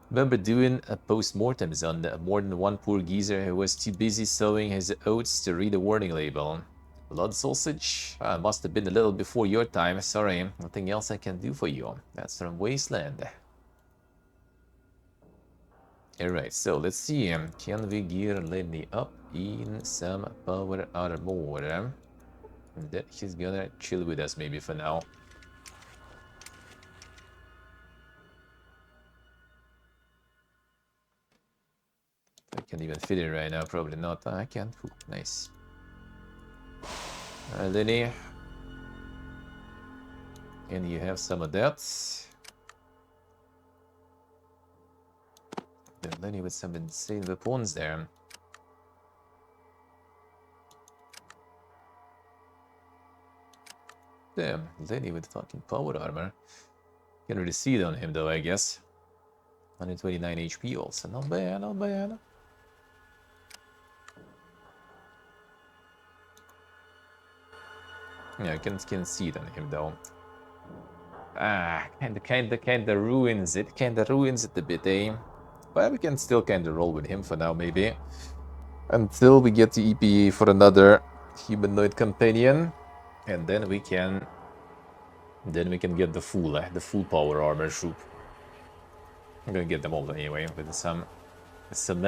Remember doing post-mortems on more than one poor geezer who was too busy sowing his oats to read the warning label. Blood sausage? Must have been a little before your time, sorry. Nothing else I can do for you. That's from Wasteland. Alright, so let's see. Can we gear Lenny up in some power armor? And then he's gonna chill with us maybe for now. I can't even fit it right now, probably not. I can. Ooh, nice. Lenny. And you have some of that. Then Lenny with some insane weapons there. Damn, Lenny with fucking power armor. Can't really see it on him though, I guess. 129 HP also. Not bad, not bad. Yeah, I can see it on him though. Kinda ruins it. Kinda ruins it a bit, eh? But we can still kinda roll with him for now, maybe. Until we get the EPA for another humanoid companion. And then we can get the full power armor troop. I'm gonna get them all anyway with some magic.